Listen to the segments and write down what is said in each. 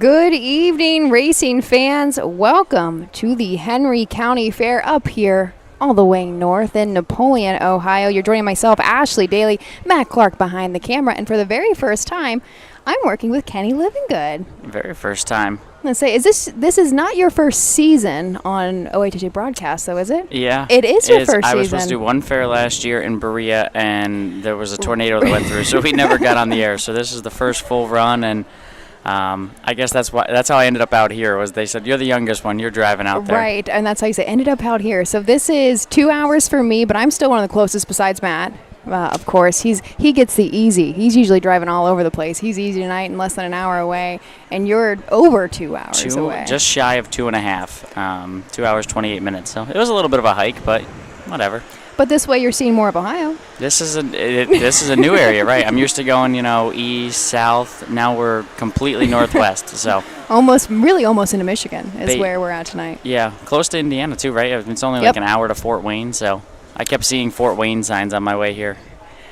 Good evening, racing fans. Welcome to the Henry County Fair up here all the way north in Napoleon, Ohio. You're joining myself, Ashley Daly, Matt Clark behind the camera, and for the very first time, I'm working with Kenny Livingood. Very first time. Let's say, this is not your first season on OHHA broadcast, though, is it? Yeah. It is your first season. I was supposed to do one fair last year in Berea, and there was a tornado that went through, so we never got on the air. So this is the first full run, and I guess that's how I ended up out here. Was they said, you're the youngest one, you're driving out there. Right, and that's how you say, ended up out here. So this is 2 hours for me, but I'm still one of the closest besides Matt. Of course, he gets the easy. He's usually driving all over the place. He's easy tonight and less than an hour away, and you're over 2 hours away. Just shy of 2.5, 2 hours, 28 minutes. So it was a little bit of a hike, but whatever. But this way you're seeing more of Ohio. This is a new area, right? I'm used to going, east, south. Now we're completely northwest. So almost into Michigan is where we're at tonight. Yeah, close to Indiana too, right? It's only like an hour to Fort Wayne, so I kept seeing Fort Wayne signs on my way here.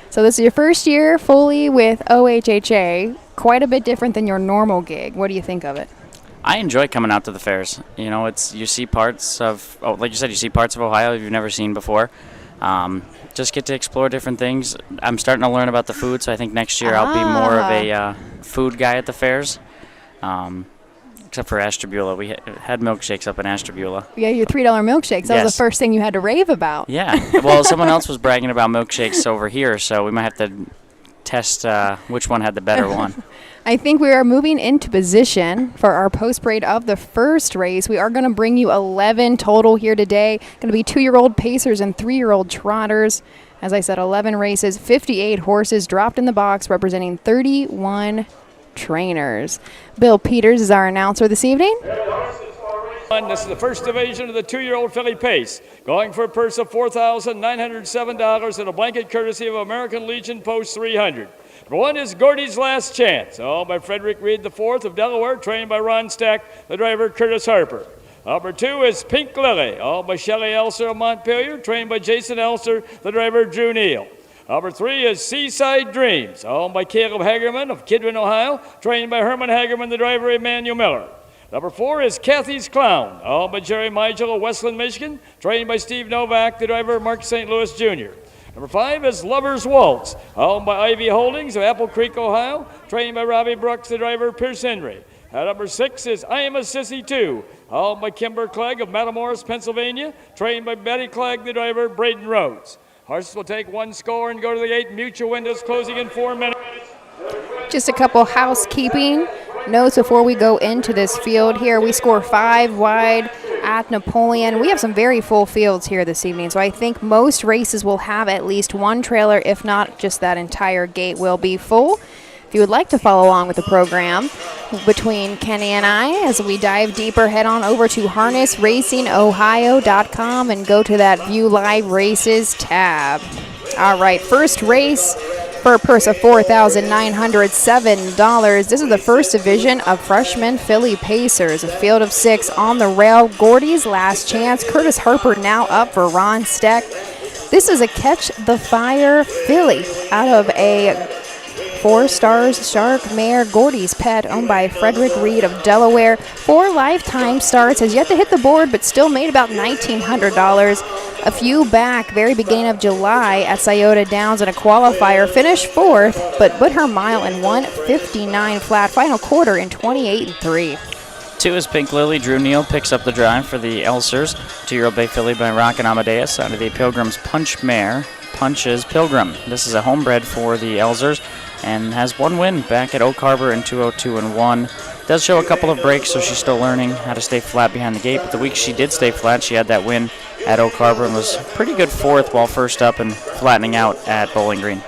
So this is your first year fully with OHHA. Quite a bit different than your normal gig. What do you think of it? I enjoy coming out to the fairs. You see parts of, like you said, you see parts of Ohio you've never seen before. Just get to explore different things. I'm starting to learn about the food, so I think next year I'll be more of a food guy at the fairs. Except for Ashtabula. We had milkshakes up in Ashtabula. Yeah, your $3 milkshakes. That was the first thing you had to rave about. Yeah. Well, someone else was bragging about milkshakes over here, so we might have to test which one had the better one. I think we are moving into position for our post-parade of the first race. We are going to bring you 11 total here today. Going to be 2-year-old pacers and 3-year-old trotters. As I said, 11 races, 58 horses dropped in the box, representing 31 trainers. Bill Peters is our announcer this evening. This is the first division of the 2-year-old filly pace, going for a purse of $4,907 and a blanket courtesy of American Legion Post 300. Number 1 is Gordy's Last Chance, owned by Frederick Reed IV of Delaware, trained by Ron Stack, the driver Curtis Harper. Number 2 is Pink Lily, owned by Shelley Elster of Montpelier, trained by Jason Elster, the driver Drew Neal. Number 3 is Seaside Dreams, owned by Caleb Hagerman of Kidron, Ohio, trained by Herman Hagerman, the driver Emmanuel Miller. Number 4 is Kathy's Clown, owned by Jerry Migel of Westland, Michigan, trained by Steve Novak, the driver Mark St. Louis Jr. Number 5 is Lover's Waltz, owned by Ivy Holdings of Apple Creek, Ohio, trained by Robbie Brooks, the driver Pierce Henry. Number 6 is I Am a Sissy 2, owned by Kimber Clegg of Matamoros, Pennsylvania, trained by Betty Clegg, the driver Braden Rhodes. Horses will take one score and go to the gate. Mutual windows closing in 4 minutes. Just a couple housekeeping notes before we go into this field here. We score 5 wide at Napoleon. We have some very full fields here this evening, so I think most races will have at least one trailer. If not, just that entire gate will be full. If you would like to follow along with the program between Kenny and I as we dive deeper, head on over to harnessracingohio.com and go to that View Live Races tab. All right, first race for a purse of $4,907. This is the first division of freshman filly pacers. A field of 6 on the rail. Gordy's Last Chance. Curtis Harper now up for Ron Steck. This is a Catch the Fire filly out of a 4 Stars Shark mare, Gordy's Pet, owned by Frederick Reed of Delaware. 4 lifetime starts, has yet to hit the board, but still made about $1,900. A few back, very beginning of July at Scioto Downs in a qualifier. Finished 4th, but put her mile in 1:59 flat. Final quarter in 28-3. 2 is Pink Lily. Drew Neal picks up the drive for the Elsers. 2-year-old bay filly by Rockin' Amadeus out of the Pilgrim's Punch mare. Punches Pilgrim. This is a homebred for the Elsers and has 1 win back at Oak Harbor in 202-1. Does show a couple of breaks, so she's still learning how to stay flat behind the gate. But the week she did stay flat, she had that win at Oak Harbor and was pretty good 4th while first up and flattening out at Bowling Green.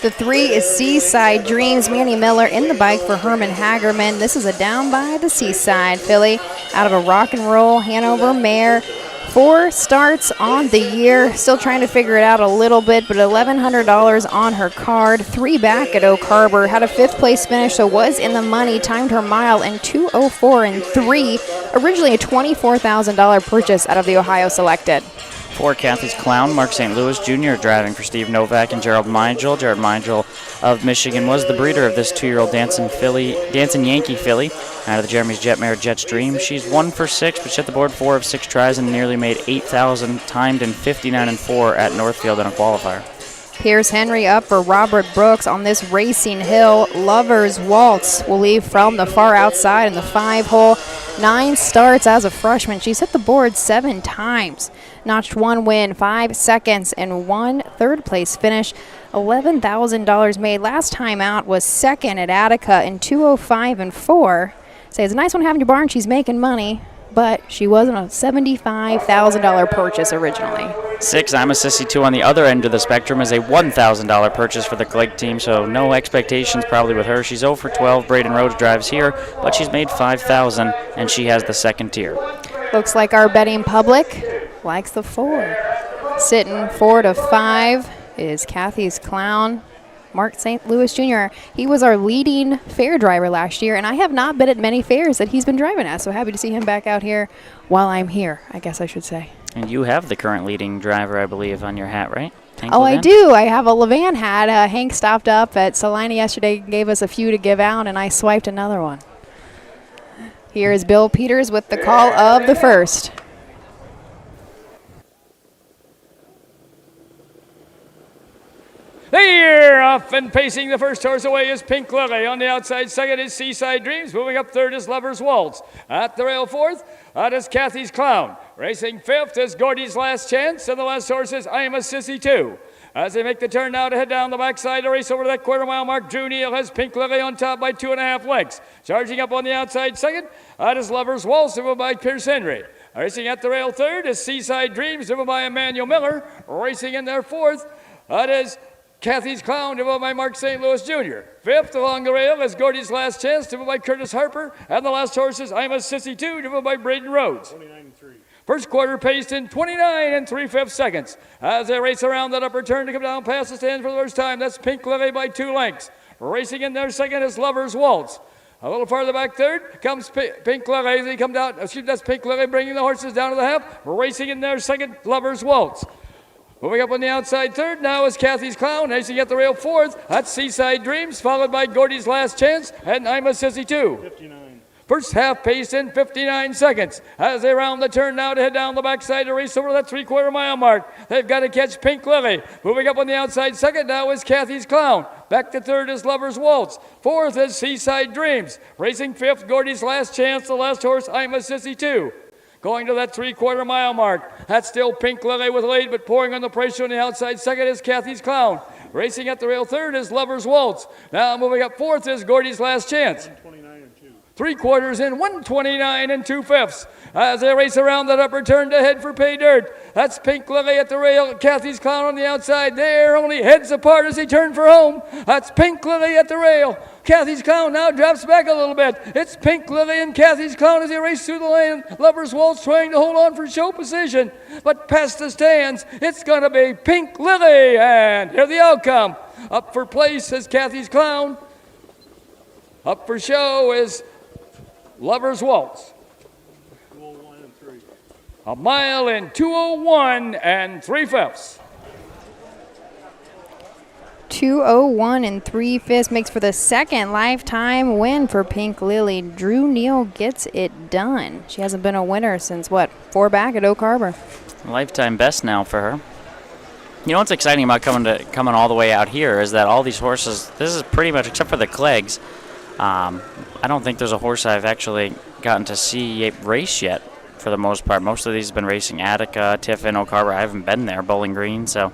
The 3 is Seaside Dreams. Manny Miller in the bike for Herman Hagerman. This is a down by the Seaside filly out of a rock and roll Hanover mare. 4 starts on the year. Still trying to figure it out a little bit, but $1,100 on her card. 3 back at Oak Harbor. Had a 5th place finish, so was in the money. Timed her mile in 2:04 3. Originally a $24,000 purchase out of the Ohio Selected. For Kathy's Clown, Mark St. Louis Jr. driving for Steve Novak and Gerald Meingel. Gerald Meingel of Michigan was the breeder of this 2-year-old Dancing Yankee filly out of the Jeremy's Jetmare Jet's Dream. She's 1 for 6, but she hit the board 4 of 6 tries and nearly made 8,000, timed in 59-4 at Northfield in a qualifier. Pierce Henry up for Robert Brooks on this racing hill. Lover's Waltz will leave from the far outside in the 5-hole. 9 starts as a freshman. She's hit the board 7 times. Notched 1 win, 5 seconds, and 1 third-place finish. $11,000 made. Last time out was second at Attica in 2:05.4. Say it's a nice one having your barn. She's making money, but she wasn't a $75,000 purchase originally. 6, I'm a Sissy 2 on the other end of the spectrum is a $1,000 purchase for the Clegg team, so no expectations probably with her. She's 0 for 12. Braden Rhodes drives here, but she's made $5,000, and she has the second tier. Looks like our betting public likes the 4. Sitting 4 to 5 is Kathy's Clown. Mark St. Louis Jr. He was our leading fair driver last year, and I have not been at many fairs that he's been driving at, so happy to see him back out here while I'm here, I guess I should say. And you have the current leading driver, I believe, on your hat, right? Hank Oh, Levan? I do. I have a Levan hat. Hank stopped up at Salina yesterday, gave us a few to give out, and I swiped another one. Here is Bill Peters with the call of the first. There, off and pacing the first horse away is Pink Lily. On the outside, second is Seaside Dreams. Moving up third is Lover's Waltz. At the rail fourth, that is Kathy's Clown. Racing fifth is Gordy's Last Chance. And the last horse is I Am a Sissy 2. As they make the turn now to head down the backside to race over that quarter-mile mark, Drew Neal has Pink Lily on top by 2.5 lengths. Charging up on the outside second, that is Lover's Waltz, driven by Pierce Henry. Racing at the rail third is Seaside Dreams, driven by Emmanuel Miller. Racing in there fourth, that is Kathy's Clown, driven by Mark St. Louis Jr. Fifth along the rail is Gordy's Last Chance, driven by Curtis Harper. And the last horse is I'm a Sissy 2, driven by Braden Rhodes. 29-3. First quarter paced in 29 3/5 seconds. As they race around that upper turn to come down past the stand for the first time, that's Pink Lily by 2 lengths. Racing in there second is Lover's Waltz. A little farther back third comes Pink Lily. They come down, that's Pink Lily bringing the horses down to the half. Racing in there second, Lover's Waltz. Moving up on the outside third now is Kathy's Clown. Racing at the rail fourth, that's Seaside Dreams, followed by Gordy's Last Chance and I'm a Sissy 2. 59. First half paced in 59 seconds. As they round the turn now to head down the backside to race over that 3/4 mile mark. They've got to catch Pink Lily. Moving up on the outside second now is Kathy's Clown. Back to third is Lover's Waltz. Fourth is Seaside Dreams. Racing fifth, Gordy's Last Chance. The last horse, I'm a Sissy 2. Going to that 3/4 mile mark. That's still Pink Lily with lead, but pouring on the pressure on the outside second is Kathy's Clown. Racing at the rail third is Lover's Waltz. Now moving up fourth is Gordy's Last Chance. 3 quarters in 129 2/5 as they race around that upper turn to head for pay dirt. That's Pink Lily at the rail, Kathy's Clown on the outside. They're only heads apart as they turn for home. That's Pink Lily at the rail. Kathy's Clown now drops back a little bit. It's Pink Lily and Kathy's Clown as they race through the lane. Lover's Waltz trying to hold on for show position. But past the stands, it's going to be Pink Lily. And here the outcome. Up for place is Kathy's Clown. Up for show is Lover's Waltz. 201 3. A mile in 201 3/5. 2:01 3/5 makes for the second lifetime win for Pink Lily. Drew Neal gets it done. She hasn't been a winner since, 4 back at Oak Harbor. Lifetime best now for her. You know what's exciting about coming all the way out here is that all these horses, this is pretty much, except for the Cleggs, I don't think there's a horse I've actually gotten to see race yet for the most part. Most of these have been racing Attica, Tiffin, Oak Harbor. I haven't been there, Bowling Green, so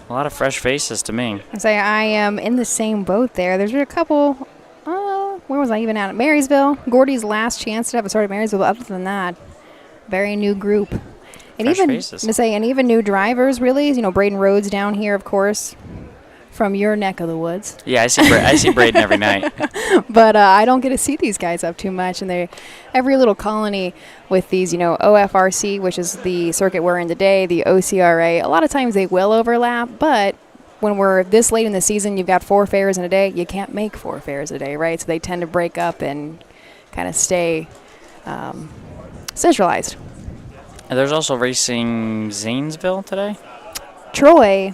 a lot of fresh faces to me. I am in the same boat there. There's a couple, where was I even at? Marysville. Gordy's Last Chance to have a start at Marysville. Other than that, very new group. And fresh even, faces. and even new drivers, really. You know, Braden Rhodes down here, of course, from your neck of the woods. Yeah, I see Braden every night. But I don't get to see these guys up too much, and they're every little colony with these, OFRC, which is the circuit we're in today, the OCRA. A lot of times they will overlap, but when we're this late in the season, you've got 4 fairs in a day. You can't make 4 fairs a day, right? So they tend to break up and kind of stay centralized. And there's also racing Zanesville today. Troy,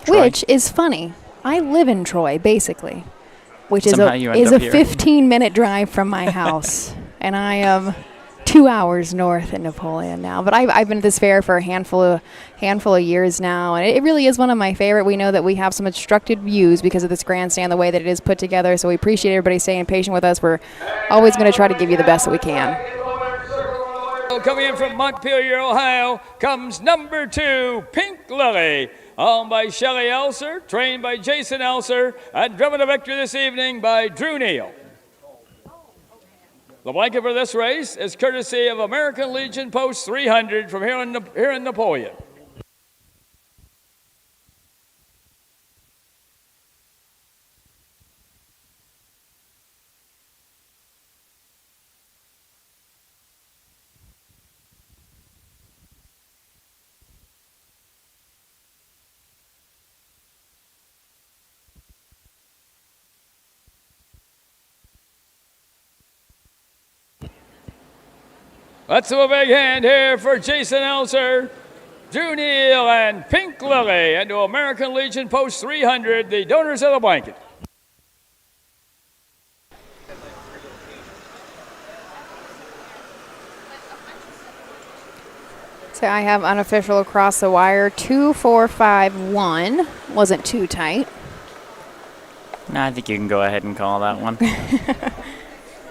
which is funny. I live in Troy, basically, which Somehow is a here. 15-minute drive from my house, and I am 2 hours north in Napoleon now. But I've been at this fair for a handful of years now, and it really is one of my favorite. We know that we have some obstructed views because of this grandstand, the way that it is put together, so we appreciate everybody staying patient with us. We're always going to try to give you the best that we can. Coming in from Montpelier, Ohio, comes number 2, Pink Lily, owned by Shelley Elser, trained by Jason Elser, and driven to victory this evening by Drew Neal. The blanket for this race is courtesy of American Legion Post 300 from here in Napoleon. Let's do a big hand here for Jason Elser, Drew Neal, and Pink Lily, and to American Legion Post 300, the donors of the blanket. So I have unofficial across the wire, 2-4-5-1. Wasn't too tight. No, I think you can go ahead and call that one.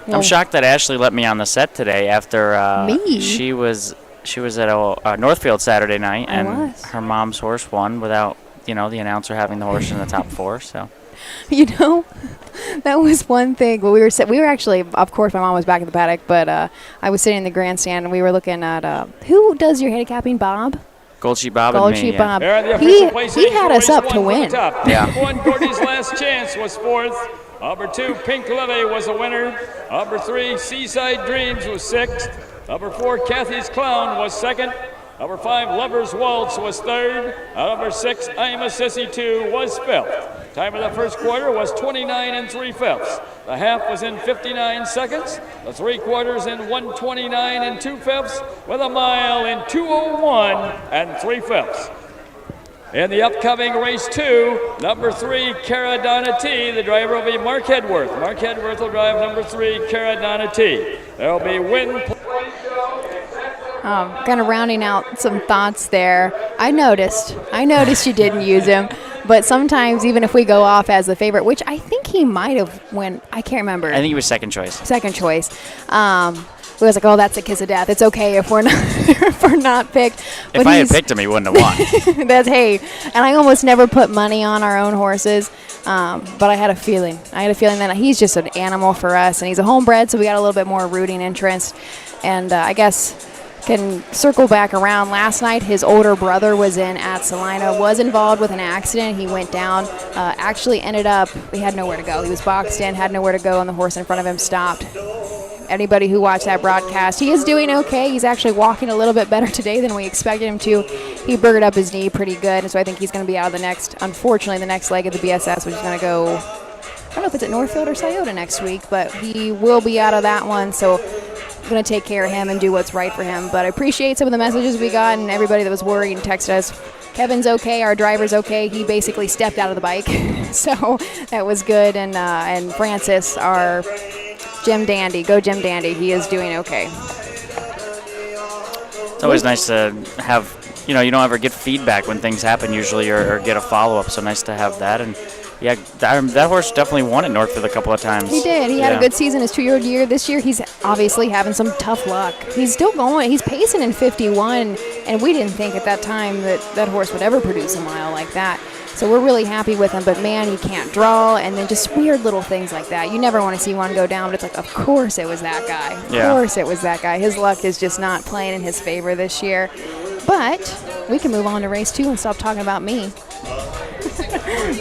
I'm shocked that Ashley let me on the set today after Me? she was at Northfield Saturday night, and her mom's horse won without the announcer having the horse in the top 4. So, that was one thing. Well, we were actually, of course, my mom was back at the paddock, but I was sitting in the grandstand and we were looking at who does your handicapping, Bob? Gold Sheep Bob Gold and me. Sheep Bob. He had us up to win. Yeah. Number 1, Gordy's Last Chance was 4th. Number 2, Pink Lily was a winner. Number 3, Seaside Dreams was 6th. Number 4, Kathy's Clown was 2nd. Number 5, Lover's Waltz was 3rd. Number 6, I'm a Sissy 2 was 5th. Time of the first quarter was 29 3/5. The half was in 59 seconds. The 3/4 in 129 2/5, with a mile in 2:01 3/5. In the upcoming race 2, number 3, Caradonna T. The driver will be Mark Hedworth. Mark Hedworth will drive number 3, Caradonna T. There will be win. Kind of rounding out some thoughts there. I noticed you didn't use him, but sometimes even if we go off as the favorite, which I think he might have went, I can't remember. I think he was second choice. Second choice. We was like, oh, that's a kiss of death. It's okay if we're not if we're not picked. But if I had picked him, he wouldn't have won. That's and I almost never put money on our own horses, but I had a feeling. That he's just an animal for us, and he's a homebred, so we got a little bit more rooting interest. And I guess can circle back around. Last night, his older brother was in at Salina, was involved with an accident. He went down, actually ended up, he had nowhere to go. He was boxed in, had nowhere to go, and the horse in front of him stopped. Anybody who watched that broadcast, he is doing okay. He's actually walking a little bit better today than we expected him to. He burgered up his knee pretty good, and so I think he's going to be out of unfortunately, the next leg of the BSS, which is going to go, I don't know if it's at Northfield or Scioto next week, but he will be out of that one, so I'm going to take care of him and do what's right for him. But I appreciate some of the messages we got and everybody that was worried and texted us. Kevin's okay, our driver's okay. He basically stepped out of the bike, so that was good. And Francis, our Jim Dandy, go Jim Dandy, he is doing okay. It's always nice to have, you don't ever get feedback when things happen usually or get a follow-up, so nice to have that. And yeah, that horse definitely won at Northfield a couple of times. He did. He had a good season his 2-year-old year. This year he's obviously having some tough luck. He's still going. He's pacing in 51, and we didn't think at that time that horse would ever produce a mile like that. So we're really happy with him, but man, he can't draw, and then just weird little things like that. You never want to see one go down, but it's like, of course it was that guy. Of course it was that guy. His luck is just not playing in his favor this year. But we can move on to race 2 and stop talking about me.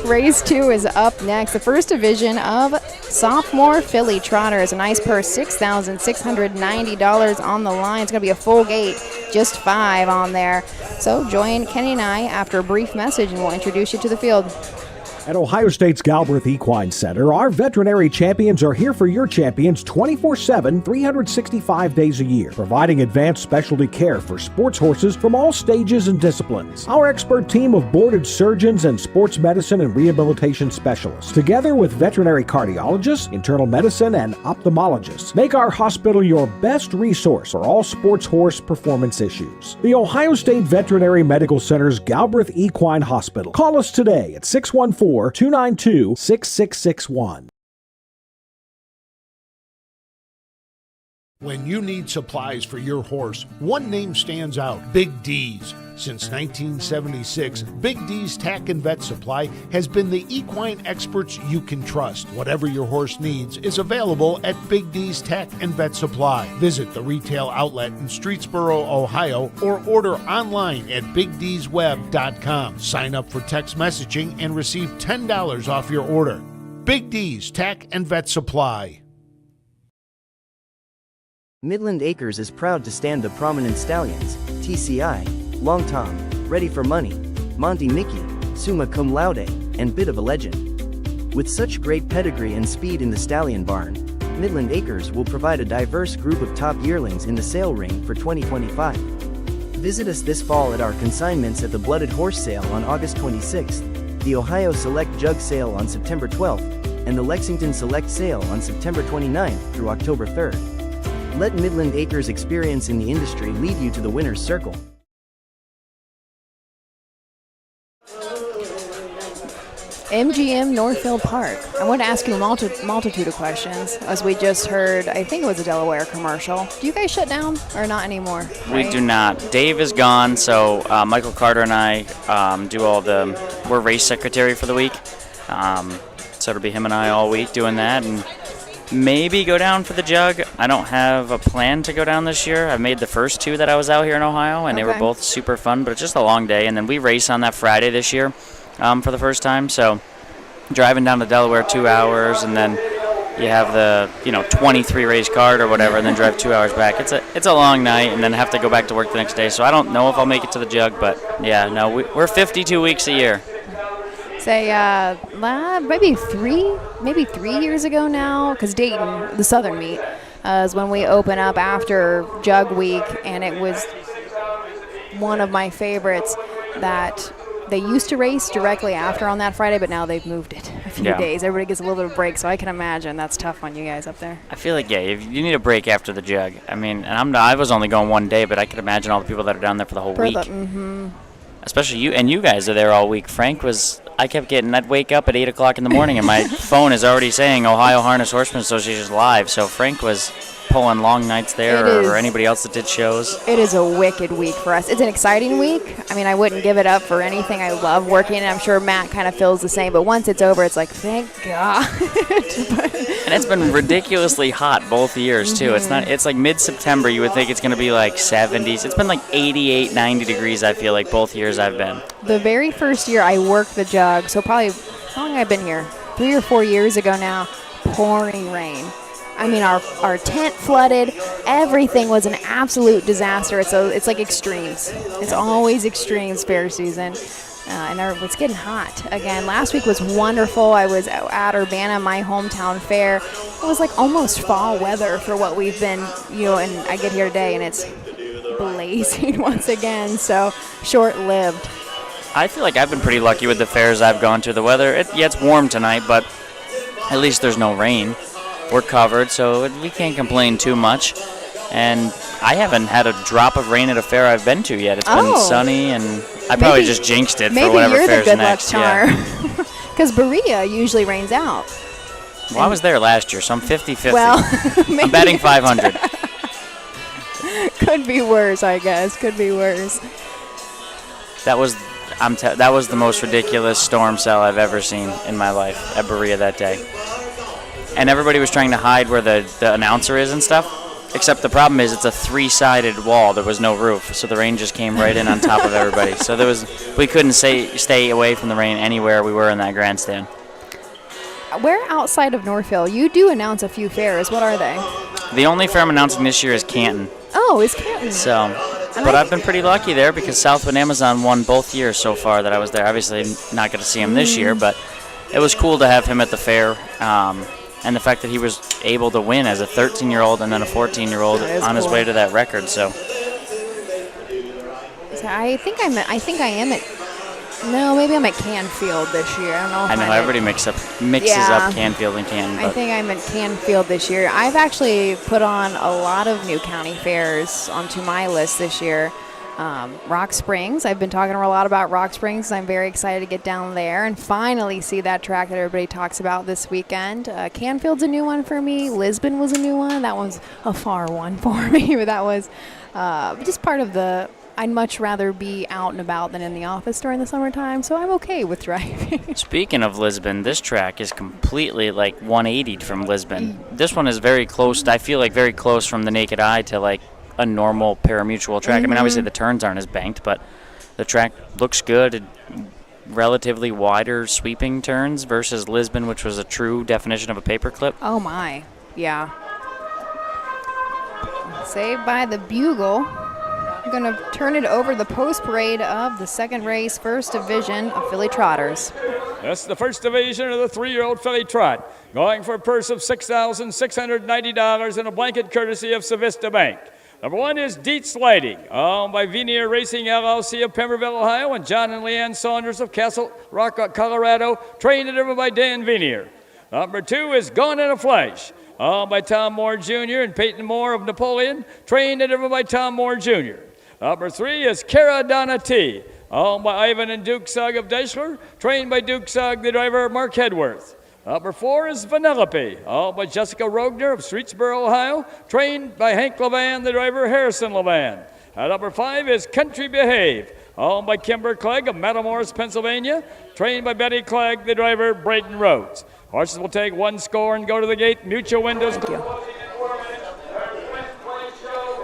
Race 2 is up next. The first division of sophomore filly trotters. A nice purse, $6,690 on the line. It's going to be a full gate, just 5 on there. So join Kenny and I after a brief message, and we'll introduce you to the field. At Ohio State's Galbraith Equine Center, our veterinary champions are here for your champions 24/7, 365 days a year, providing advanced specialty care for sports horses from all stages and disciplines. Our expert team of boarded surgeons and sports medicine and rehabilitation specialists, together with veterinary cardiologists, internal medicine, and ophthalmologists, make our hospital your best resource for all sports horse performance issues. The Ohio State Veterinary Medical Center's Galbraith Equine Hospital. Call us today at 614-292-6661. When you need supplies for your horse, one name stands out: Big D's. Since 1976, Big D's Tack and Vet Supply has been the equine experts you can trust. Whatever your horse needs is available at Big D's Tack and Vet Supply. Visit the retail outlet in Streetsboro, Ohio, or order online at BigD'sWeb.com. Sign up for text messaging and receive $10 off your order. Big D's Tack and Vet Supply. Midland Acres is proud to stand the prominent stallions, TCI, Long Tom, Ready for Money, Monty Mickey, Summa Cum Laude, and Bit of a Legend. With such great pedigree and speed in the stallion barn, Midland Acres will provide a diverse group of top yearlings in the sale ring for 2025. Visit us this fall at our consignments at the Blooded Horse Sale on August 26th, the Ohio Select Jug Sale on September 12th, and the Lexington Select Sale on September 29th through October 3rd. Let Midland Acres' experience in the industry lead you to the winner's circle. MGM Northfield Park. I want to ask you a multitude of questions, as we just heard, I think it was a Delaware commercial. Do you guys shut down or not anymore? We do not. Dave is gone, so Michael Carter and I we're race secretary for the week. So it'll be him and I all week doing that, and maybe go down for the jug. I don't have a plan to go down this year. I've made the first two that I was out here in Ohio, and they were both super fun, but it's just a long day. And then we race on that Friday this year for the first time. So driving down to Delaware 2 hours, and then you have the 23 race card or whatever, and then drive 2 hours back. It's a long night, and then have to go back to work the next day. So I don't know if I'll make it to the jug, but yeah, no, we're 52 weeks a year. Say maybe three years ago now, because Dayton, the Southern meet, is when we open up after Jug Week, and it was one of my favorites that they used to race directly after on that Friday, but now they've moved it a few days. Everybody gets a little bit of break, so I can imagine that's tough on you guys up there. I feel like, you need a break after the jug. I mean, and I was only going one day, but I can imagine all the people that are down there for the whole week. Especially you, and you guys are there all week. I'd wake up at 8 o'clock in the morning, and my phone is already saying Ohio Harness Horsemen Association live. So Frank was pulling long nights there, or anybody else that did shows. It is a wicked week for us. It's an exciting week. I mean, I wouldn't give it up for anything. I love working, and I'm sure Matt kind of feels the same. But once it's over, it's like, thank God. And it's been ridiculously hot both years, too. It's like mid-September. You would think it's going to be like 70s. It's been like 88, 90 degrees, I feel like, both years I've been. The very first year I worked the jug, so probably, how long have I been here? 3 or 4 years ago now, pouring rain. I mean, our tent flooded. Everything was an absolute disaster. It's like extremes. It's always extremes fair season. And it's getting hot again. Last week was wonderful. I was at Urbana, my hometown fair. It was like almost fall weather for what we've been, and I get here today and it's blazing once again. So short-lived. I feel like I've been pretty lucky with the fairs I've gone to. The weather, it's warm tonight, but at least there's no rain. We're covered, so we can't complain too much. And I haven't had a drop of rain at a fair I've been to yet. It's been sunny, and I probably just jinxed it for whatever fair's next. Maybe you're the good luck charm. Because Berea usually rains out. Well, I was there last year, so I'm 50-50. Well, I'm batting 500. Could be worse, I guess. Could be worse. That was the most ridiculous storm cell I've ever seen in my life at Berea that day. And everybody was trying to hide where the announcer is and stuff, except the problem is it's a 3-sided wall. There was no roof, so the rain just came right in on top of everybody. So we couldn't stay away from the rain anywhere we were in that grandstand. Where outside of Northfield? You do announce a few fairs. What are they? The only fair I'm announcing this year is Canton. Oh, is Canton. So, but I've been pretty lucky there because Southwood Amazon won both years so far that I was there. Obviously, not going to see them this year, but it was cool to have him at the fair, and the fact that he was able to win as a 13-year-old and then a 14-year-old on his way to that record. So I think I am at. No, maybe I'm at Canfield this year. I don't know. If I know everybody mixes up Canfield and Canton. I think I'm at Canfield this year. I've actually put on a lot of new county fairs onto my list this year. Rock Springs. I've been talking a lot about Rock Springs. I'm very excited to get down there and finally see that track that everybody talks about this weekend. Canfield's a new one for me. Lisbon was a new one. That one's a far one for me, but that was just part of the. I'd much rather be out and about than in the office during the summertime, so I'm okay with driving. Speaking of Lisbon, this track is completely like 180'd from Lisbon. This one is very close. I feel like very close from the naked eye to like a normal parimutuel track. I mean, obviously the turns aren't as banked, but the track looks good. Relatively wider sweeping turns versus Lisbon, which was a true definition of a paperclip. Oh my, yeah. Saved by the Bugle. I'm going to turn it over the post parade of the second race, first division of Filly Trotters. That's the first division of the 3-year-old Filly Trot, going for a purse of $6,690 and a blanket courtesy of Savista Bank. Number 1 is Dietz Lighting, owned by Venier Racing LLC of Pemberville, Ohio, and John and Leanne Saunders of Castle Rock, Colorado, trained and driven by Dan Venier. Number 2 is Gone in a Flash, owned by Tom Moore Jr. and Peyton Moore of Napoleon, trained and driven by Tom Moore Jr. Number 3 is Cara Donna T, owned by Ivan and Duke Sugg of Deschler, trained by Duke Sugg, the driver, Mark Hedworth. Number 4 is Vanellope, owned by Jessica Rogner of Streetsboro, Ohio, trained by Hank Levan, the driver, Harrison Levan. Number 5 is Country Behave, owned by Kimber Clegg of Matamoros, Pennsylvania, trained by Betty Clegg, the driver, Braden Rhodes. Horses will take 1 score and go to the gate. Mutual windows.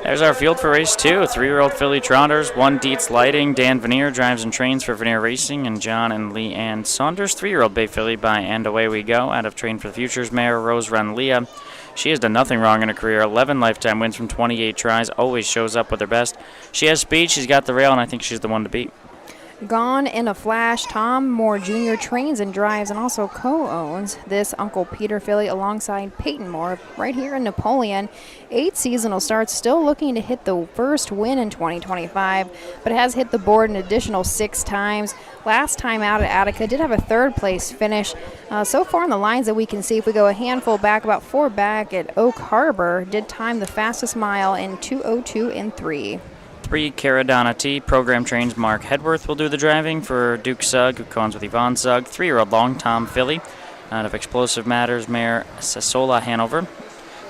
There's our field for race 2. 3-year-old Filly Trotters, 1 Dietz Lighting. Dan Venier drives and trains for Venier Racing, and John and Leanne Saunders. 3-year-old Bay Filly by And Away We Go out of Train for the Futures mare Rose Run Leah. She has done nothing wrong in her career. 11 lifetime wins from 28 tries. Always shows up with her best. She has speed. She's got the rail, and I think she's the one to beat. Gone in a Flash, Tom Moore Jr. trains and drives and also co-owns this Uncle Peter filly alongside Peyton Moore right here in Napoleon. 8 seasonal starts, still looking to hit the first win in 2025, but has hit the board an additional 6 times. Last time out at Attica, did have a 3rd place finish. So far in the lines that we can see, if we go a handful back, about 4 back at Oak Harbor, did time the fastest mile in 2:02 and 3. 3, Caradonna T. Program trains Mark Hedworth will do the driving for Duke Sugg, who comes with Yvonne Sugg. 3-year-old Long Tom filly out of Explosive Matters mare Sasola Hanover.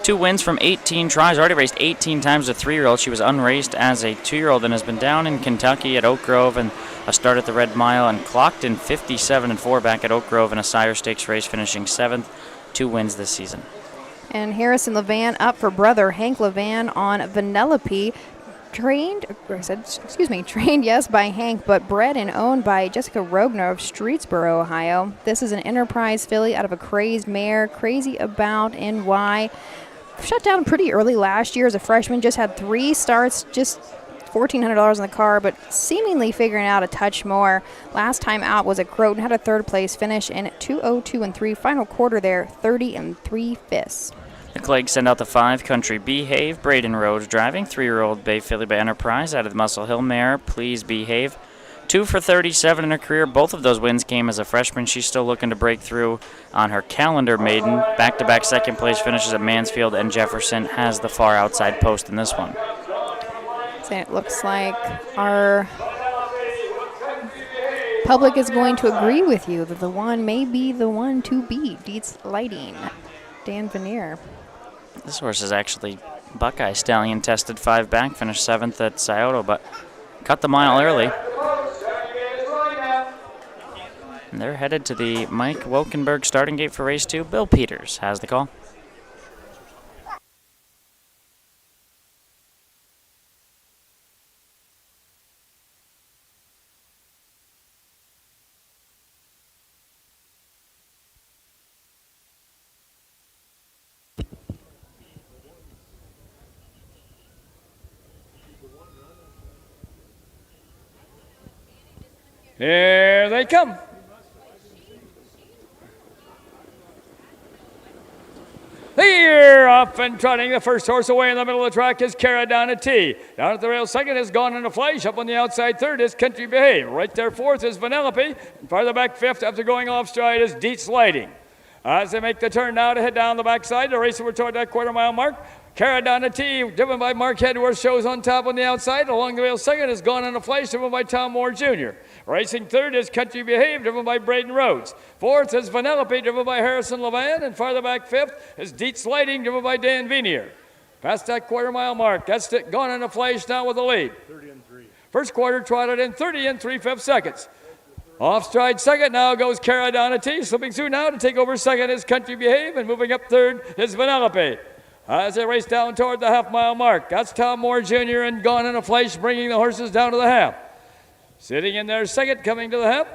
2 wins from 18 tries. Already raced 18 times as a 3-year-old. She was unraced as a 2-year-old and has been down in Kentucky at Oak Grove and a start at the Red Mile and clocked in 57-4 back at Oak Grove in a Sire Stakes race, finishing 7th. 2 wins this season. And Harrison Levan up for brother Hank Levan on Vanellope. Trained, yes, by Hank, but bred and owned by Jessica Rogner of Streetsboro, Ohio. This is an enterprise filly out of a crazed mare, Crazy About NY. Shut down pretty early last year as a freshman, just had 3 starts, just $1,400 in the car, but seemingly figuring out a touch more. Last time out was at Croton, had a 3rd place finish in 2:02 and 3. Final quarter there, 30 3/5. The Clegg send out the 5, Country Behave. Braden Rhodes driving. 3-year-old Bay Filly by Enterprise out of the Muscle Hill mare, Please Behave. 2 for 37 in her career. Both of those wins came as a freshman. She's still looking to break through on her calendar maiden. Back-to-back 2nd place finishes at Mansfield, and Jefferson has the far outside post in this one. So it looks like our public is going to agree with you that the one may be the one to beat. Dietz Lighting, Dan Venier. This horse is actually Buckeye Stallion, tested 5 back, finished 7th at Scioto, but cut the mile early. And they're headed to the Mike Wokenberg starting gate for race 2. Bill Peters has the call. Here they come. off and trotting. The first horse away in the middle of the track is Caradonna T. Down at the rail second is Gone in a Flash. Up on the outside third is Country Behave. Right there fourth is Vanellope. And farther back fifth after going off stride is Dietz Lighting. As they make the turn now to head down the backside, the race over toward that quarter-mile mark. Caradonna T, driven by Mark Hedworth, shows on top on the outside. Along the rail second is Gone in a Flash, driven by Tom Moore Jr. Racing third is Country Behave, driven by Braden Rhodes. Fourth is Vanellope, driven by Harrison Levan. And farther back fifth is Dietz Lighting, driven by Dan Venier. Past that quarter-mile mark, that's it. Gone in a Flash now with the lead. 30 and 3. First quarter trotted in 30 and 3/5 seconds. Off stride second now goes Caradonna T. Slipping through now to take over second is Country Behave, and moving up third is Vanellope. As they race down toward the half-mile mark, that's Tom Moore Jr. and Gone in a Flash, bringing the horses down to the half. Sitting in there second, coming to the half,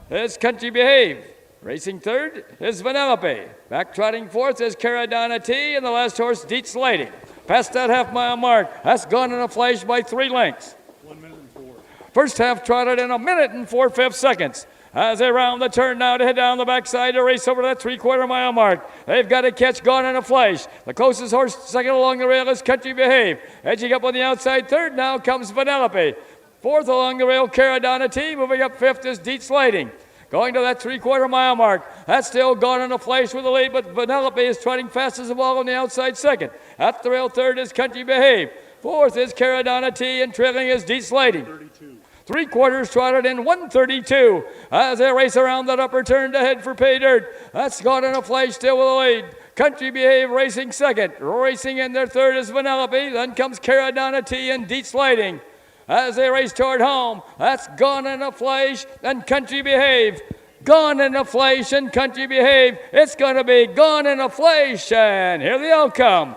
is Country Behave. Racing third is Vanellope. Back trotting fourth is Caradonna T, and the last horse, Dietz Lighting. Past that half-mile mark, that's Gone in a Flash by 3 lengths. 1 minute and 4. First half trotted in 1 minute and 4/5 seconds. As they round the turn now to head down the backside to race over that 3/4 mile mark. They've got to catch Gone in a Flash. The closest horse second along the rail is Country Behave. Edging up on the outside third now comes Vanellope. Fourth along the rail, Caradonna T. Moving up fifth is Dietz Lighting. Going to that 3/4 mile mark. That's still Gone in a Flash with the lead, but Vanellope is trotting fastest of all on the outside second. At the rail third is Country Behave. Fourth is Caradonna T, and trailing is Dietz Lighting. 32. 3/4 trotted in 1:32 as they race around that upper turn to head for pay dirt. That's Gone in a Flash still with the lead. Country Behave racing second. Racing in their third is Vanellope. Then comes Caradonna T and Dietz Lighting. As they race toward home, that's Gone in a Flash and Country Behave. Gone in a Flash and Country Behave. It's going to be Gone in a Flash, and here the outcome.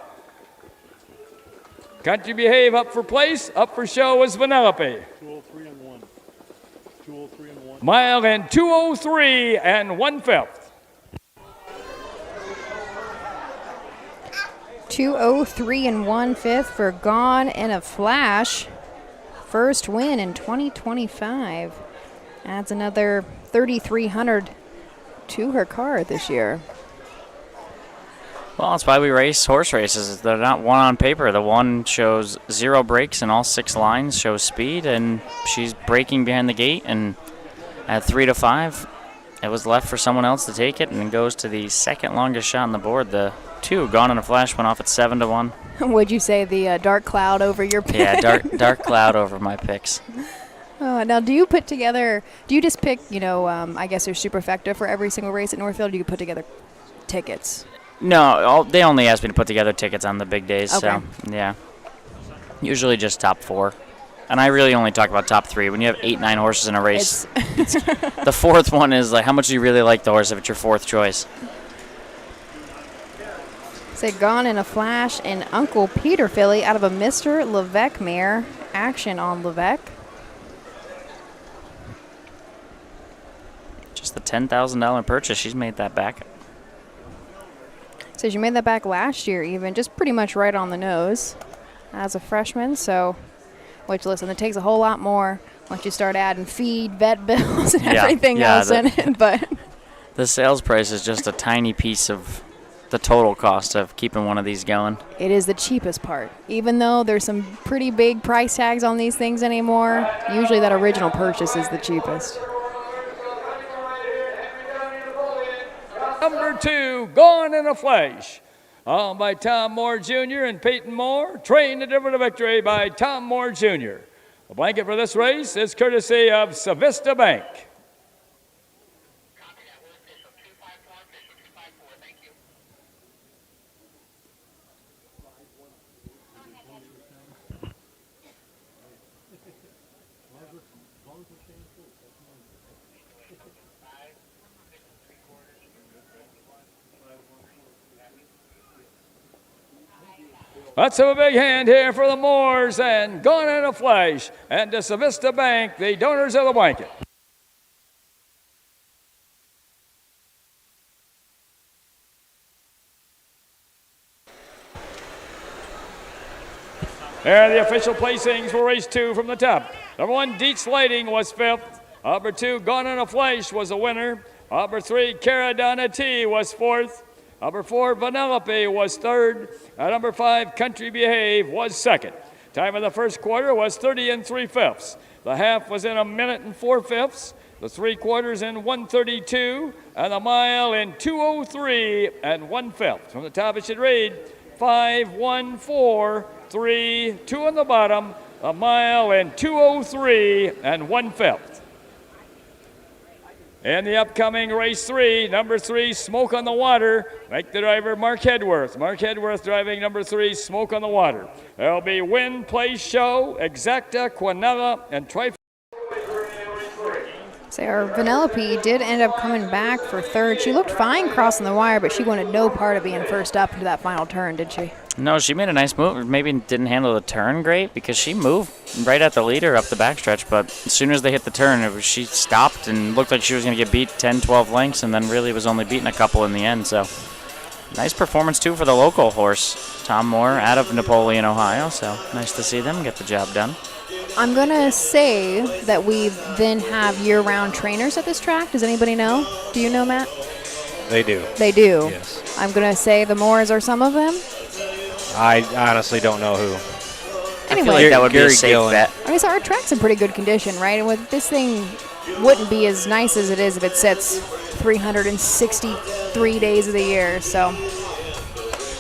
Country Behave up for place, up for show is Vanellope. 203 and 1. 203 and 1. Mile and 203 and 1/5. 2:03 and 1/5 for Gone in a Flash. First win in 2025. Adds another 3,300 to her card this year. Well, that's why we race horse races. They're not one on paper. The one shows 0 breaks in all 6 lines, shows speed, and she's breaking behind the gate. And at 3 to 5, it was left for someone else to take it, and it goes to the second longest shot on the board. The 2, Gone in a Flash, went off at 7 to 1. Would you say the dark cloud over your pick? Yeah, dark cloud over my picks. Now, do you just pick, I guess there's superfecta for every single race at Northfield, or do you put together tickets? No, they only ask me to put together tickets on the big days, Okay. so, yeah. Usually just top 4. And I really only talk about top 3. When you have 8, 9 horses in a race, the 4th one is like, how much do you really like the horse if it's your 4th choice? Say Gone in a Flash and Uncle Peter filly out of a Mr. Levesque mare. Action on Levesque. Just the $10,000 purchase. She's made that back. Says you made that back last year even, just pretty much right on the nose as a freshman. So, which, listen, it takes a whole lot more once you start adding feed, vet bills, and everything else in it. But the sales price is just a tiny piece of the total cost of keeping one of these going. It is the cheapest part. Even though there's some pretty big price tags on these things anymore, usually that original purchase is the cheapest. Number 2, Gone in a Flash. Owned by Tom Moore Jr. and Peyton Moore. Trained to deliver the victory by Tom Moore Jr. The blanket for this race is courtesy of Savista Bank. Let's have a big hand here for the Moors and Gone in a Flash and to Savista Bank, the donors of the blanket. There are the official placings for race 2 from the top. Number 1, Dietz Lighting was 5th. Number 2, Gone in a Flash was a winner. Number 3, Caradonna T was 4th. Number 4, Vanellope was third. And number 5, Country Behave was second. Time of the first quarter was 30 3/5. The half was in 1 minute and 4/5. The 3/4 in 1:32, and the mile in 2:03 and 1/5. From the top, it should read 5, 1, 4, 3, 2 on the bottom. A mile in 2:03 and 1/5. In the upcoming race 3, number 3, Smoke on the Water. Make the driver Mark Hedworth. Mark Hedworth driving number 3, Smoke on the Water. There'll be Win, Play, Show, Exacta, Quinella, and Trifle. So our Vanellope did end up coming back for third. She looked fine crossing the wire, but she wanted no part of being first up into that final turn, did she? No, she made a nice move. Maybe didn't handle the turn great because she moved right at the leader up the backstretch. But as soon as they hit the turn, she stopped and looked like she was going to get beat 10, 12 lengths, and then really was only beating a couple in the end. So nice performance, too, for the local horse, Tom Moore, out of Napoleon, Ohio. So nice to see them get the job done. I'm going to say that we then have year-round trainers at this track. Does anybody know? Do you know, Matt? They do. They do? Yes. I'm going to say the Moores are some of them. I honestly don't know who. Anyway, I feel like that would be a Gary safe Gillen. bet. I mean, so our track's in pretty good condition, right? And with this thing wouldn't be as nice as it is if it sits 363 days of the year. So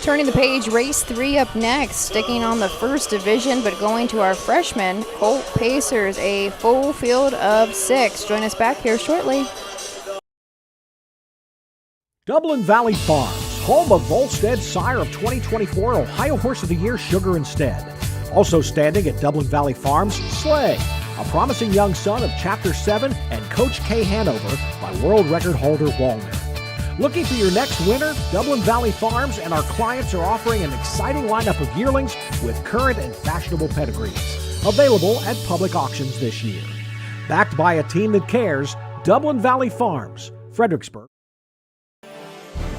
turning the page, race 3 up next, sticking on the first division, but going to our freshmen, Colt Pacers, a full field of 6. Join us back here shortly. Dublin Valley Farms, home of Volstead sire of 2024 Ohio Horse of the Year Sugar Instead. Also standing at Dublin Valley Farms, Slay, a promising young son of Chapter 7 and Coach K Hanover by world record holder Walner. Looking for your next winner? Dublin Valley Farms and our clients are offering an exciting lineup of yearlings with current and fashionable pedigrees. Available at public auctions this year. Backed by a team that cares, Dublin Valley Farms, Fredericksburg.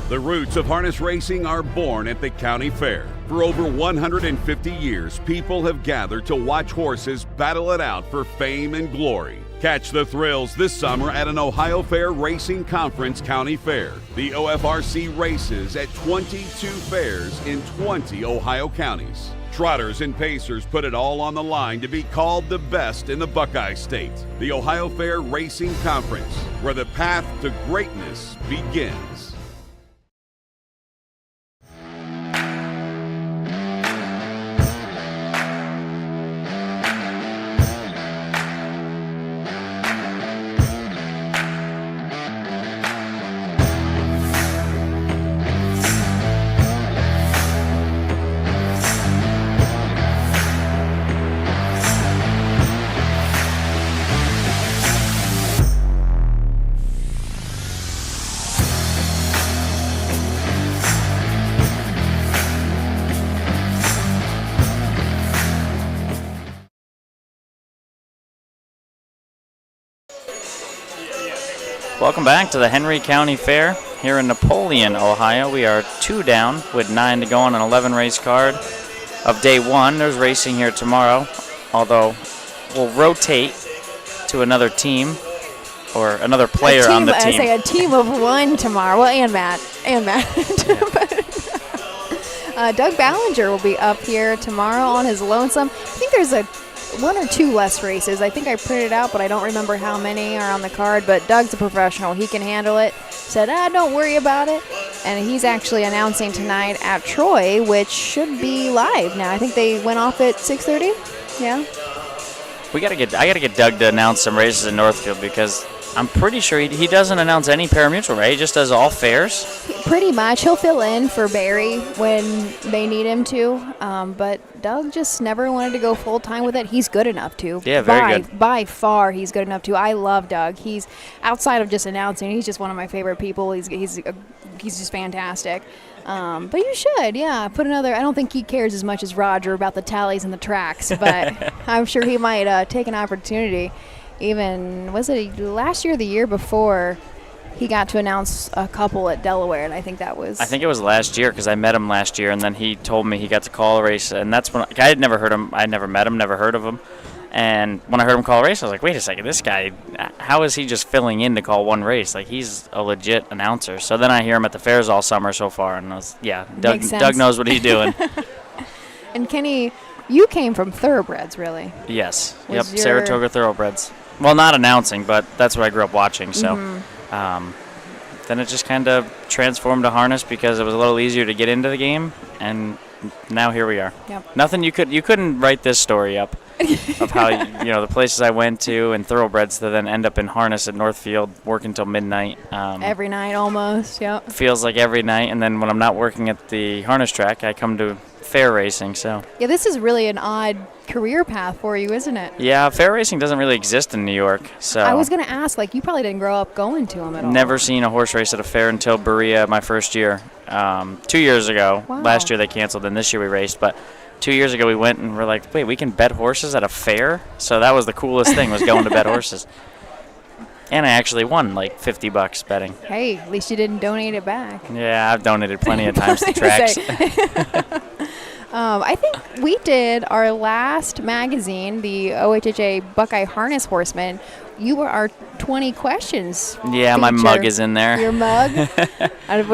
The roots of harness racing are born at the county fair. For over 150 years, people have gathered to watch horses battle it out for fame and glory. Catch the thrills this summer at an Ohio Fair Racing Conference County Fair. The OFRC races at 22 fairs in 20 Ohio counties. Trotters and pacers put it all on the line to be called the best in the Buckeye State. The Ohio Fair Racing Conference, where the path to greatness begins. Welcome back to the Henry County Fair here in Napoleon, Ohio. We are 2 down with 9 to go on an 11 race card of day 1. There's racing here tomorrow, although we'll rotate to another team or another player on the team. I say a team of 1 tomorrow. Well, and Matt. Yeah. Doug Ballinger will be up here tomorrow on his lonesome. I think there's 1 or 2 less races. I think I printed out, but I don't remember how many are on the card. But Doug's a professional. He can handle it. Said, don't worry about it. And he's actually announcing tonight at Troy, which should be live now. I think they went off at 6:30. Yeah. I gotta get Doug to announce some races in Northfield because I'm pretty sure he doesn't announce any pari-mutuel, right? He just does all fairs. Pretty much. He'll fill in for Barry when they need him to. But Doug just never wanted to go full-time with it. He's good enough to. Yeah, very good. By far, he's good enough to. I love Doug. He's, outside of just announcing, he's just one of my favorite people. He's just fantastic. But you should, yeah. Put another. I don't think he cares as much as Roger about the tallies and the tracks, but I'm sure he might take an opportunity. Even, was it last year or the year before, he got to announce a couple at Delaware, and I think that was... I think it was last year because I met him last year, and then he told me he got to call a race, and that's when I had never heard him. I never met him, never heard of him. And when I heard him call a race, I was like, wait a second, this guy, how is he just filling in to call one race? Like, he's a legit announcer. So then I hear him at the fairs all summer so far, and I was, Doug knows what he's doing. And Kenny, you came from thoroughbreds, really. Yes. Yep, Saratoga Thoroughbreds. Well, not announcing, but that's what I grew up watching. So then it just kind of transformed to harness because it was a little easier to get into the game, and now here we are. Yep. Nothing you couldn't write this story up of how the places I went to and thoroughbreds to then end up in harness at Northfield working till midnight. Every night almost. Yep. Feels like every night, and then when I'm not working at the harness track, I come to fair racing. So yeah, this is really an odd career path for you, isn't it? Yeah, fair racing doesn't really exist in New York. So I was going to ask, like, you probably didn't grow up going to them at all. Never seen a horse race at a fair until Berea my first year. 2 years ago. Wow. Last year they canceled, and this year we raced. But 2 years ago we went and we're like, wait, we can bet horses at a fair? So that was the coolest thing, was going to bet horses. And I actually won like $50 betting. Hey, at least you didn't donate it back. Yeah, I've donated plenty of times to tracks. I think we did our last magazine, the OHHA Buckeye Harness Horsemen. You were our 20 questions. Yeah, feature. my mug is in there. Your mug?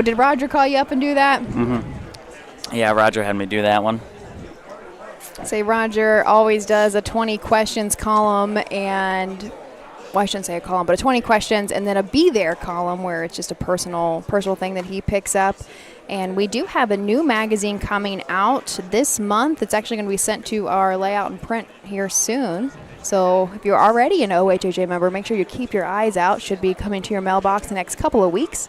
Did Roger call you up and do that? Mm-hmm. Yeah, Roger had me do that one. Say Roger always does a 20 questions column, and well, I shouldn't say a column, but a 20 questions, and then a Be There column where it's just a personal thing that he picks up. And we do have a new magazine coming out this month. It's actually going to be sent to our layout and print here soon. So if you're already an OHHA member, make sure you keep your eyes out. Should be coming to your mailbox the next couple of weeks.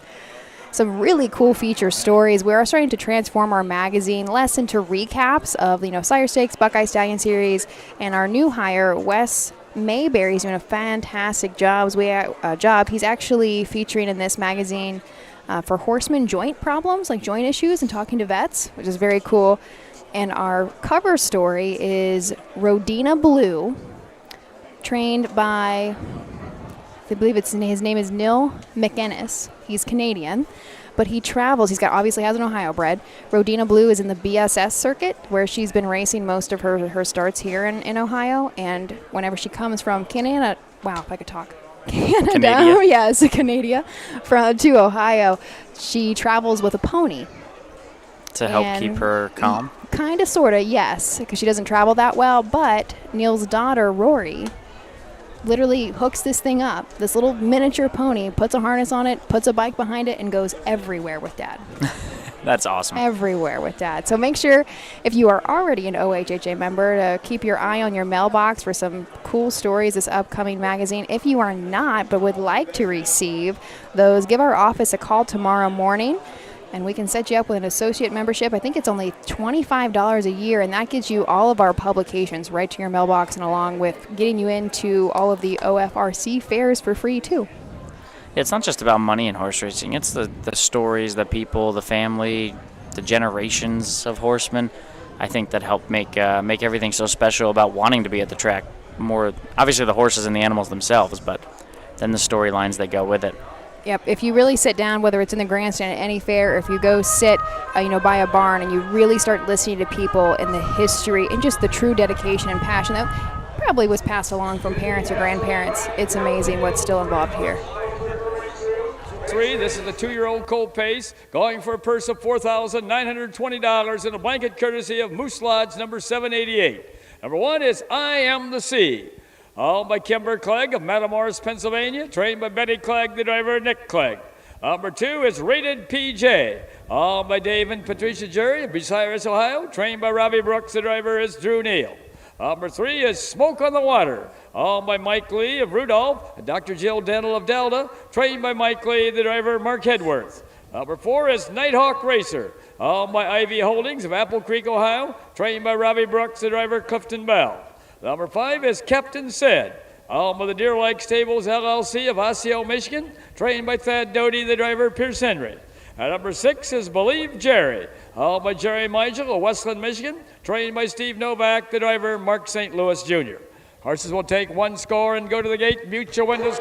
Some really cool feature stories. We are starting to transform our magazine less into recaps of Sire Stakes, Buckeye Stallion Series, and our new hire, Wes Mayberry's doing a fantastic job. He's actually featuring in this magazine for horseman joint problems, like joint issues, and talking to vets, which is very cool. And our cover story is Rodina Blue, trained by, I believe his name is Neil McInnes. He's Canadian, but he travels. Obviously has an Ohio bred. Rodina Blue is in the BSS circuit, where she's been racing most of her starts here in Ohio. And whenever she comes from Canada, wow, if I could talk. Canada. Yes, Canada, to Ohio, she travels with a pony. To help keep her calm? Kind of, sort of, yes, because she doesn't travel that well. But Neil's daughter, Rory, literally hooks this thing up, this little miniature pony, puts a harness on it, puts a bike behind it, and goes everywhere with Dad. That's awesome. Everywhere with Dad. So make sure, if you are already an OHHA member, to keep your eye on your mailbox for some cool stories this upcoming magazine. If you are not, but would like to receive those, give our office a call tomorrow morning, and we can set you up with an associate membership. I think it's only $25 a year, and that gets you all of our publications right to your mailbox, and along with getting you into all of the OFRC fairs for free, too. It's not just about money in horse racing. It's the stories, the people, the family, the generations of horsemen, I think, that help make everything so special about wanting to be at the track. More, obviously, the horses and the animals themselves, but then the storylines that go with it. Yep. If you really sit down, whether it's in the grandstand at any fair, or if you go sit, by a barn, and you really start listening to people and the history and just the true dedication and passion that probably was passed along from parents or grandparents, it's amazing what's still involved here. This is the 2-year-old Colt Pace, going for a purse of $4,920 and a blanket courtesy of Moose Lodge number 788. Number 1 is I Am the Sea. Owned by Kimber Clegg of Matamoros, Pennsylvania, trained by Betty Clegg, the driver, Nick Clegg. Number 2 is Rated PJ. Owned by Dave and Patricia Jury of Bucyrus, Ohio, trained by Robbie Brooks, the driver is Drew Neal. Number 3 is Smoke on the Water, owned by Mike Lee of Rudolph and Dr. Jill Dental of Delta, trained by Mike Lee, the driver, Mark Hedworth. Number 4 is Nighthawk Racer, owned by Ivy Holdings of Apple Creek, Ohio, trained by Robbie Brooks, the driver, Clifton Bell. Number 5 is Captain Said, owned by the Deer Lake Stables LLC of Osseo, Michigan, trained by Thad Doty, the driver, Pierce Henry. And number 6 is Believe Jerry, owned by Jerry Michael of Westland, Michigan, trained by Steve Novak, the driver, Mark St. Louis Jr. Horses will take 1 score and go to the gate. Mute your windows.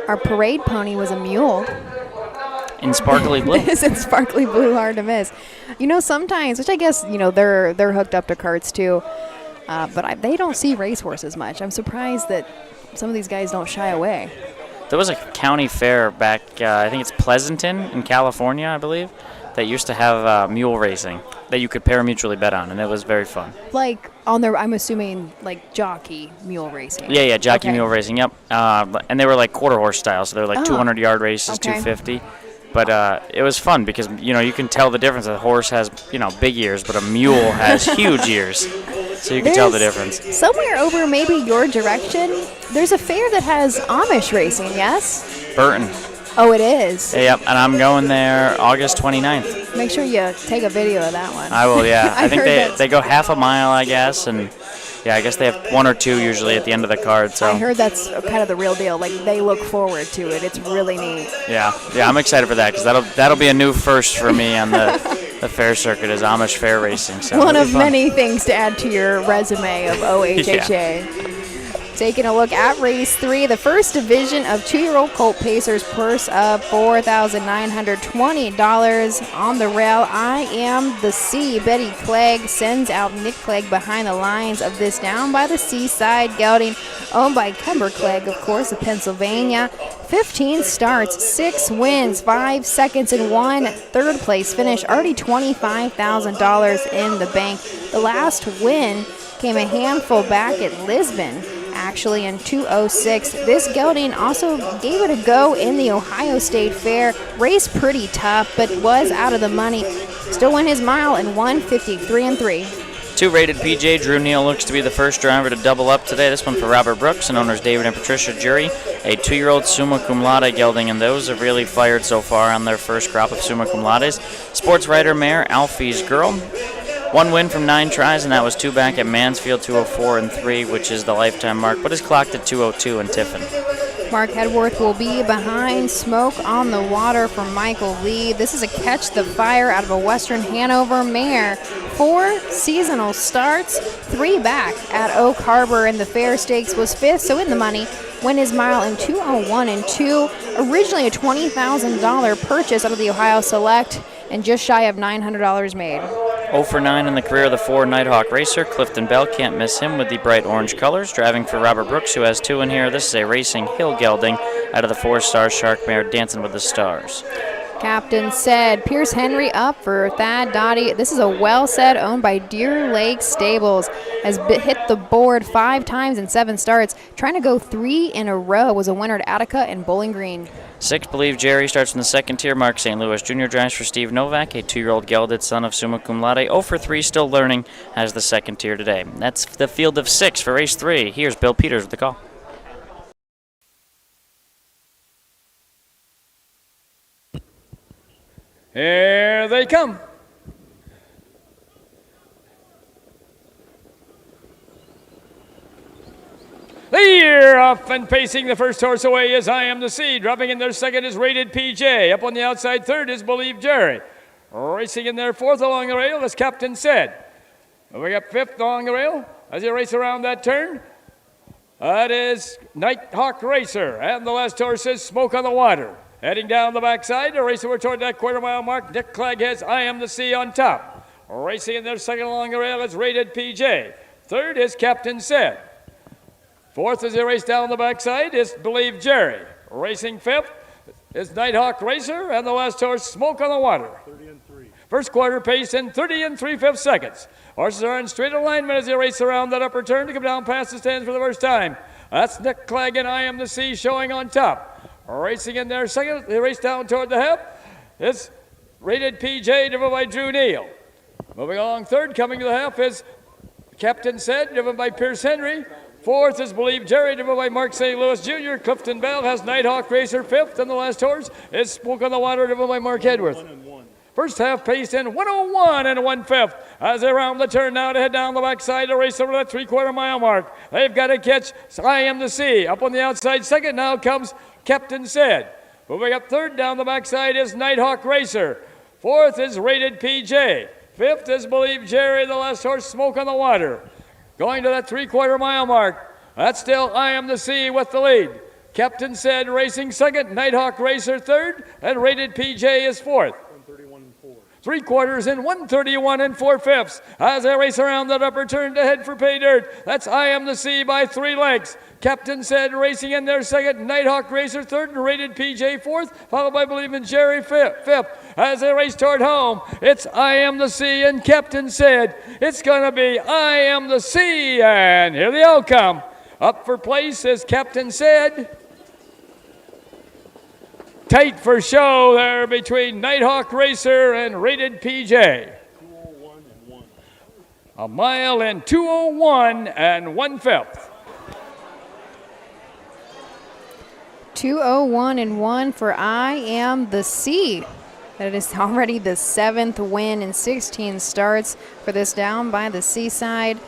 Our parade pony was a mule. In sparkly blue. It's in sparkly blue, hard to miss. Sometimes, which I guess, they're hooked up to carts too. but they don't see racehorses much. I'm surprised that some of these guys don't shy away. There was a county fair back, I think it's Pleasanton in California, I believe, that used to have mule racing that you could pari-mutually bet on, and it was very fun. Like on their, I'm assuming like jockey mule racing. Yeah, jockey Okay. mule racing, yep. And they were like quarter horse style, so they were like 200-yard races, Okay. 250. But it was fun because, you can tell the difference. A horse has, big ears, but a mule has huge ears. So you can tell the difference. Somewhere over maybe your direction, there's a fair that has Amish racing, yes? Burton. Oh, it is? Yep, and I'm going there August 29th. Make sure you take a video of that one. I will, yeah. I think heard they go half a mile, I guess, and yeah, I guess they have one or two usually at the end of the card. So I heard that's kind of the real deal. Like, they look forward to it. It's really neat. Yeah, I'm excited for that because that'll be a new first for me on the fair circuit is Amish fair racing. So One it'll of be fun. many things to add to your resume of OHHA. Taking a look at race 3, the first division of 2-year-old colt pacers, purse of $4,920 on the rail. I Am the Sea. Betty Clegg sends out Nick Clegg behind the lines of this Down by the Seaside gelding, owned by Kember Clegg, of course, of Pennsylvania. 15 starts, 6 wins, 5 seconds, and 1 third-place finish. Already $25,000 in the bank. The last win came a handful back at Lisbon, actually in 2:06. This gelding also gave it a go in the Ohio State Fair. Raced pretty tough, but was out of the money. Still won his mile and won 53-3. 2-rated PJ Drew Neal looks to be the first driver to double up today. This one for Robert Brooks and owners David and Patricia Jury. A 2-year-old Summa Cum Laude gelding, and those have really fired so far on their first crop of Summa Cum Laudes. Sports writer mare Alfie's Girl. 1 win from 9 tries, and that was 2 back at Mansfield, 204-3, which is the lifetime mark, but is clocked at 202 in Tiffin. Mark Hedworth will be behind Smoke on the Water for Michael Lee. This is a Catch the Fire out of a Western Hanover mare. 4 seasonal starts, 3 back at Oak Harbor, and the Fair Stakes was 5th, so in the money. Win his mile in 2:01-2. Originally a $20,000 purchase out of the Ohio Select, and just shy of $900 made. 0 for 9 in the career of the 4 Nighthawk racer. Clifton Bell, can't miss him with the bright orange colors. Driving for Robert Brooks, who has 2 in here. This is a Racing Hill gelding out of the 4-star Shark mare Dancing with the Stars. Captain Said. Pierce Henry up for Thad Dottie. This is a well set owned by Deer Lake Stables. Has hit the board 5 times in 7 starts. Trying to go 3 in a row. Was a winner at Attica and Bowling Green. 6 Believe Jerry starts in the second tier. Mark St. Louis Jr. drives for Steve Novak, a 2-year-old gelded son of Summa Cum Laude. 0 for 3, still learning, has the second tier today. That's the field of 6 for race 3. Here's Bill Peters with the call. Here they come. They're off and pacing. The first horse away is I Am the Sea. Dropping in their second is Rated PJ. Up on the outside third is Believe Jerry. Racing in their fourth along the rail, as Captain Said. We got fifth along the rail as you race around that turn. That is Nighthawk Racer. And the last horse is Smoke on the Water. Heading down the backside, to race over toward that quarter-mile mark. Nick Clegg has I Am the Sea on top. Racing in their second along the rail is Rated PJ. Third is Captain Said. Fourth, as they race down the backside, is Believe Jerry. Racing fifth is Nighthawk Racer, and the last horse, Smoke on the Water. 30-3. First quarter pace in 30 3/5 seconds. Horses are in straight alignment as they race around that upper turn to come down past the stands for the first time. That's Nick Clegg and I Am the Sea showing on top. Racing in their second, they race down toward the hip. It's Rated PJ, driven by Drew Neal. Moving along third, coming to the half is Captain Said, driven by Pierce Henry. Fourth is Believe Jerry, driven by Mark St. Louis Jr. Clifton Bell has Nighthawk Racer fifth, and the last horse is Smoke on the Water, driven by Mark Hedworth. First half paced in 1:01 1/5 as they round the turn now to head down the backside to race over that 3/4 mile mark. They've got to catch I Am the Sea. Up on the outside second now comes Captain Said. Moving up third down the backside is Nighthawk Racer. Fourth is Rated PJ. Fifth is Believe Jerry, the last horse, Smoke on the Water. Going to that 3/4 mile mark, that's still I Am the Sea with the lead. Captain Said racing second, Nighthawk Racer third, and Rated PJ is fourth. 3/4 and 131 and 4/5 as they race around that upper turn to head for pay dirt. That's I Am the Sea by 3 lengths. Captain Said racing in there second, Nighthawk Racer third, and Rated PJ fourth, followed by Believe in Jerry fifth. As they race toward home, it's I Am the Sea and Captain Said. It's going to be I Am the Sea, and here they all come. Up for place is Captain Said. Tight for show there between Nighthawk Racer and Rated PJ. 201 and 1. A mile and 201 and 1/5. 201 and 1 for I Am the Sea. That is already the 7th win in 16 starts for this Down by the Seaside.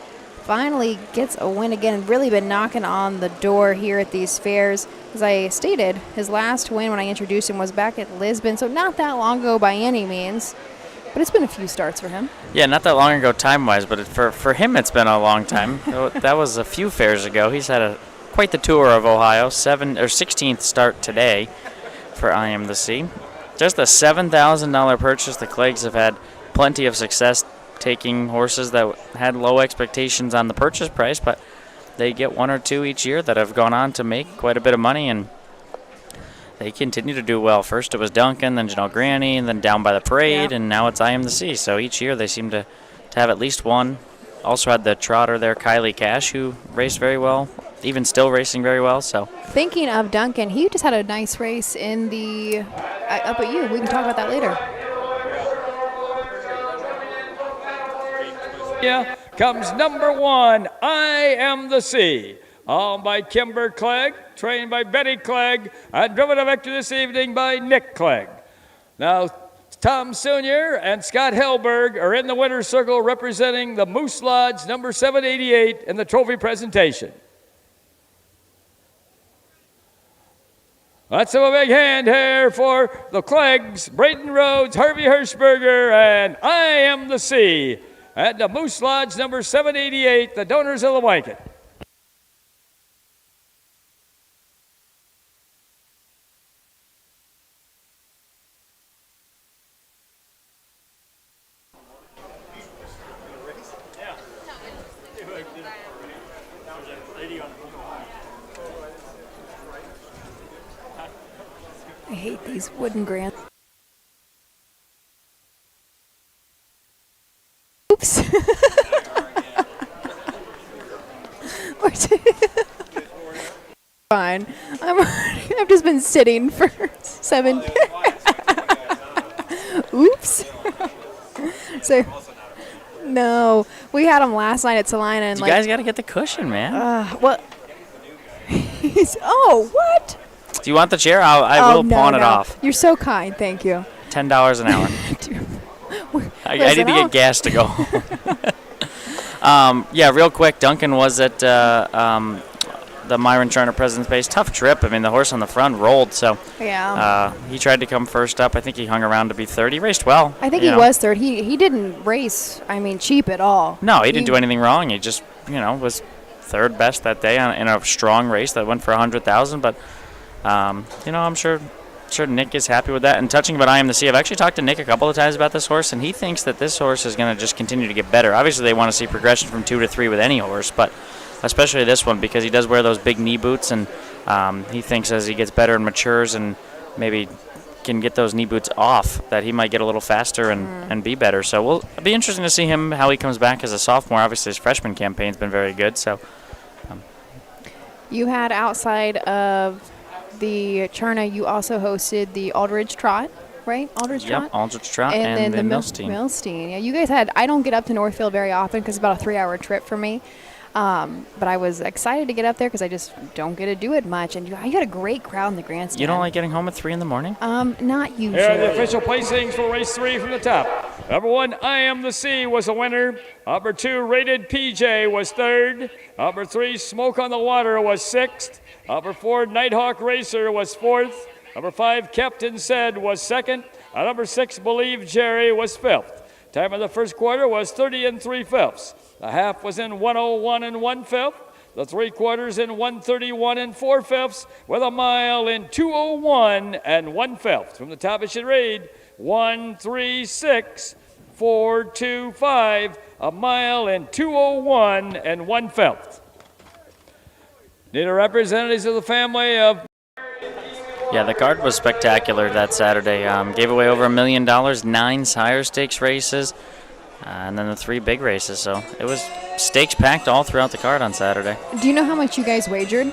Finally gets a win again. Really been knocking on the door here at these fairs. As I stated, his last win when I introduced him was back at Lisbon, so not that long ago by any means. But it's been a few starts for him. Yeah, not that long ago time-wise, but for him it's been a long time. That was a few fairs ago. He's had quite the tour of Ohio. 16th start today for I Am the Sea. Just a $7,000 purchase. The Cleggs have had plenty of success taking horses that had low expectations on the purchase price, but they get 1 or 2 each year that have gone on to make quite a bit of money, and they continue to do well. First it was Duncan, then Janelle Granny, and then Down by the Parade, and now it's I Am the Sea. So each year they seem to have at least one. Also had the trotter there, Kylie Cash, who raced very well, even still racing very well. So Thinking of Duncan, he just had a nice race in the up at you. We can talk about that later. Yeah, comes number 1, I Am the Sea. Owned by Kimber Clegg, trained by Betty Clegg, and driven to victory this evening by Nick Clegg. Now, Tom Senior and Scott Hellberg are in the winner's circle representing the Moose Lodge number 788 in the trophy presentation. Let's have a big hand here for the Cleggs, Braden Rhodes, Harvey Hirschberger, and I Am the Sea at the Moose Lodge number 788, the donors of the blanket. I hate these wooden grants. Oops. Fine. I've just been sitting for 7. Oops. So, no, we had them last night at Salina, and you guys got to get the cushion, man. Well, oh, what? Do you want the chair? I will pawn it off. You're so kind. Thank you. $10 an hour. I need to get gas to go home. Yeah, real quick, Duncan was at the Myron Turner President's Base. Tough trip. I mean, the horse on the front rolled, so he tried to come first up. I think he hung around to be third. He raced well. I think he was third. He didn't race, cheap at all. No, he didn't do anything wrong. He just, was third best that day in a strong race that went for $100,000. But, I'm sure Nick is happy with that. And touching about I Am the Sea, I've actually talked to Nick a couple of times about this horse, and he thinks that this horse is going to just continue to get better. Obviously, they want to see progression from 2 to 3 with any horse, but especially this one because he does wear those big knee boots, and he thinks as he gets better and matures and maybe can get those knee boots off that he might get a little faster and be better. So it'll be interesting to see him, how he comes back as a sophomore. Obviously, his freshman campaign's been very good. So you had outside of the Cherna, you also hosted the Aldridge Trot, right? Aldridge Trot? Yep, Aldridge Trot and then the Milstein. Milstein. Yeah, you guys had, I don't get up to Northfield very often because it's about a 3-hour trip for me. But I was excited to get up there because I just don't get to do it much. And you had a great crowd in the grandstand. You don't like getting home at 3 in the morning? Not usually. Here are the official placings for race 3 from the top. Number 1, I Am the Sea was a winner. Number 2, Rated PJ was third. Number 3, Smoke on the Water was sixth. Number 4, Nighthawk Racer was fourth. Number 5, Captain Said was second. And number 6, Believe Jerry was fifth. Time of the first quarter was 30 3/5. The half was in 101 1/5. the 3/4 in 1:31 and 4/5 with a mile in 2:01 and 1/5. From the top it should read 1:36.425, a mile in 2:01 and 1/5. Need a representatives of the family of. Yeah, the card was spectacular that Saturday. Gave away over $1 million, 9 sire stakes races, and then the 3 big races. So it was stakes packed all throughout the card on Saturday. Do you know how much you guys wagered?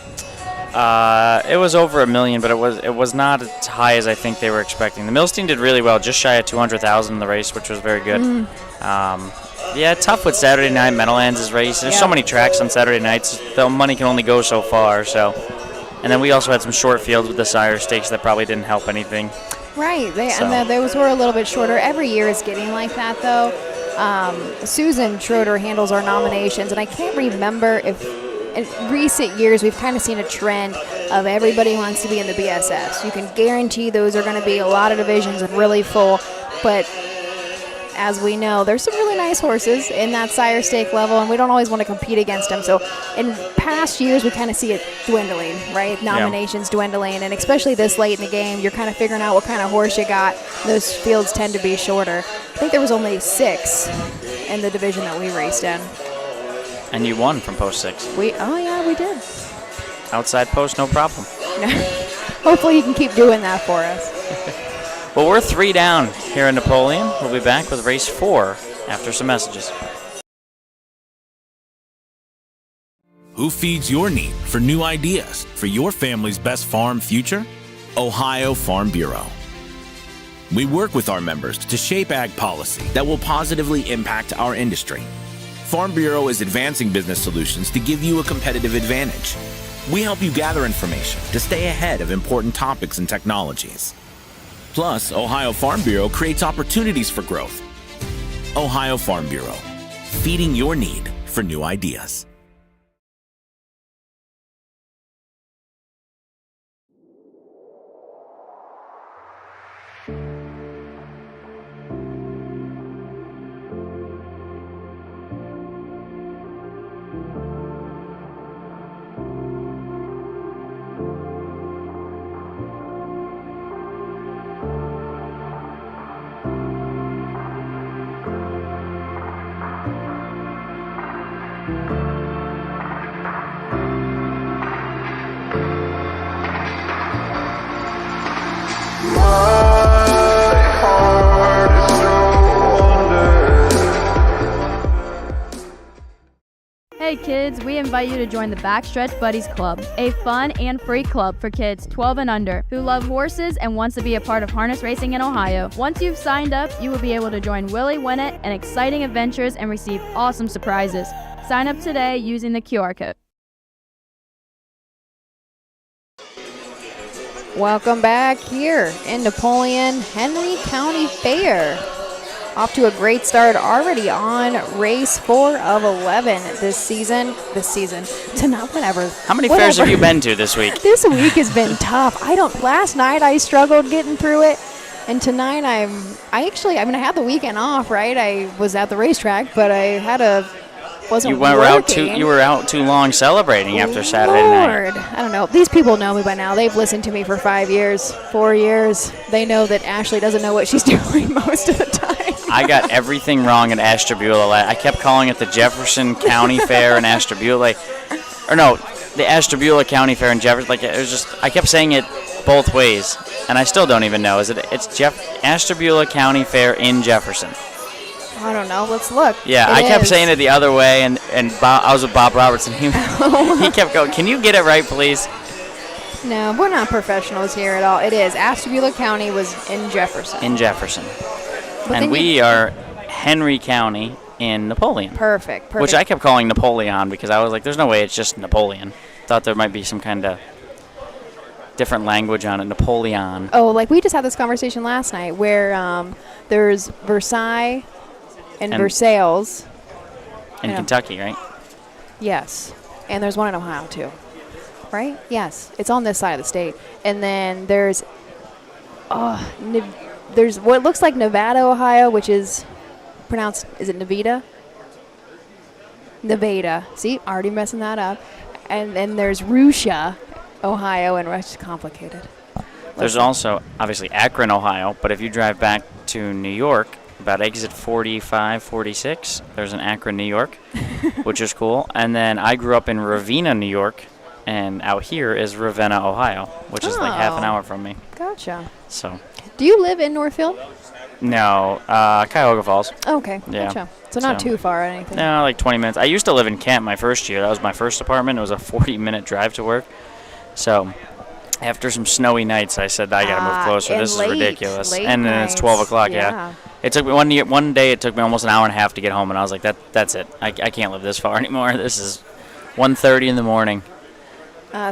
It was over $1 million, but it was not as high as I think they were expecting. The Mills team did really well, just shy of $200,000 in the race, which was very good. Yeah, tough with Saturday night. Meadowlands' race. There's so many tracks on Saturday nights. The money can only go so far. So, and then we also had some short fields with the sire stakes that probably didn't help anything. Right, and those were a little bit shorter. Every year is getting like that, though. Susan Schroeder handles our nominations, and I can't remember if in recent years we've kind of seen a trend of everybody wants to be in the BSS. You can guarantee those are going to be a lot of divisions and really full, but as we know, there's some really nice horses in that sire stake level, and we don't always want to compete against them. So in past years, we kind of see it dwindling, right? Nominations dwindling, and especially this late in the game, you're kind of figuring out what kind of horse you got. Those fields tend to be shorter. I think there was only 6 in the division that we raced in. And you won from post 6. We did. Outside post, no problem. Hopefully you can keep doing that for us. Well, we're 3 down here in Napoleon. We'll be back with race 4 after some messages. Who feeds your need for new ideas for your family's best farm future? Ohio Farm Bureau. We work with our members to shape ag policy that will positively impact our industry. Farm Bureau is advancing business solutions to give you a competitive advantage. We help you gather information to stay ahead of important topics and technologies. Plus, Ohio Farm Bureau creates opportunities for growth. Ohio Farm Bureau, feeding your need for new ideas. Hey kids, we invite you to join the Backstretch Buddies Club, a fun and free club for kids 12 and under who love horses and wants to be a part of harness racing in Ohio. Once you've signed up, you will be able to join Willie Winnett and exciting adventures and receive awesome surprises. Sign up today using the QR code. Welcome back here in Napoleon, Henry County Fair. Off to a great start already on race 4 of 11 this season. Whatever. How many fairs have you been to this week? This week has been tough. Last night I struggled getting through it, and tonight I had the weekend off, right? I was at the racetrack, but wasn't working. You were out too long celebrating after Saturday night. I don't know. These people know me by now. They've listened to me for 4 years. They know that Ashley doesn't know what she's doing most of the time. I got everything wrong in Ashtabula. I kept calling it the Jefferson County Fair in Ashtabula. The Ashtabula County Fair in Jefferson. I kept saying it both ways, and I still don't even know. It's Ashtabula County Fair in Jefferson. I don't know. Let's look. Yeah, I kept saying it the other way, and I was with Bob Robertson. He kept going, "Can you get it right, please?" No, we're not professionals here at all. It is. Ashtabula County was in Jefferson. And we are Henry County in Napoleon. Perfect. Which I kept calling Napoleon because I was like, there's no way it's just Napoleon. Thought there might be some kind of different language on it, Napoleon. Oh, we just had this conversation last night where there's Versailles and Versailles. In Kentucky, right? Yes. And there's one in Ohio, too. Right? Yes. It's on this side of the state. And then there's what looks like Nevada, Ohio, which is pronounced, is it Nevada? Nevada. See, already messing that up. And then there's Russia, Ohio, and it's complicated. There's also, obviously, Akron, Ohio, but if you drive back to New York, about exit 45, 46, there's an Akron, New York, which is cool. And then I grew up in Ravenna, New York, and out here is Ravenna, Ohio, which is like half an hour from me. Gotcha. So. Do you live in Northfield? No, Cuyahoga Falls. Okay, Yeah. gotcha. So not too far or anything. No, like 20 minutes. I used to live in Kent my first year. That was my first apartment. It was a 40-minute drive to work. So after some snowy nights, I said, I got to move closer. This is ridiculous. And then it's 12 o'clock, yeah. It took me one day, it took me almost an hour and a half to get home, and I was like, that's it. I can't live this far anymore. This is 1:30 in the morning.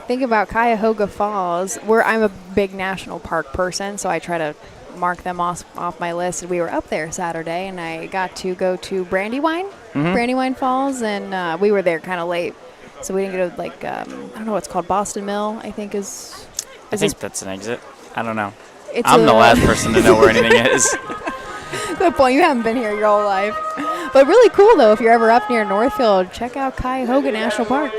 Think about Cuyahoga Falls, where I'm a big national park person, so I try to mark them off my list. We were up there Saturday, and I got to go to Brandywine Falls, and we were there kind of late, so we didn't go to, like, I don't know what's called, Boston Mill, I think is I think that's an exit. I don't know. It's I'm the last person to know where anything is. Good point. You haven't been here your whole life. But really cool, though, if you're ever up near Northfield, check out Cuyahoga National Park.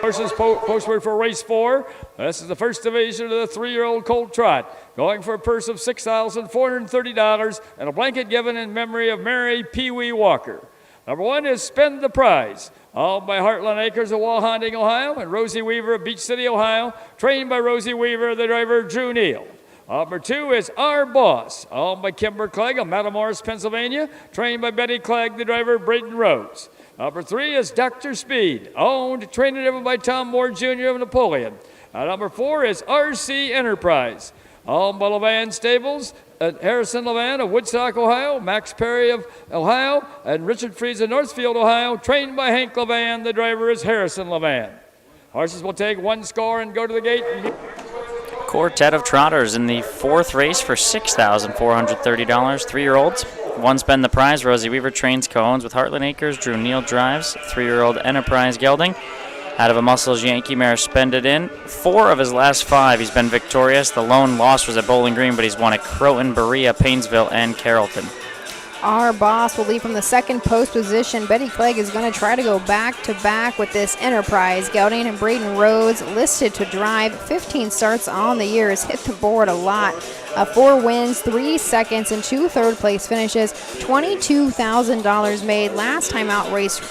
Horses postword for race 4. This is the first division of the 3-year-old colt trot, going for a purse of $6,430 and a blanket given in memory of Mary Pee Wee Walker. Number 1 is Spend the Prize, owned by Heartland Acres of Walhonding, Ohio, and Rosie Weaver of Beach City, Ohio, trained by Rosie Weaver, the driver Drew Neal. Number 2 is Our Boss, owned by Kimber Clegg of Matamoros, Pennsylvania, trained by Betty Clegg, the driver Braden Rose. Number 3 is Dr. Speed, owned, trained and driven by Tom Moore Jr. of Napoleon. Number 4 is RC Enterprise, owned by Levan Stables, Harrison Levan of Woodstock, Ohio, Max Perry of Ohio, and Richard Fries of Northfield, Ohio, trained by Hank Levan. The driver is Harrison Levan. Horses will take 1 score and go to the gate. Quartet of trotters in the 4th race for $6,430. 3-year-olds. 1 Spend the Prize. Rosie Weaver trains co-owns with Heartland Acres. Drew Neal drives. 3-year-old Enterprise gelding. Out of a Muscles Yankee mare, Spend It In. 4 of his last 5, he's been victorious. The lone loss was at Bowling Green, but he's won at Croton, Berea, Painesville, and Carrollton. Our Boss will lead from the 2nd post position. Betty Clegg is going to try to go back-to-back with this Enterprise gelding, and Braden Rhodes listed to drive. 15 starts on the year, has hit the board a lot. 4 wins, 3 seconds, and 2 third-place finishes. $22,000 made. Last time out race,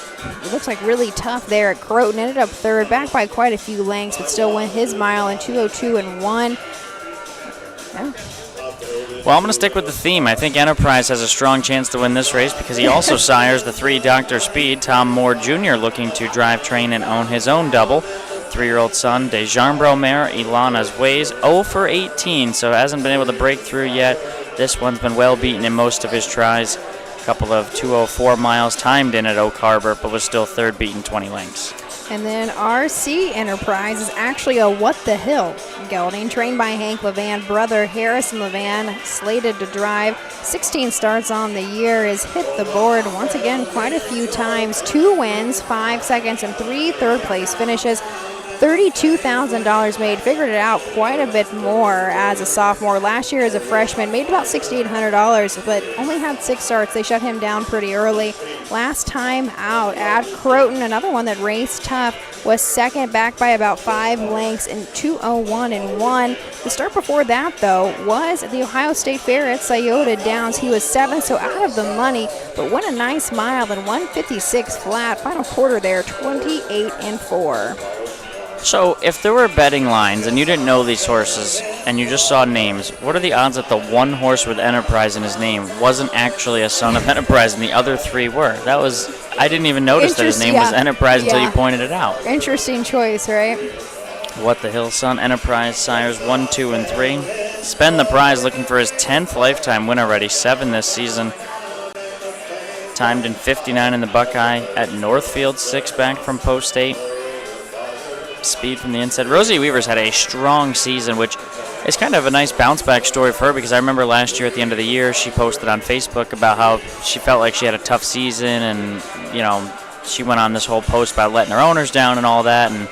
it looks like really tough there at Croton. Ended up 3rd, back by quite a few lengths, but still won his mile in 2:02 and 1. Yeah. Well, I'm going to stick with the theme. I think Enterprise has a strong chance to win this race because he also sires the 3 Dr. Speed. Tom Moore Jr. looking to drive, train, and own his own double. 3-year-old son, Desjambro mare, Ilana's Ways, 0 for 18, so hasn't been able to break through yet. This one's been well beaten in most of his tries. A couple of 2:04 miles timed in at Oak Harbor, but was still 3rd beaten 20 lengths. And then RC Enterprise is actually a What the Hill gelding, trained by Hank Levan, brother Harrison Levan, slated to drive. 16 starts on the year, has hit the board once again quite a few times. 2 wins, 5 seconds, and 3 third-place finishes. $32,000 made. Figured it out quite a bit more as a sophomore. Last year as a freshman, made about $6,800, but only had 6 starts. They shut him down pretty early. Last time out at Croton, another one that raced tough, was 2nd, back by about 5 lengths in 2:01 and 1. The start before that, though, was at the Ohio State Fair at Scioto Downs. He was 7th, so out of the money, but won a nice mile in 1:56 flat. Final quarter there, 28 and 4. So if there were betting lines and you didn't know these horses and you just saw names, what are the odds that the 1 horse with Enterprise in his name wasn't actually a son of Enterprise and the other 3 were? I didn't even notice that his name was Enterprise until you pointed it out. Interesting choice, right? What the Hill son, Enterprise sires 1, 2, and 3. Spend the Prize looking for his 10th lifetime win already, 7 this season. Timed in 59 in the Buckeye at Northfield, 6 back from post 8. Speed from the inside. Rosie Weaver's had a strong season, which is kind of a nice bounce back story for her, because I remember last year at the end of the year she posted on Facebook about how she felt like she had a tough season, and she went on this whole post about letting her owners down and all that, and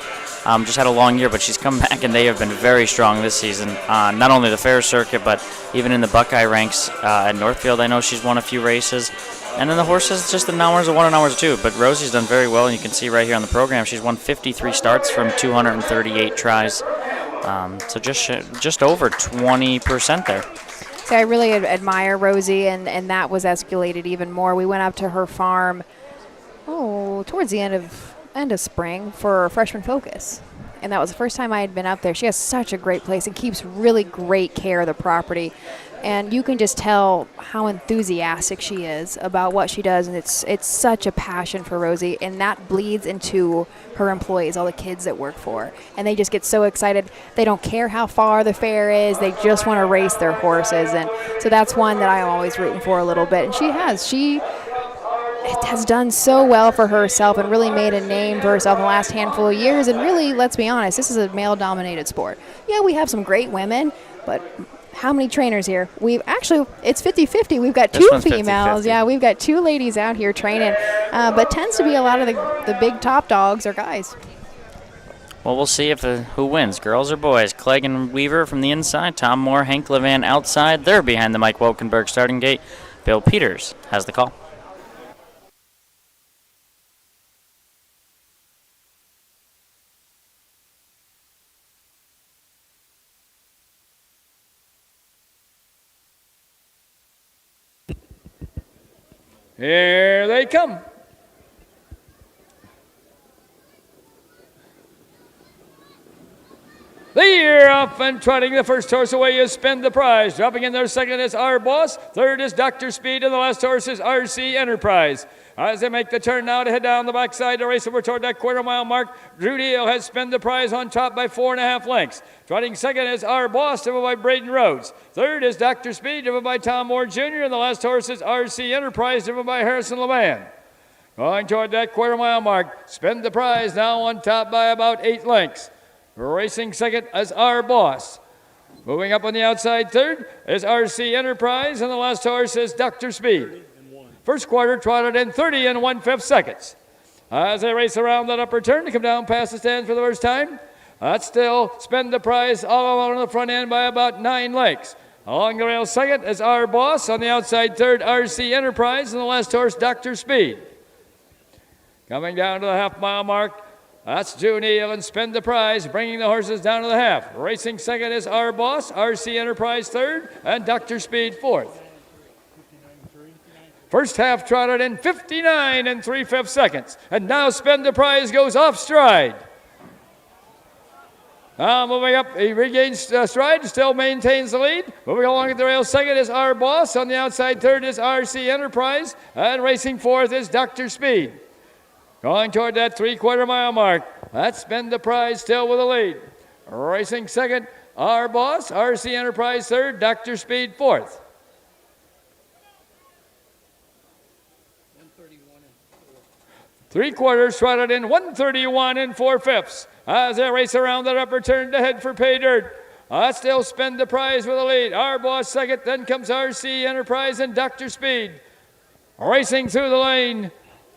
just had a long year, but she's come back and they have been very strong this season. Not only the fair circuit, but even in the Buckeye ranks at Northfield. I know she's won a few races. And then the horses just in hours of 1 and hours of 2. But Rosie's done very well, and you can see right here on the program she's won 53 starts from 238 tries. So just over 20% there. So I really admire Rosie, and that was escalated even more. We went up to her farm towards the end of spring for Freshman Focus. And that was the first time I had been up there. She has such a great place and keeps really great care of the property. And you can just tell how enthusiastic she is about what she does. And it's such a passion for Rosie. And that bleeds into her employees, all the kids that work for her. And they just get so excited. They don't care how far the fair is. They just want to race their horses. And so that's one that I'm always rooting for a little bit. And she has done so well for herself and really made a name for herself in the last handful of years. And really, let's be honest, this is a male-dominated sport. Yeah, we have some great women, but how many trainers here? It's 50-50. We've got two females. 50-50. Yeah, we've got two ladies out here training, but tends to be a lot of the big top dogs are guys. Well, we'll see if who wins, girls or boys. Clegg and Weaver from the inside, Tom Moore, Hank Levan outside. They're behind the Mike Wokenberg starting gate. Bill Peters has the call. Here they come. They're off and trotting. The first horse away is Spend the Prize. Dropping in there second is Our Boss. Third is Dr. Speed, and the last horse is RC Enterprise. As they make the turn now to head down the backside to race over toward that quarter-mile mark, Drew Deal has Spend the Prize on top by 4.5 lengths. Trotting second is Our Boss, driven by Braden Rhodes. Third is Dr. Speed, driven by Tom Moore Jr., and the last horse is RC Enterprise, driven by Harrison LeVan. Going toward that quarter-mile mark, Spend the Prize now on top by about 8 lengths. Racing second is Our Boss. Moving up on the outside third is RC Enterprise, and the last horse is Dr. Speed. First quarter trotted in 30 1/5 seconds. As they race around that upper turn to come down past the stand for the first time, that's still Spend the Prize all along on the front end by about 9 lengths. Along the rail second is Our Boss. On the outside third, RC Enterprise, and the last horse, Dr. Speed. Coming down to the half-mile mark, that's Drew Neal and Spend the Prize, bringing the horses down to the half. Racing second is Our Boss, RC Enterprise third, and Dr. Speed fourth. First half trotted in 59 3/5 seconds. And now Spend the Prize goes off stride. Now moving up, he regains stride, still maintains the lead. Moving along at the rail second is Our Boss. On the outside third is RC Enterprise. And racing fourth is Dr. Speed. Going toward that 3/4 mile mark. That's Spend the Prize still with the lead. Racing second, Our Boss. RC Enterprise third, Dr. Speed fourth. 3/4 trotted in 131 4/5 as they race around that upper turn to head for pay dirt. Still Spend the Prize with the lead. Our Boss second, then comes RC Enterprise and Dr. Speed. Racing through the lane,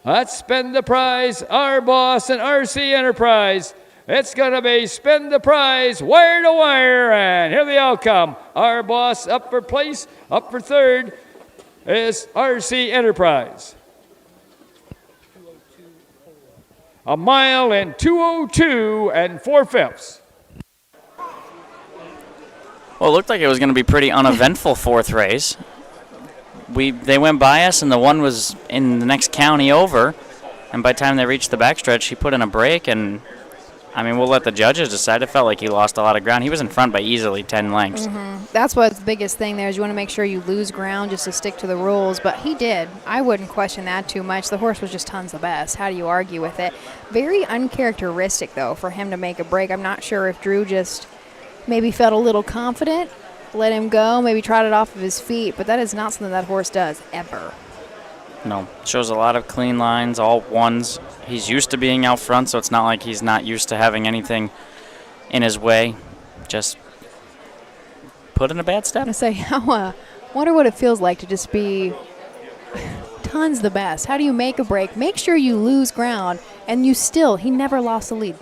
that's Spend the Prize, Our Boss, and RC Enterprise. It's going to be Spend the Prize, wire to wire, and here the outcome. Our Boss up for place, up for third is RC Enterprise. 1 mile in 2:02 4/5. Well, it looked like it was going to be pretty uneventful fourth race. They went by us, and the one was in the next county over. And by the time they reached the backstretch, he put in a break, and we'll let the judges decide. It felt like he lost a lot of ground. He was in front by easily 10 lengths. Mm-hmm. That's what's the biggest thing there is you want to make sure you lose ground just to stick to the rules. But he did. I wouldn't question that too much. The horse was just tons the best. How do you argue with it? Very uncharacteristic, though, for him to make a break. I'm not sure if Drew just maybe felt a little confident, let him go, maybe trotted off of his feet. But that is not something that horse does ever. No, shows a lot of clean lines, all ones. He's used to being out front, so it's not like he's not used to having anything in his way. Just put in a bad step. I say, wonder what it feels like to just be tons the best. How do you make a break? Make sure you lose ground, and he never lost the lead.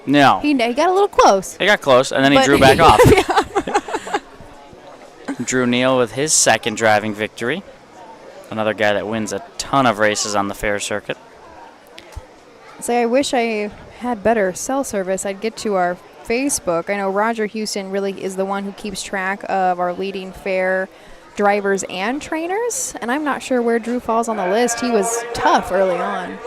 No. He got a little close. He got close, and then he drew back off. Drew Neal with his second driving victory Another guy that wins a ton of races on the fair circuit. Say, I wish I had better cell service. I'd get to our Facebook. I know Roger Houston really is the one who keeps track of our leading fair drivers and trainers, and I'm not sure where Drew falls on the list. He was tough early on.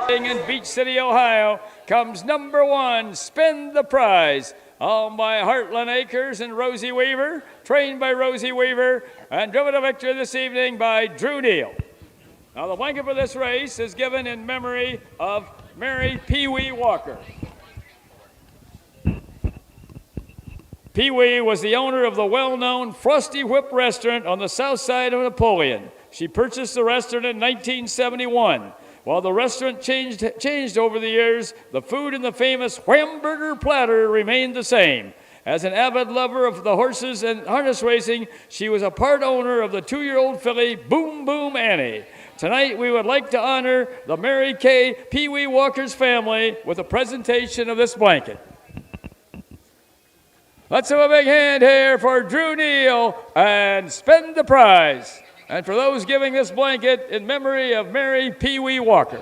In Beach City, Ohio, comes number 1, Spend the Prize, owned by Heartland Acres and Rosie Weaver, trained by Rosie Weaver, and driven to victory this evening by Drew Neal. Now, the blanket for this race is given in memory of Mary Pee Wee Walker. Pee Wee was the owner of the well-known Frosty Whip restaurant on the south side of Napoleon. She purchased the restaurant in 1971. While the restaurant changed over the years, the food in the famous Whamburger platter remained the same. As an avid lover of the horses and harness racing, she was a part owner of the 2-year-old filly Boom Boom Annie. Tonight, we would like to honor the Mary Kay Pee Wee Walker's family with a presentation of this blanket. Let's have a big hand here for Drew Neal and Spend the Prize. And for those giving this blanket in memory of Mary Pee Wee Walker.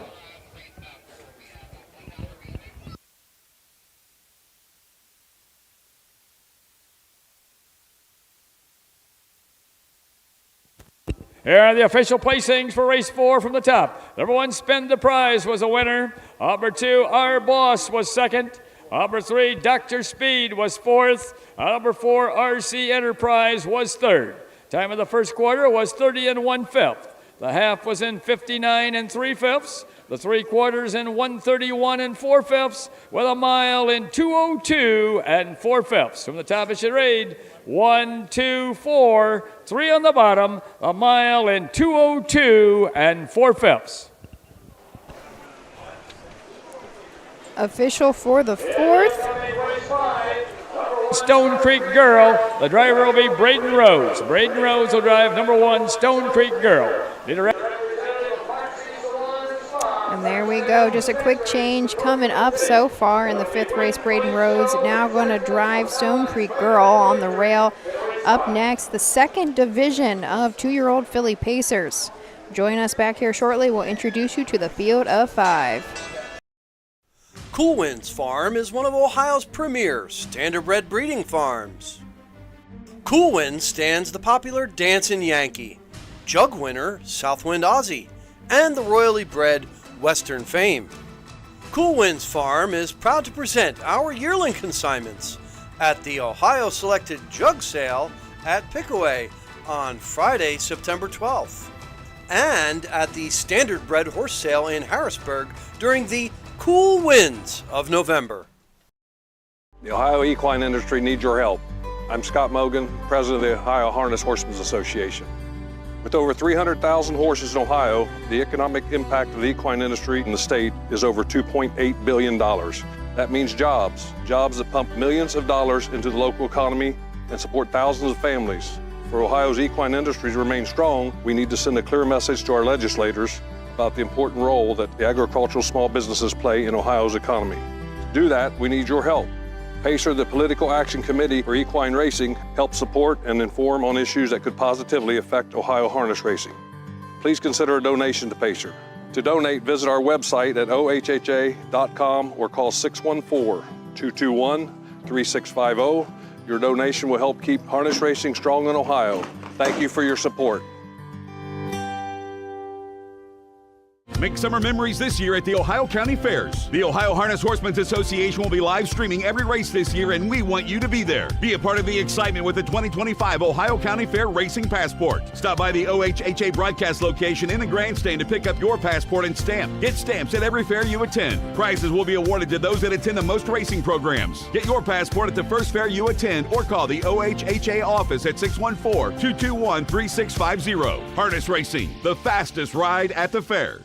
Here are the official placings for race 4 from the top. Number 1, Spend the Prize was a winner. Number 2, Our Boss was second. Number 3, Dr. Speed was 4th. Number 4, RC Enterprise was 3rd. Time of the first quarter was 30 1/5. The half was in 59 3/5. The 3 quarters in 131 4/5, with a mile in 202 4/5. From the top it should read 1, 2, 4, 3 on the bottom, a mile in 202 4/5. Official for the 4th. Stone Creek Girl. The driver will be Braden Rose. Braden Rose will drive number 1, Stone Creek Girl. And there we go. Just a quick change coming up so far in the 5th race. Braden Rose now going to drive Stone Creek Girl on the rail. Up next, the 2nd division of 2-year-old filly pacers. Join us back here shortly. We'll introduce you to the field of 5. Cool Winds Farm is one of Ohio's premier standardbred breeding farms. Cool Winds stands the popular Dancin' Yankee, jug winner Southwind Aussie, and the royally bred Western Fame. Cool Winds Farm is proud to present our yearling consignments at the Ohio Selected Jug Sale at Pickaway on Friday, September 12th, and at the Standardbred Horse Sale in Harrisburg during the cool winds of November. The Ohio equine industry needs your help. I'm Scott Mogan, president of the Ohio Harness Horsemen's Association. With over 300,000 horses in Ohio, the economic impact of the equine industry in the state is over $2.8 billion. That means jobs that pump millions of dollars into the local economy and support thousands of families. For Ohio's equine industry to remain strong, we need to send a clear message to our legislators about the important role that the agricultural small businesses play in Ohio's economy. To do that, we need your help. PACER, the Political Action Committee for Equine Racing, helps support and inform on issues that could positively affect Ohio harness racing. Please consider a donation to PACER. To donate, visit our website at ohha.com or call 614-221-3650. Your donation will help keep harness racing strong in Ohio. Thank you for your support. Make summer memories this year at the Ohio County Fairs. The Ohio Harness Horsemen's Association will be live streaming every race this year, and we want you to be there. Be a part of the excitement with the 2025 Ohio County Fair Racing Passport. Stop by the OHHA broadcast location in the grandstand to pick up your passport and stamp. Get stamps at every fair you attend. Prizes will be awarded to those that attend the most racing programs. Get your passport at the first fair you attend or call the OHHA office at 614-221-3650. Harness Racing, the fastest ride at the fair.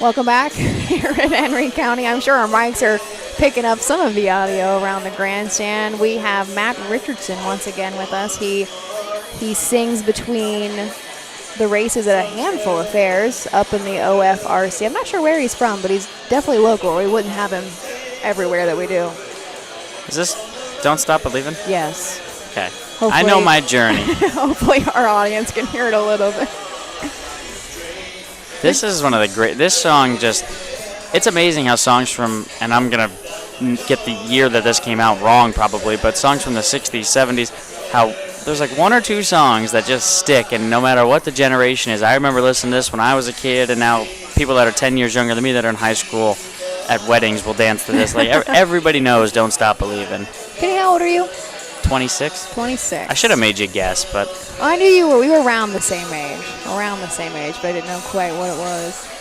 Welcome back here in Henry County. I'm sure our mics are picking up some of the audio around the grandstand. We have Matt Richardson once again with us. He sings between the races at a handful of fairs up in the OFRC. I'm not sure where he's from, but he's definitely local, or we wouldn't have him everywhere that we do. Is this Don't Stop Believing? Yes. Okay. Hopefully, I know my journey. Hopefully our audience can hear it a little bit. This is one of the great. This song it's amazing how songs from, and I'm going to get the year that this came out wrong probably, but songs from the 60s, 70s, how there's like one or two songs that just stick, and no matter what the generation is. I remember listening to this when I was a kid, and now people that are 10 years younger than me that are in high school at weddings will dance to this. Like everybody knows Don't Stop Believing. Kenny, how old are you? 26? 26. I should have made you guess, but... I knew you were. We were around the same age. But I didn't know quite what it was.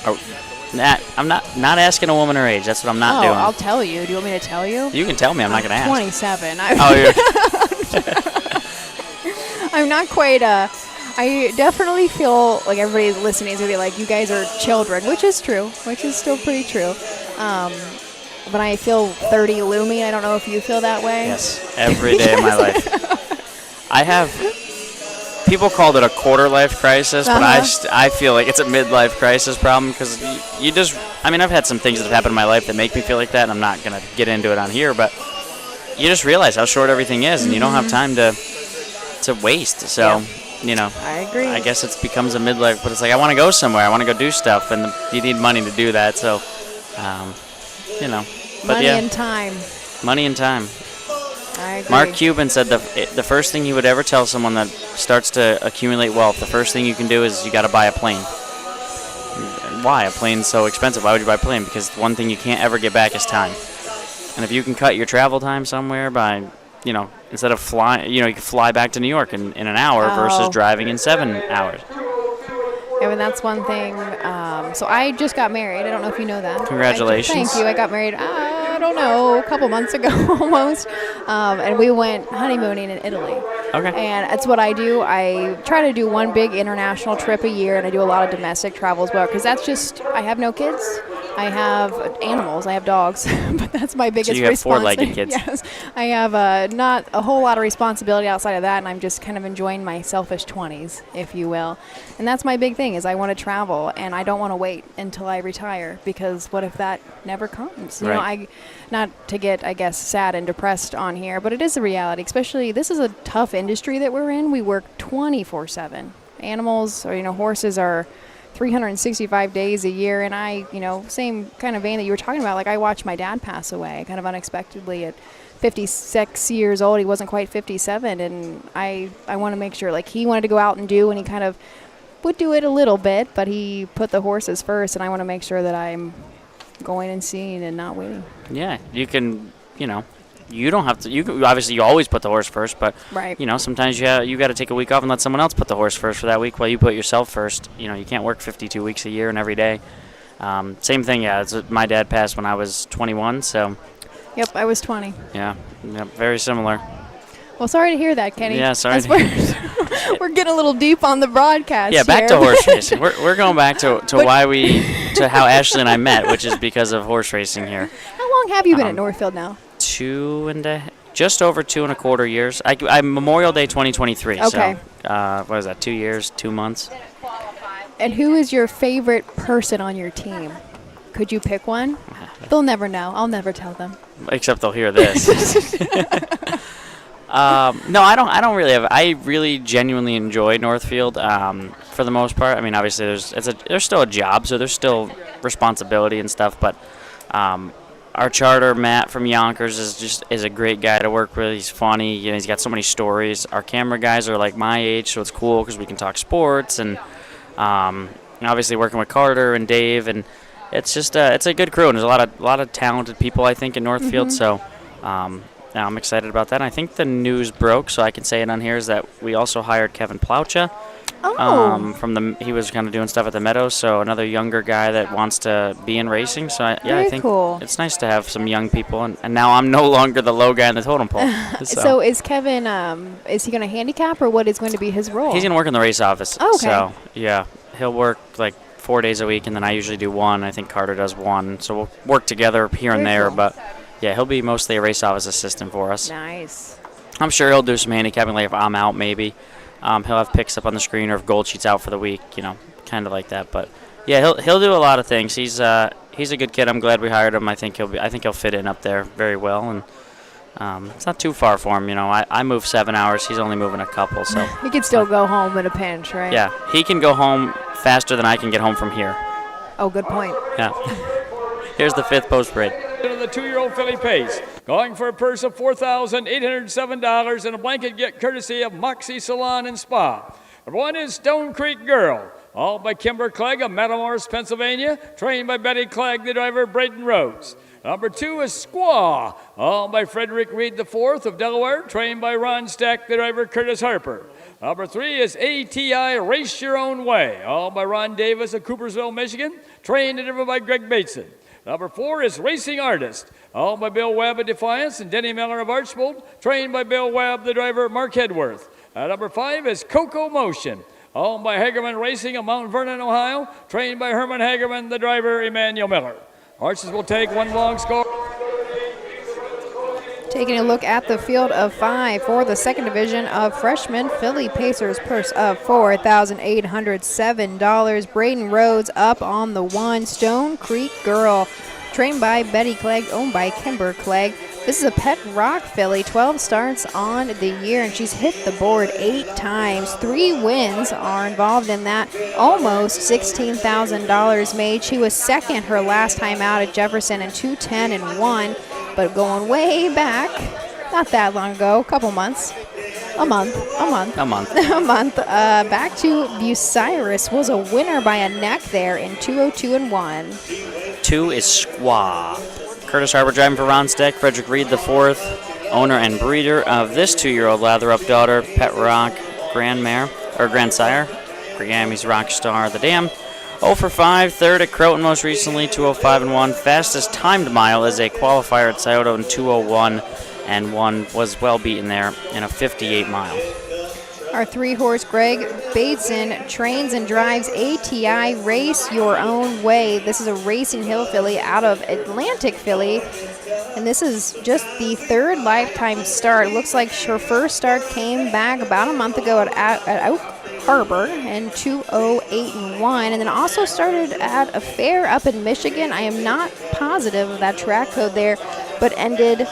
Oh, I'm not asking a woman her age. That's what I'm not doing. I'll tell you. Do you want me to tell you? You can tell me. I'm not going to ask. 27. I'm not quite I definitely feel like everybody listening is going to be like, you guys are children, which is true, which is still pretty true. But I feel 30 looming. I don't know if you feel that way. Yes, every day of my life. I have... People called it a quarter-life crisis, but I feel like it's a midlife crisis problem because you just... I mean, I've had some things that have happened in my life that make me feel like that, and I'm not going to get into it on here, but you just realize how short everything is, and you don't have time to waste. So, I agree. I guess it becomes a midlife, but it's like I want to go somewhere. I want to go do stuff, and you need money to do that, so... But money and time. Money and time. I agree. Mark Cuban said the first thing he would ever tell someone that starts to accumulate wealth, the first thing you can do is you got to buy a plane. And why? A plane's so expensive. Why would you buy a plane? Because one thing you can't ever get back is time. And if you can cut your travel time somewhere by, instead of flying, you can fly back to New York in an hour versus driving in 7 hours. Yeah, and that's one thing. So I just got married. I don't know if you know that. Congratulations. Thank you. I got married, I don't know, a couple months ago almost. And we went honeymooning in Italy. Okay. And that's what I do. I try to do one big international trip a year, and I do a lot of domestic travel as well, because that's just, I have no kids. I have animals. I have dogs, but that's my biggest responsibility. So you have four-legged kids. Yes. I have not a whole lot of responsibility outside of that, and I'm just kind of enjoying my selfish 20s, if you will. And that's my big thing, is I want to travel, and I don't want to wait until I retire, because what if that never comes? You know, not to get, I guess, sad and depressed on here, but it is a reality, especially this is a tough industry that we're in. We work 24/7. Animals, or, horses are 365 days a year, and I, same kind of vein that you were talking about, like I watched my dad pass away kind of unexpectedly at 56 years old. He wasn't quite 57, and I want to make sure, like, he wanted to go out and do, and he kind of would do it a little bit, but he put the horses first, and I want to make sure that I'm going and seeing and not waiting. Yeah, you can, you don't have to. You always put the horse first, but right. Sometimes you got to take a week off and let someone else put the horse first for that week while you put yourself first. You can't work 52 weeks a year and every day. Same thing. Yeah, my dad passed when I was 21, so. Yep, I was 20. Yeah, very similar. Well, sorry to hear that, Kenny. Yeah, sorry. We're getting a little deep on the broadcast. Yeah, back here. to horse racing. We're going back to how Ashley and I met, which is because of horse racing here. How long have you been at Northfield now? Just over 2.25 years. I'm Memorial Day 2023. Okay. So, what is that? 2 years, 2 months. And who is your favorite person on your team? Could you pick one? They'll never know. I'll never tell them. Except they'll hear this. No, I don't really have. I really genuinely enjoy Northfield for the most part. I mean, obviously there's still a job, so there's still responsibility and stuff. But our charter, Matt from Yonkers, is a great guy to work with. He's funny. He's got so many stories. Our camera guys are like my age, so it's cool because we can talk sports, and obviously working with Carter and Dave, and it's just it's a good crew, and there's a lot of talented people, I think, in Northfield. So. Now I'm excited about that. I think the news broke, so I can say it on here, is that we also hired Kevin Plaucha. He was kind of doing stuff at the Meadows, so another younger guy that wants to be in racing. So I think cool. It's nice to have some young people, and now I'm no longer the low guy in the totem pole. So is Kevin? Is he going to handicap, or what is going to be his role? He's going to work in the race office. Oh, okay. So yeah, he'll work like 4 days a week, and then I usually do one. I think Carter does one. So we'll work together here and there, cool. but. Yeah, he'll be mostly a race office assistant for us. Nice. I'm sure he'll do some handicapping, like if I'm out, maybe. He'll have picks up on the screen, or if Gold Sheet's out for the week, kind of like that. But yeah, he'll do a lot of things. He's he's a good kid. I'm glad we hired him. I think he'll fit in up there very well, and it's not too far for him. You know, I move 7 hours. He's only moving a couple, so He can still go home in a pinch, right? yeah, he can go home faster than I can get home from here. Oh, good point. Yeah. Here's the 5th post parade. The 2-year-old filly Pace, going for a purse of $4,807 and a blanket get courtesy of Moxie Salon and Spa. Number 1 is Stone Creek Girl, all by Kimber Clegg of Matamoros, Pennsylvania, trained by Betty Clegg, the driver, Braden Rhodes. Number 2 is Squaw, all by Frederick Reed IV of Delaware, trained by Ron Stack, the driver, Curtis Harper. Number 3 is ATI Race Your Own Way, all by Ron Davis of Coopersville, Michigan, trained and driven by Greg Bateson. Number 4 is Racing Artist, all by Bill Webb of Defiance and Denny Miller of Archbold, trained by Bill Webb, the driver, Mark Hedworth. Number 5 is Coco Motion, owned by Hagerman Racing of Mount Vernon, Ohio, trained by Herman Hagerman, the driver, Emmanuel Miller. Horses will take one long score. Taking a look at the field of 5 for the 2nd division of Freshman Filly Pacers, purse of $4,807. Braden Rhodes up on the 1. Stone Creek Girl, trained by Betty Clegg, owned by Kimber Clegg. This is a Pet Rock filly, 12 starts on the year, and she's hit the board 8 times. 3 wins are involved in that. Almost $16,000 made. She was 2nd her last time out at Jefferson in 2:10-1. But going way back, not that long ago, a couple months, a month, back to Bucyrus was a winner by a neck there in 2:02-1. 2 is Squaw. Curtis Harper driving for Ron Steck, Frederick Reed IV, owner and breeder of this 2-year-old lather-up daughter, Pet Rock Grandsire, Miami's Rockstar the Dam. 0 for 5, 3rd at Croton most recently, 2:05-1. Fastest timed mile is a qualifier at Scioto in 2:01-1. Was well beaten there in a 58 mile. Our 3-horse Greg Bateson trains and drives ATI Race Your Own Way. This is a Racing Hill filly out of Atlantic Philly. And this is just the 3rd lifetime start. Looks like her first start came back about a month ago at Oak Harbor in 2:08-1, and then also started at a fair up in Michigan. I am not positive of that track code there, but ended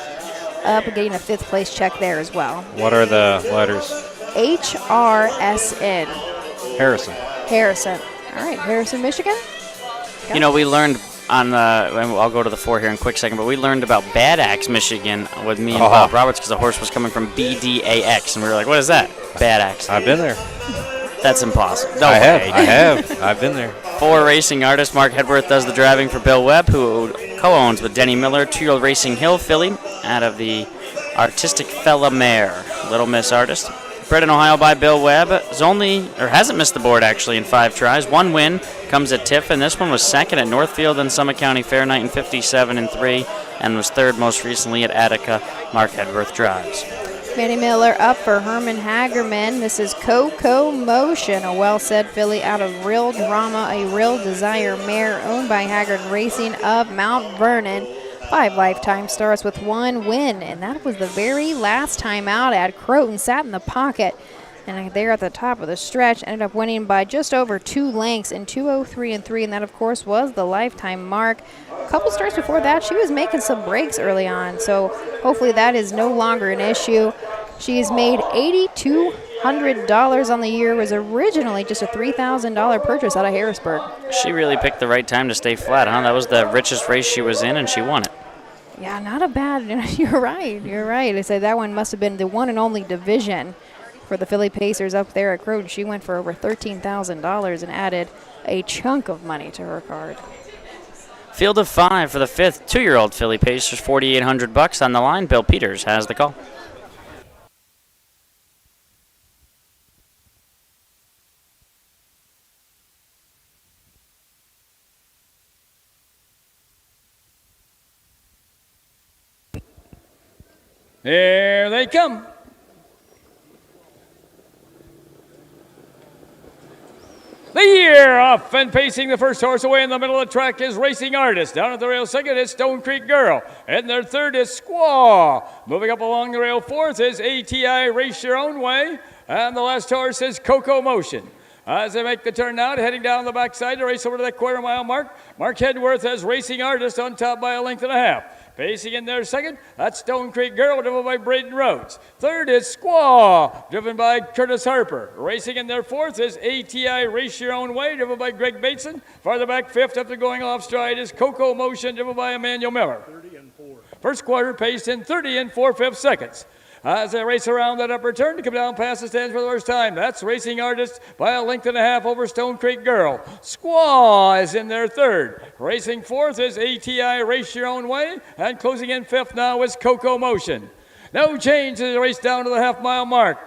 up getting a 5th place check there as well. What are the letters? HRSN. Harrison. All right, Harrison, Michigan. You know, we learned on the, I'll go to the 4 here in a quick second, but we learned about Bad Axe, Michigan with me and Bob Roberts because the horse was coming from BDAX, and we were like, what is that? Bad Axe. I've been there. That's impossible. No I way. have. I've been there. 4 racing artist Mark Hedworth does the driving for Bill Webb, who co-owns with Denny Miller, 2-year-old Racing Hill filly out of the Artistic Fella Mare, Little Miss Artist. Bred in Ohio by Bill Webb, hasn't missed the board actually in 5 tries. 1 win comes at Tiffin. This one was 2nd at Northfield and Summit County Fair Night in 57-3, and was 3rd most recently at Attica. Mark Hedworth drives. Manny Miller up for Herman Hagerman. This is Coco Motion, a well-said filly out of Real Drama, a Real Desire mare owned by Haggard Racing of Mount Vernon. 5 lifetime starts with 1 win, and that was the very last time out at Croton. Sat in the pocket, and there at the top of the stretch, ended up winning by just over 2 lengths in 2:03-3, and that, of course, was the lifetime mark. A couple starts before that, she was making some breaks early on, so hopefully that is no longer an issue. She's made $8,200 on the year. Was originally just a $3,000 purchase out of Harrisburg. She really picked the right time to stay flat, huh? That was the richest race she was in, and she won it. Yeah, not a bad. You're right. I said that one must have been the one and only division for the Philly Pacers up there at Croton. She went for over $13,000 and added a chunk of money to her card. Field of 5 for the 5th 2-year-old Philly Pacers, $4,800 on the line. Bill Peters has the call. Here they come. The year off and pacing the first horse away in the middle of the track is Racing Artist. Down at the rail 2nd is Stone Creek Girl. And their 3rd is Squaw. Moving up along the rail 4th is ATI Race Your Own Way. And the last horse is Coco Motion. As they make the turn now, heading down the backside to race over to that quarter-mile mark. Mark Hedworth has Racing Artist on top by a length and a half. Pacing in there second, that's Stone Creek Girl, driven by Braden Rhodes. Third is Squaw, driven by Curtis Harper. Racing in there fourth is ATI Race Your Own Way, driven by Greg Bateson. Farther back fifth, up to going off stride, is Coco Motion, driven by Emmanuel Miller. 30 and 4. First quarter paced in 30 and 4/5 seconds. As they race around that upper turn to come down past the stands for the first time. That's Racing Artist by a length and a half over Stone Creek Girl. Squaw is in there third. Racing fourth is ATI Race Your Own Way. And closing in fifth now is Coco Motion. No change as they race down to the half-mile mark.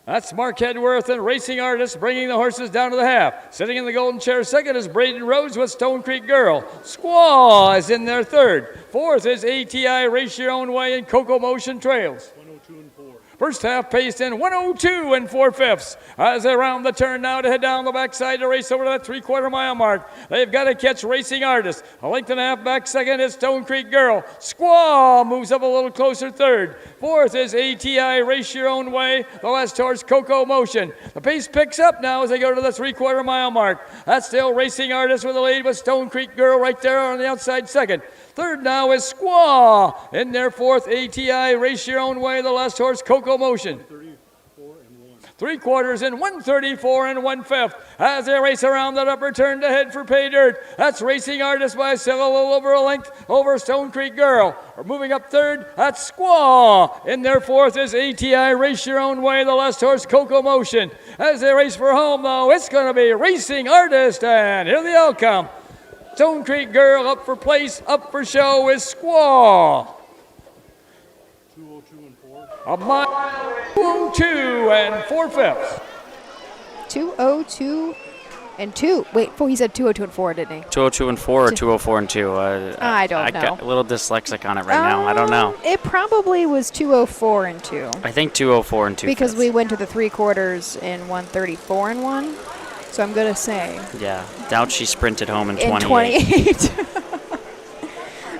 That's Mark Hedworth and Racing Artist bringing the horses down to the half. Sitting in the golden chair second is Braden Rhodes with Stone Creek Girl. Squaw is in there third. Fourth is ATI Race Your Own Way and Coco Motion trails. 102 and 4. First half paced in 102 and 4/5 as they round the turn now to head down the backside to race over to that 3/4 mile mark. They've got to catch Racing Artist. A length and a half back second is Stone Creek Girl. Squaw moves up a little closer third. Fourth is ATI Race Your Own Way. The last horse Coco Motion. The pace picks up now as they go to the 3/4 mile mark. That's still Racing Artist with the lead with Stone Creek Girl right there on the outside second. Third now is Squaw. In there fourth, ATI Race Your Own Way. The last horse Coco Motion. 34 and 1. 3/4 in 134 and 1/5 as they race around that upper turn to head for pay dirt. That's Racing Artist by a little over a length over Stone Creek Girl. Moving up third, that's Squaw. In there fourth is ATI Race Your Own Way, the last horse Coco Motion. As they race for home though, it's going to be Racing Artist, and here the outcome. Stone Creek Girl up for place, up for show is Squaw. 202 and 4. A mile 202 and 4/5. 202 and 2. Wait, he said 202 and 4, didn't he? 202 and 4 or 204 and 2? I don't know. I got a little dyslexic on it right now. I don't know. It probably was 204 and 2. I think 204 and 2. Because we went to the 3/4 in 134 and 1. So I'm going to say. Yeah. Doubt she sprinted home in 28.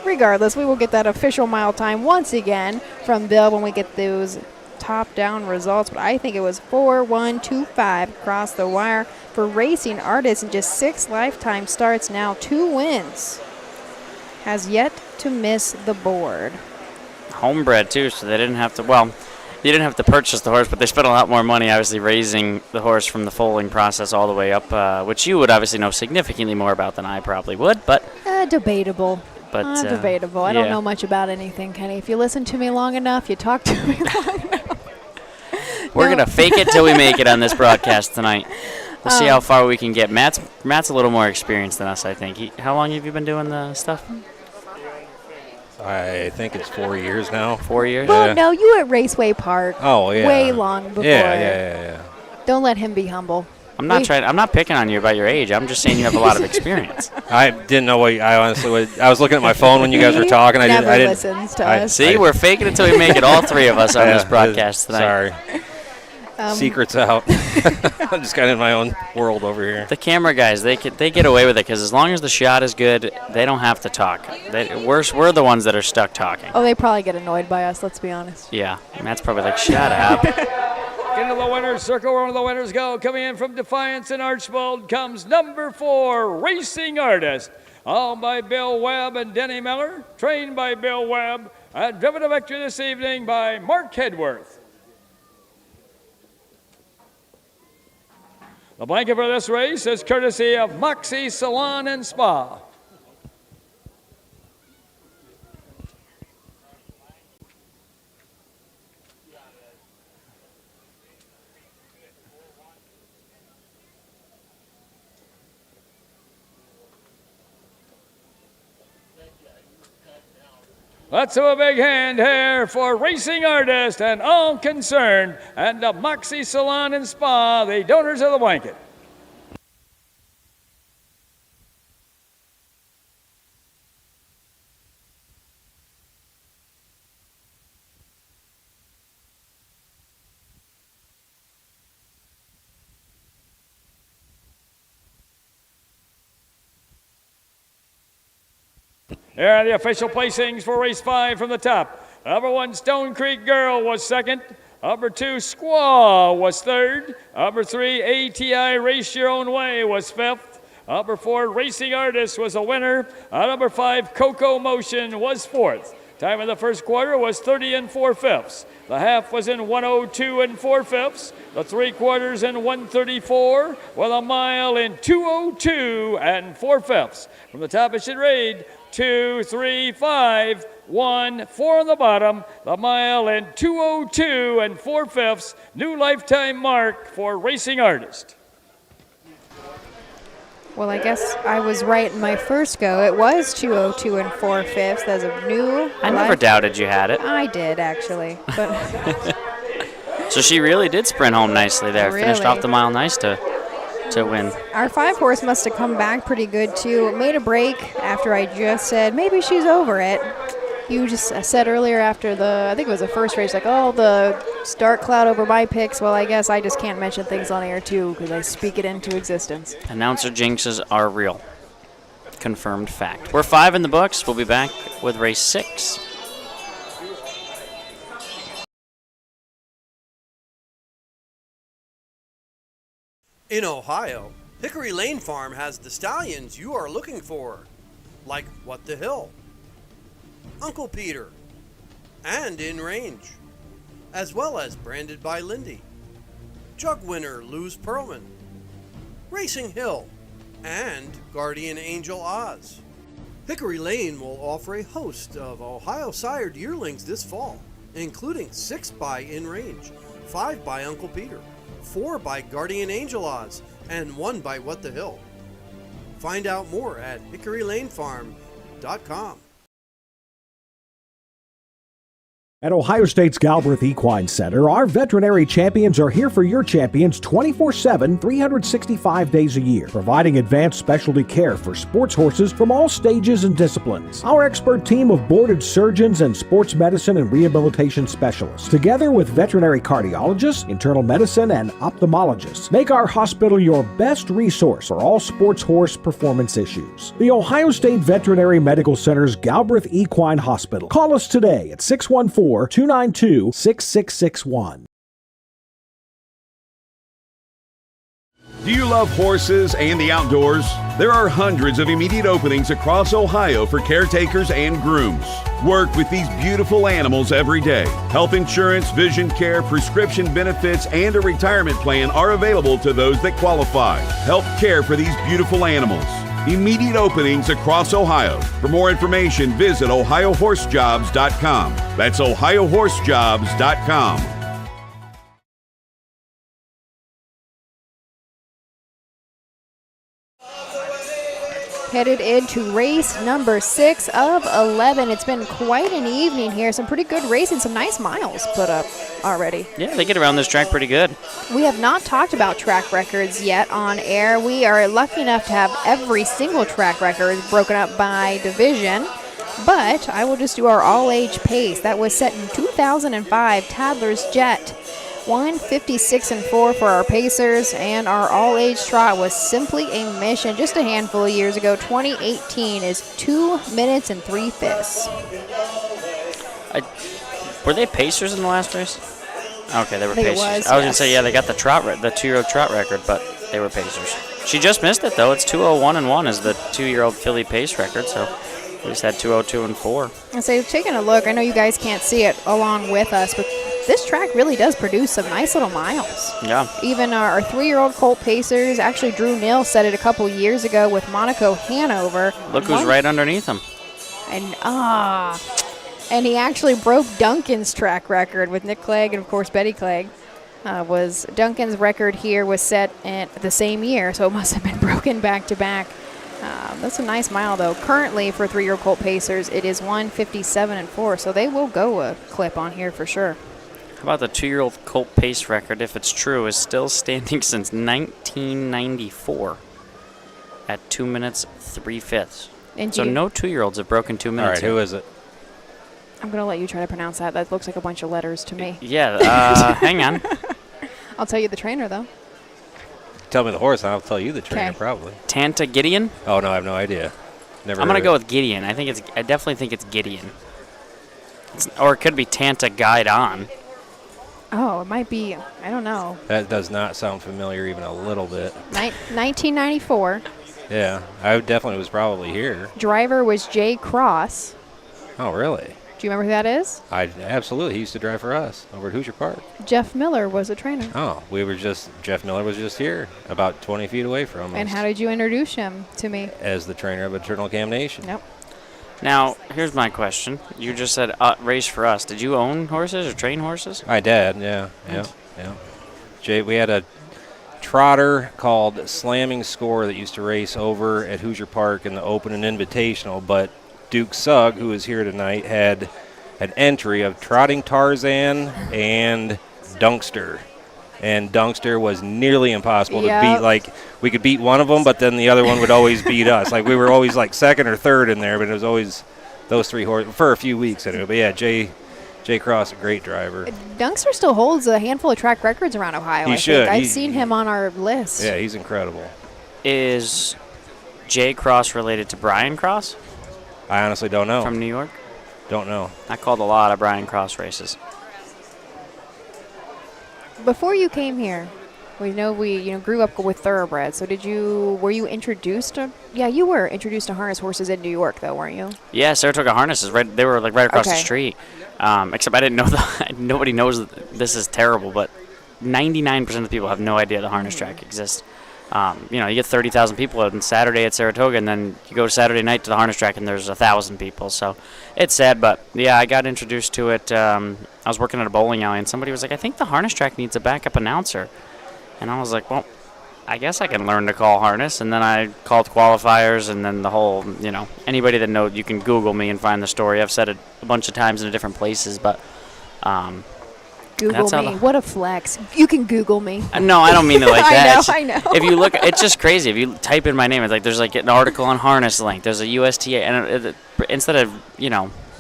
Regardless, we will get that official mile time once again from Bill when we get those top-down results. But I think it was 4-1-2-5 across the wire for Racing Artists in just 6 lifetime starts now. 2 wins. Has yet to miss the board. Homebred, too, so they didn't have to, well, you didn't have to purchase the horse, but they spent a lot more money, obviously, raising the horse from the foaling process all the way up, which you would obviously know significantly more about than I probably would, but... Debatable. But debatable. I don't know much about anything, Kenny. If you listen to me long enough, you talk to me long enough. We're going to fake it till we make it on this broadcast tonight. We'll see how far we can get. Matt's a little more experienced than us, I think. How long have you been doing the stuff? I think it's 4 years now. 4 years? Well, no, you were at Raceway Park. Oh, yeah. Way long before. Yeah. Don't let him be humble. I'm not picking on you about your age. I'm just saying you have a lot of experience. I didn't know what I honestly. I was looking at my phone when you guys were talking. I didn't. Listens to us. See, we're faking it till we make it. All 3 of us on this broadcast tonight. Sorry. Secrets out. I'm just kind of in my own world over here. The camera guys, they get away with it because as long as the shot is good, they don't have to talk. We're the ones that are stuck talking. Oh, they probably get annoyed by us. Let's be honest. Yeah, Matt's probably like, shut up. Into the winner's circle where the winners go. Coming in from Defiance and Archbold comes number 4, Racing Artist. Owned by Bill Webb and Denny Miller. Trained by Bill Webb. And driven to victory this evening by Mark Hedworth. The blanket for this race is courtesy of Moxie Salon and Spa. Let's have a big hand here for Racing Artist and all concerned, and the Moxie Salon and Spa, the donors of the blanket. Here are the official placings for race 5 from the top. Number 1, Stone Creek Girl was second. Number 2, Squaw was third. Number 3, ATI Race Your Own Way was fifth. Number 4, Racing Artist was a winner. Number 5, Coco Motion was fourth. Time of the first quarter was 30 4/5. The half was in 102 4/5. The 3/4 in 134, with a mile in 202 4/5. From the top it should read 2, 3, 5, 1, 4 on the bottom. The mile in 202 4/5. New lifetime mark for Racing Artist. Well, I guess I was right in my first go. It was 202 4/5. That's a new. I never doubted you had it. I did, actually. But So she really did sprint home nicely there. Really? Finished off the mile nice to win. our 5-horse must have come back pretty good, too. It made a break after I just said, maybe she's over it. You just said earlier after I think it was the first race, like, oh, the dark cloud over my picks. Well, I guess I just can't mention things on air, too, because I speak it into existence. Announcer jinxes are real. Confirmed fact. We're 5 in the books. We'll be back with race 6. In Ohio, Hickory Lane Farm has the stallions you are looking for, like What the Hill, Uncle Peter, and In Range, as well as Branded by Lindy, Jug Winner Luz Pearlman, Racing Hill, and Guardian Angel Oz. Hickory Lane will offer a host of Ohio sired yearlings this fall, including 6 by In Range, 5 by Uncle Peter, 4 by Guardian Angel Oz, and 1 by What the Hill. Find out more at hickorylanefarm.com. At Ohio State's Galbraith Equine Center, our veterinary champions are here for your champions 24/7, 365 days a year, providing advanced specialty care for sports horses from all stages and disciplines. Our expert team of boarded surgeons and sports medicine and rehabilitation specialists, together with veterinary cardiologists, internal medicine, and ophthalmologists, make our hospital your best resource for all sports horse performance issues. The Ohio State Veterinary Medical Center's Galbraith Equine Hospital. Call us today at 614-292-6661. Do you love horses and the outdoors? There are hundreds of immediate openings across Ohio for caretakers and grooms. Work with these beautiful animals every day. Health insurance, vision care, prescription benefits, and a retirement plan are available to those that qualify. Help care for these beautiful animals. Immediate openings across Ohio. For more information, visit OhioHorseJobs.com. That's OhioHorseJobs.com. Headed into race number 6 of 11. It's been quite an evening here. Some pretty good racing, some nice miles put up already. Yeah, they get around this track pretty good. We have not talked about track records yet on air. We are lucky enough to have every single track record broken up by division. But I will just do our all-age pace. That was set in 2005, Tadler's Jet. 156-4 for our Pacers, and our all-age trot was Simply a Mission just a handful of years ago. 2018 is 2 minutes and 3/5. Were they Pacers in the last race? Okay, they were I think it Pacers. was, I was yes. gonna say, yeah, they got the 2-year-old trot record, but they were Pacers. She just missed it though. It's 2:01-1 is the 2-year-old filly pace record, so we just had 2:02-4. And so taking a look, I know you guys can't see it along with us, but this track really does produce some nice little miles. Yeah. Even our 3-year-old Colt Pacers, actually Drew Neal said it a couple years ago with Monaco Hanover. Look who's right underneath him. And he actually broke Duncan's track record with Nick Clegg and, of course, Betty Clegg. Was Duncan's record here was set at the same year, so it must have been broken back-to-back. That's a nice mile, though. Currently, for 3-year-old Colt Pacers, it is 157-4, so they will go a clip on here for sure. How about the 2-year-old Colt pace record, if it's true, is still standing since 1994 at 2 minutes 3/5. So no 2-year-olds have broken 2 minutes. All right, who is it? I'm going to let you try to pronounce that. That looks like a bunch of letters to me. Yeah, hang on. I'll tell you the trainer, though. Tell me the horse, and I'll tell you the trainer, probably. Tanta Gideon? Oh, no, I have no idea. Never. I'm going to go with Gideon. I definitely think it's Gideon. Or it could be Tanta Guide On. Oh, it might be. I don't know. That does not sound familiar even a little bit. 1994. Yeah, I definitely was probably here. Driver was Jay Cross. Oh, really? Do you remember who that is? Absolutely. He used to drive for us over at Hoosier Park. Jeff Miller was a trainer. Oh, Jeff Miller was just here, about 20 feet away from us. And how did you introduce him to me? As the trainer of Eternal Cam Nation. Yep. Now, here's my question. You just said race for us. Did you own horses or train horses? My dad, yeah. Jay, we had a trotter called Slamming Score that used to race over at Hoosier Park in the Open and Invitational, but Duke Sugg, who is here tonight, had an entry of Trotting Tarzan and Dunkster. And Dunkster was nearly impossible to beat. Like, we could beat one of them, but then the other one would always beat us. Like, we were always like second or third in there, but it was always those three horses for a few weeks anyway. But yeah, Jay Cross, a great driver. Dunkster still holds a handful of track records around Ohio. He should. I've seen him on our list. Yeah, he's incredible. Is Jay Cross related to Brian Cross? I honestly don't know. From New York? Don't know. I called a lot of Brian Cross races. Before you came here, we know we grew up with thoroughbreds. So were you introduced to? Yeah, you were introduced to harness horses in New York, though, weren't you? Yeah, Saratoga Harnesses. Right, they were like right across the street. Except I didn't know that. Nobody knows that this is terrible, but 99% of the people have no idea the harness track exists. You get 30,000 people on Saturday at Saratoga, and then you go Saturday night to the harness track, and there's 1,000 people. So it's sad, but yeah, I got introduced to it. I was working at a bowling alley, and somebody was like, "I think the harness track needs a backup announcer," and I was like, "Well, I guess I can learn to call harness." And then I called qualifiers, and then the whole, anybody that knows, you can Google me and find the story. I've said it a bunch of times in different places, but. Google me. What a flex. You can Google me. No, I don't mean it like that. I know. If you look, it's just crazy. If you type in my name, it's like there's like an article on harness link. There's a USTA. And instead of,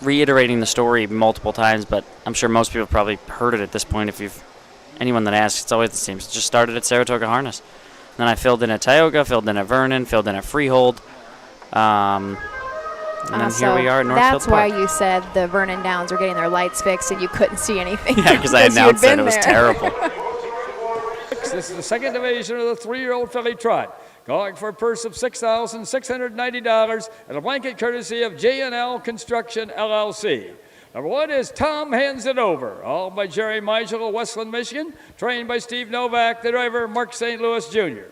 reiterating the story multiple times, but I'm sure most people have probably heard it at this point. Anyone that asks, it's always the same. It just started at Saratoga Harness. Then I filled in at Tioga, filled in at Vernon, filled in at Freehold. And then here we are at Northfield That's Park. why you said the Vernon Downs are getting their lights fixed and you couldn't see anything. Yeah, because I announced that it was terrible. This is the second division of the 3-year-old filly trot. Going for a purse of $6,690 and a blanket courtesy of J&L Construction, LLC. Number 1 is Tom Hands It Over, all by Jerry Meisel of Westland, Michigan, trained by Steve Novak, the driver, Mark St. Louis Jr.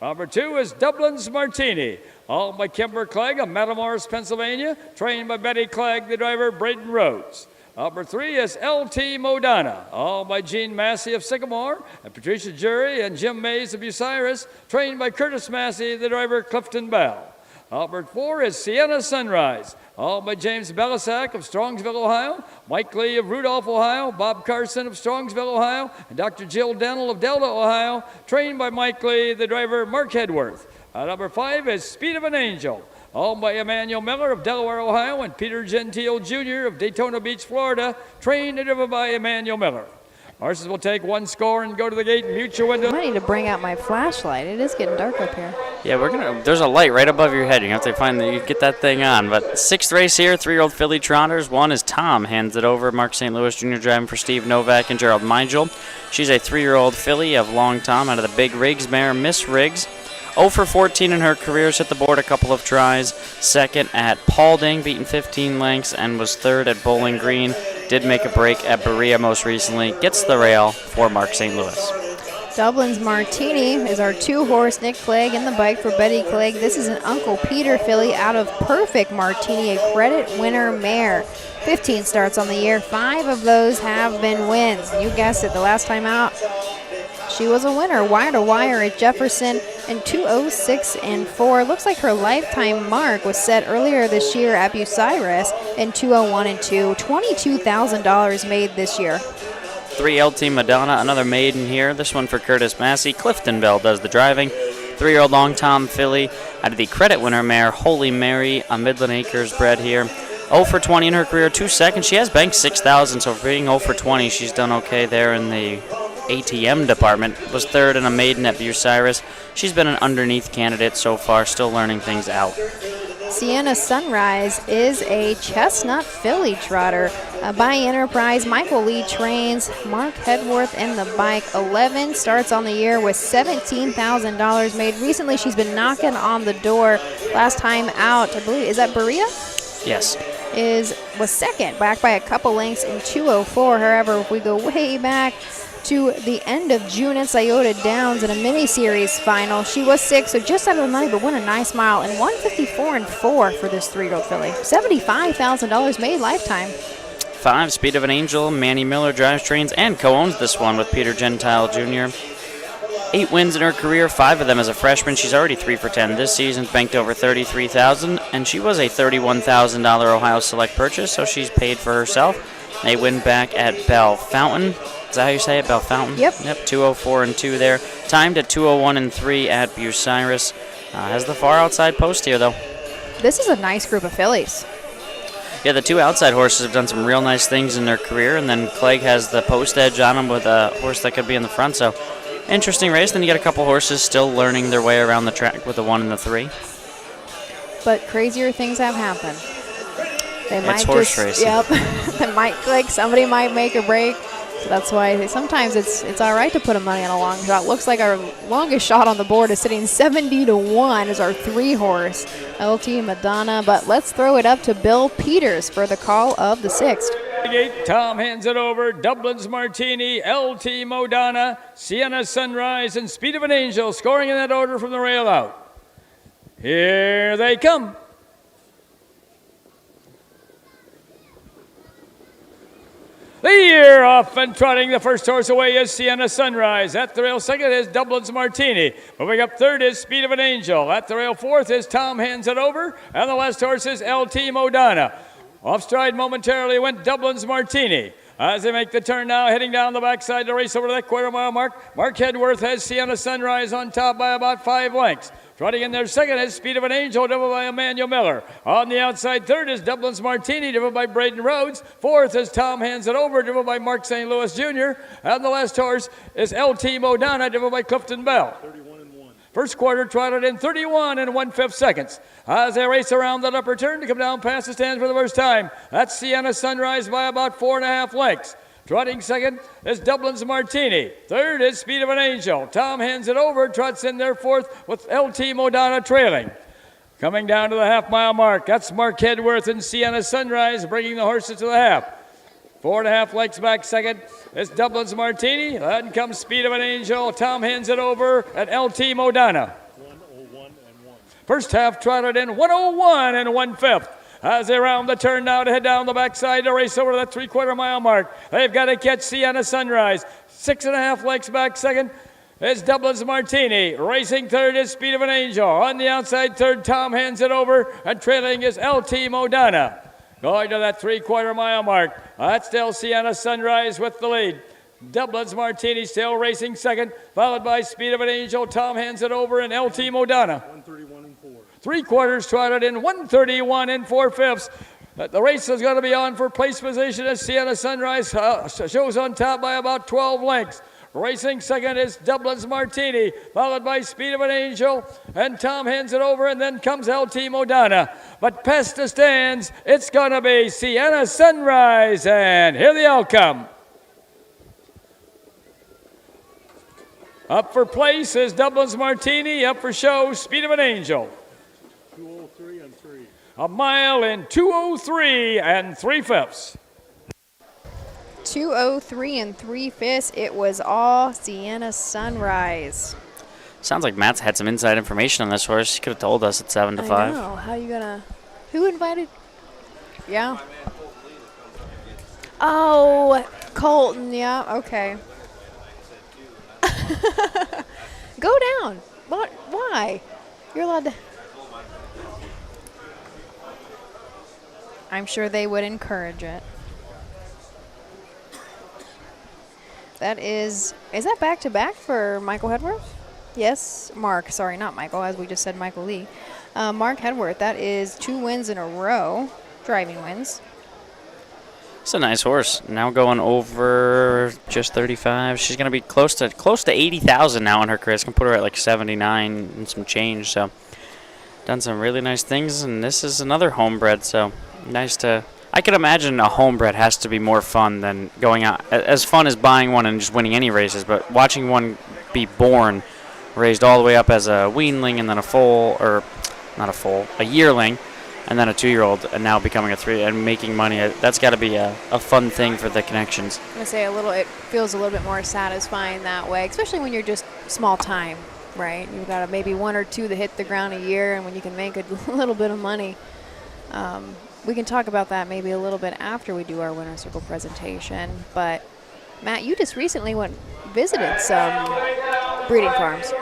Number 2 is Dublin's Martini, all by Kimber Clegg of Matamoros, Pennsylvania, trained by Betty Clegg, the driver, Braden Rhodes. Number 3 is LT Modana, all by Gene Massey of Sycamore, and Patricia Jury and Jim Mays of Bucyrus, trained by Curtis Massey, the driver, Clifton Bell. Number 4 is Sienna Sunrise, all by James Bellasack of Strongsville, Ohio, Mike Lee of Rudolph, Ohio, Bob Carson of Strongsville, Ohio, and Dr. Jill Dennell of Delta, Ohio, trained by Mike Lee, the driver, Mark Hedworth. Number 5 is Speed of an Angel, owned by Emmanuel Miller of Delaware, Ohio, and Peter Gentile Jr. of Daytona Beach, Florida, trained and driven by Emmanuel Miller. Horses will take one score and go to the gate and mute your window. I need to bring out my flashlight. It is getting dark up here. Yeah, there's a light right above your head. You have to get that thing on. But 6th race here, 3-year-old filly trotters. 1 is Tom, Hands It Over, Mark St. Louis Jr. driving for Steve Novak and Gerald Meigel. She's a 3-year-old filly of Long Tom out of the Big Riggs mare, Miss Riggs. 0 for 14 in her career, hit the board a couple of tries. 2nd at Paulding, beaten 15 lengths, and was 3rd at Bowling Green. Did make a break at Berea most recently. Gets the rail for Mark St. Louis. Dublin's Martini is our 2-horse, Nick Clegg, and the bike for Betty Clegg. This is an Uncle Peter filly out of Perfect Martini, a credit winner mare. 15 starts on the year. 5 of those have been wins. You guessed it, the last time out, she was a winner, wire to wire at Jefferson in 2:06 and 4. Looks like her lifetime mark was set earlier this year at Bucyrus in 2:01 and 2. $22,000 made this year. 3 LT Madonna, another maiden here. This one for Curtis Massey. Clifton Bell does the driving. 3-year-old Long Tom filly out of the credit winner mare Holy Mary, a Midland Acres bred here. 0 for 20 in her career, 2 seconds. She has banked 6,000, so for being 0 for 20, she's done okay there in the ATM department. Was 3rd in a maiden at Bucyrus. She's been an underneath candidate so far, still learning things out. Sienna Sunrise is a chestnut filly trotter. By Enterprise, Michael Lee trains. Mark Hedworth in the bike. 11 starts on the year with $17,000 made. Recently, she's been knocking on the door. Last time out, I believe, is that Berea? Yes. Was second, back by a couple lengths in 2:04. However, if we go way back to the end of June at Scioto Downs in a mini-series final, she was sixth, so just out of the money, but won a nice mile, and 154.4 for this 3-year-old filly. $75,000 made lifetime. 5, Speed of an Angel. Manny Miller drives, trains, and co-owns this one with Peter Gentile Jr. 8 wins in her career, 5 of them as a freshman. She's already 3 for 10 this season, banked over $33,000, and she was a $31,000 Ohio Select purchase, so she's paid for herself. They win back at Bell Fountain. Is that how you say it, Bell Fountain? Yep. 2:04 and 2 there. Timed at 2:01 and 3 at Bucyrus. Has the far outside post here, though. This is a nice group of fillies. Yeah, the 2 outside horses have done some real nice things in their career, and then Clegg has the post edge on him with a horse that could be in the front, so interesting race. Then you got a couple horses still learning their way around the track with the 1 and the 3. But crazier things have happened. They might It's horse racing. Yep. They might click. Somebody might make a break. So that's why sometimes it's all right to put a money on a long shot. Looks like our longest shot on the board is sitting 70-1 as our 3-horse, LT Madonna. But let's throw it up to Bill Peters for the call of the 6th. Tom hands it over. Dublin's Martini, LT Madonna, Sienna Sunrise, and Speed of an Angel scoring in that order from the rail out. Here they come. The year off and trotting the first horse away is Sienna Sunrise. At the rail second is Dublin's Martini. Moving up third is Speed of an Angel. At the rail fourth is Tom hands it over. And the last horse is LT Madonna. Off stride momentarily went Dublin's Martini. As they make the turn now, heading down the backside to race over to that quarter-mile mark. Mark Hedworth has Sienna Sunrise on top by about 5 lengths. Trotting in there second is Speed of an Angel, driven by Emmanuel Miller. On the outside third is Dublin's Martini, driven by Braden Rhodes. Fourth is Tom Hands It Over, driven by Mark St. Louis Jr. And the last horse is LT Madonna, driven by Clifton Bell. 31 and 1. First quarter trotted in 31 and 1/5 seconds. As they race around that upper turn to come down past the stands for the first time. That's Sienna Sunrise by about 4.5 lengths. Trotting second is Dublin's Martini. Third is Speed of an Angel. Tom hands it over, trots in there fourth with LT Madonna trailing. Coming down to the half-mile mark, that's Mark Hedworth and Sienna Sunrise bringing the horses to the half. 4.5 lengths back second is Dublin's Martini. Then comes Speed of an Angel. Tom hands it over at LT Madonna. 101 and 1. First half trotted in 101 and 1/5. As they round the turn now to head down the backside to race over that 3/4 mile mark. They've got to catch Sienna Sunrise. 6.5 lengths back second is Dublin's Martini. Racing third is Speed of an Angel. On the outside third, Tom hands it over, and trailing is LT Madonna. Going to that 3/4 mile mark. That's still Sienna Sunrise with the lead. Dublin's Martini still racing second, followed by Speed of an Angel. Tom hands it over, and LT Madonna. 131 and 4. 3/4 trotted in 131 and 4/5. The race is going to be on for place position as Sienna Sunrise shows on top by about 12 lengths. Racing second is Dublin's Martini, followed by Speed of an Angel, and Tom hands it over, and then comes LT Madonna. But past the stands, it's going to be Sienna Sunrise, and here the outcome. Up for place is Dublin's Martini, up for show, Speed of an Angel. 203 and 3. A mile in 2:03 and 3/5. 2:03 and 3/5. It was all Sienna Sunrise. Sounds like Matt's had some inside information on this horse. He could have told us at 7 to 5. I know. How you gonna? Who invited? Yeah. Oh, Colton. Yeah. Okay. Go down. What? Why? You're allowed to. I'm sure they would encourage it. That is that back-to-back for Michael Hedworth? Yes, Mark. Sorry, not Michael, as we just said Michael Lee. Mark Hedworth, that is 2 wins in a row, driving wins. It's a nice horse. Now going over just 35. She's going to be close to 80,000 now in her career. It's going to put her at like 79 and some change. So done some really nice things, and this is another homebred, so nice to... I can imagine a homebred has to be more fun than going out. As fun as buying one and just winning any races, but watching one be born, raised all the way up as a weanling and then a foal, or not a foal, a yearling, and then a 2-year-old, and now becoming a 3 and making money. That's got to be a fun thing for the connections. I'm going to say it feels a little bit more satisfying that way, especially when you're just small time, right? You've got maybe 1 or 2 that hit the ground a year, and when you can make a little bit of money. We can talk about that maybe a little bit after we do our winner circle presentation. But Matt, you just recently visited some breeding farms.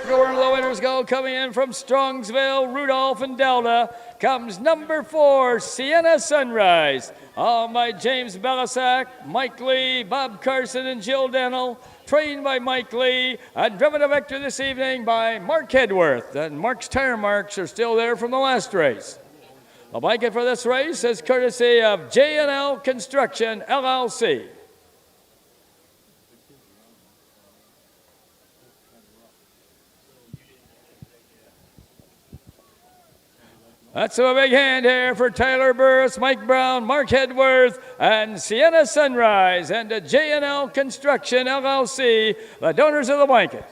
Where the winners go, coming in from Strongsville, Rudolph, and Delta, comes number 4, Sienna Sunrise. Owned by James Bellasack, Mike Lee, Bob Carson, and Jill Dennell. Trained by Mike Lee and driven to victory this evening by Mark Hedworth. And Mark's tire marks are still there from the last race. The blanket for this race is courtesy of J&L Construction, LLC. Let's have a big hand here for Tyler Burris, Mike Brown, Mark Hedworth, and Sienna Sunrise, and to J&L Construction, LLC, the donors of the blanket.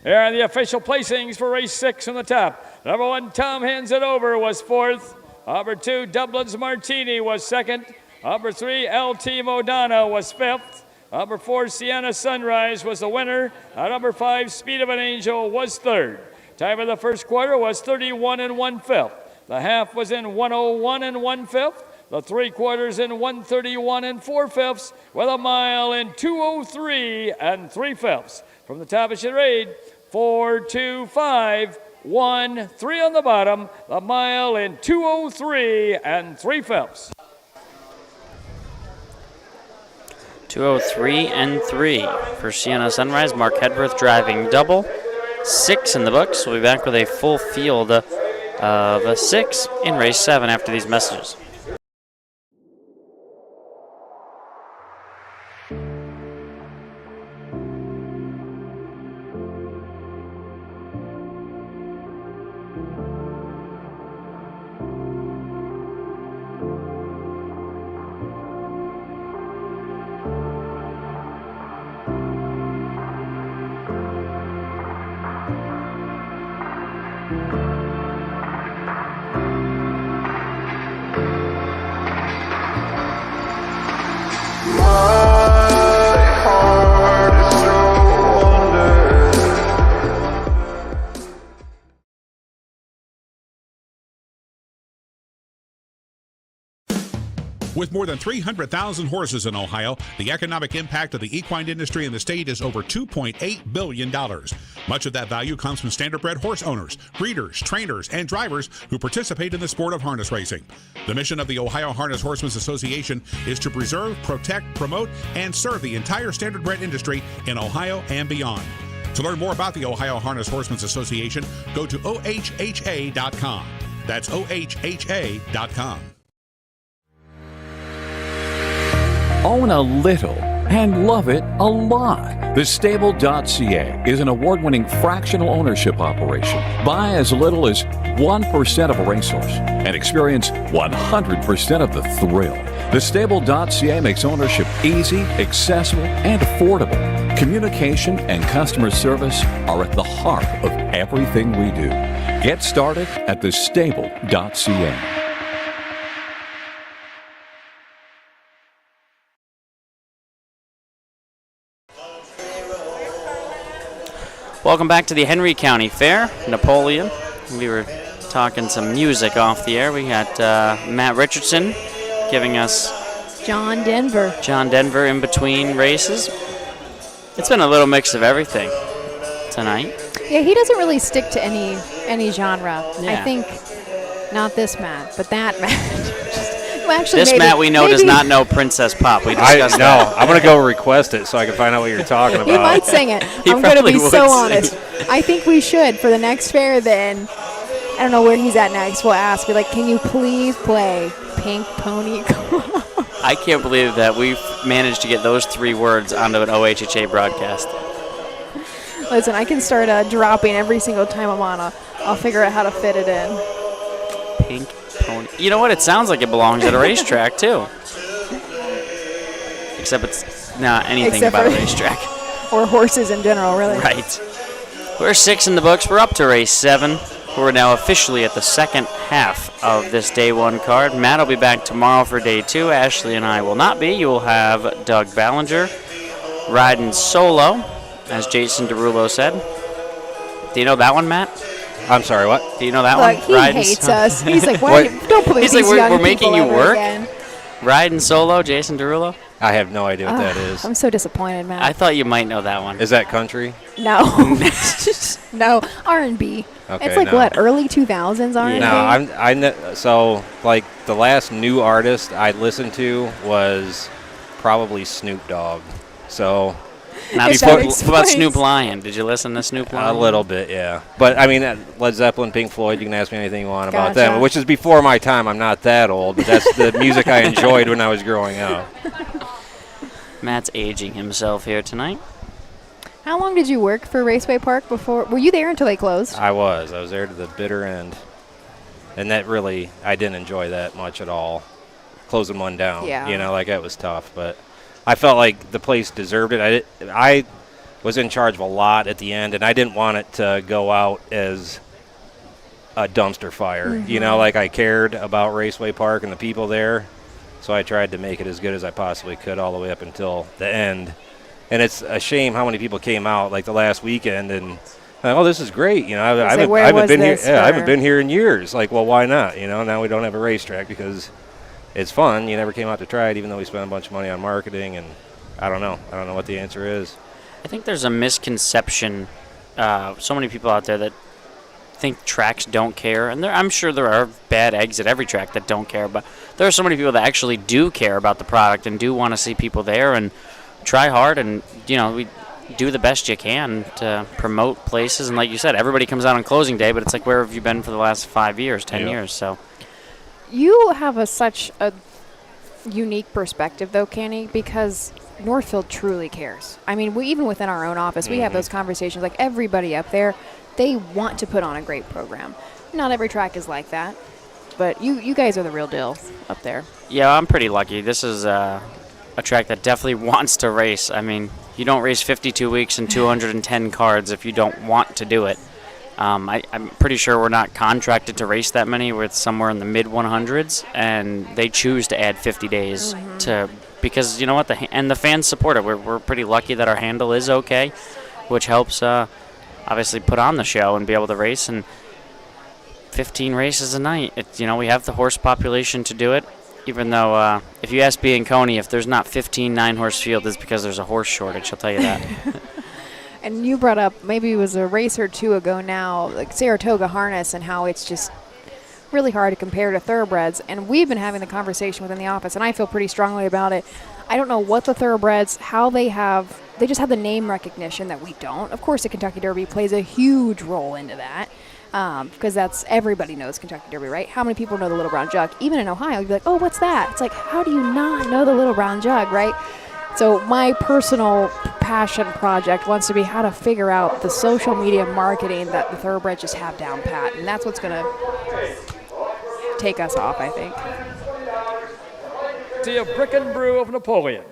Here are the official placings for race 6 on the top. Number 1, Tom Hands It Over was 4th. Number 2, Dublin's Martini was 2nd. Number 3, LT Modano was 5th. Number 4, Sienna Sunrise was the winner. Number 5, Speed of an Angel was 3rd. Time of the first quarter was 31 1/5. The half was in 101 1/5. The 3/4 in 131 4/5, with a mile in 203 3/5. From the top of charade, 4, 2, 5, 1, 3 on the bottom, the mile in 203 3/5. 203 3 for Sienna Sunrise. Mark Hedworth driving double. 6 in the books. We'll be back with a full field of 6 in race 7 after these messages. With more than 300,000 horses in Ohio, the economic impact of the equine industry in the state is over $2.8 billion. Much of that value comes from standardbred horse owners, breeders, trainers, and drivers who participate in the sport of harness racing. The mission of the Ohio Harness Horsemen's Association is to preserve, protect, promote, and serve the entire standardbred industry in Ohio and beyond. To learn more about the Ohio Harness Horsemen's Association, go to OHHA.com. That's OHHA.com. Own a little and love it a lot. TheStable.ca is an award-winning fractional ownership operation. Buy as little as 1% of a racehorse and experience 100% of the thrill. TheStable.ca makes ownership easy, accessible, and affordable. Communication and customer service are at the heart of everything we do. Get started at TheStable.ca. Welcome back to the Henry County Fair, Napoleon. We were talking some music off the air. We got Matt Richardson giving us John Denver in between races. It's been a little mix of everything tonight. Yeah, he doesn't really stick to any genre. Yeah. I think not this Matt, but that Matt. actually, This Matt we know does not know Princess Pop. We discussed that. I'm going to go request it so I can find out what you're talking about. He might sing it. I'm going to be so honest. I think we should for the next fair. Then I don't know where he's at next. We'll ask. Be like, can you please play Pink Pony Club? I can't believe that we've managed to get those 3 words onto an OHHA broadcast. Listen, I can start dropping every single time I'm on. I'll figure out how to fit it in. Pink Pony. You know what? It sounds like it belongs at a racetrack, too. Except it's not anything about a racetrack. Or horses in general, really. Right. We're 6 in the books. We're up to race 7. We're now officially at the second half of this day 1 card. Matt will be back tomorrow for day 2. Ashley and I will not be. You will have Doug Ballinger riding solo, as Jason Derulo said. Do you know that one, Matt? I'm sorry, what? Do you know that Look, one? he hates us. He's like, why? Don't put He's these like, young we're making people you over work? again. Riding solo, Jason Derulo? I have no idea what that is. I'm so disappointed, Matt. I thought you might know that one. Is that country? No. No, R&B. Okay, it's like no. what, early 2000s R&B? No, so like the last new artist I listened to was probably Snoop Dogg. So What about Snoop Lion? Did you listen to Snoop Lion? A little bit, yeah. But I mean, Led Zeppelin, Pink Floyd, you can ask me anything you want about Gotcha. them, which is before my time. I'm not that old, but that's the music I enjoyed when I was growing up. Matt's aging himself here tonight. How long did you work for Raceway Park before? Were you there until they closed? I was there to the bitter end. And that really, I didn't enjoy that much at all. Closing one down. Yeah. You know, like that was tough. But I felt like the place deserved it. I was in charge of a lot at the end, and I didn't want it to go out as a dumpster fire. Mm-hmm. You know, like I cared about Raceway Park and the people there. So I tried to make it as good as I possibly could all the way up until the end. And it's a shame how many people came out like the last weekend and, oh, this is great. You know, I haven't been here. Yeah, I haven't been here in years. Like, well, why not? You know, now we don't have a racetrack because it's fun. You never came out to try it, even though we spent a bunch of money on marketing. And I don't know. I don't know what the answer is. I think there's a misconception. So many people out there that think tracks don't care, and I'm sure there are bad eggs at every track that don't care. But there are so many people that actually do care about the product and do want to see people there and try hard, and we do the best you can to promote places. And like you said, everybody comes out on closing day, but it's like, where have you been for the last 5 years, 10 years? So you have such a unique perspective, though, Kenny, because Northfield truly cares. I mean, even within our own office, we have those conversations. Like, everybody up there, they want to put on a great program. Not every track is like that, but you guys are the real deal up there. Yeah, I'm pretty lucky. This is a track that definitely wants to race. I mean, you don't race 52 weeks and 210 cards if you don't want to do it. I'm pretty sure we're not contracted to race that many. We're somewhere in the mid-100s, and they choose to add 50 days because you know what, the fans support it. We're pretty lucky that our handle is okay, which helps obviously put on the show and be able to race. And 15 races a night. We have the horse population to do it. Even though, if you ask Bianconi, if there's not 15 9-horse field, it's because there's a horse shortage. I'll tell you that. And you brought up, maybe it was a race or two ago now, like Saratoga harness and how it's just really hard to compare to thoroughbreds. And we've been having the conversation within the office, and I feel pretty strongly about it. I don't know what the thoroughbreds, how they just have the name recognition that we don't. Of course, the Kentucky Derby plays a huge role into that. Because everybody knows Kentucky Derby, right? How many people know the Little Brown Jug? Even in Ohio, you'd be like, oh, what's that? It's like, how do you not know the Little Brown Jug, right? So my personal passion project wants to be how to figure out the social media marketing that the thoroughbreds just have down pat. And that's what's going to take us off, I think. See a Brick and Brew of Napoleon.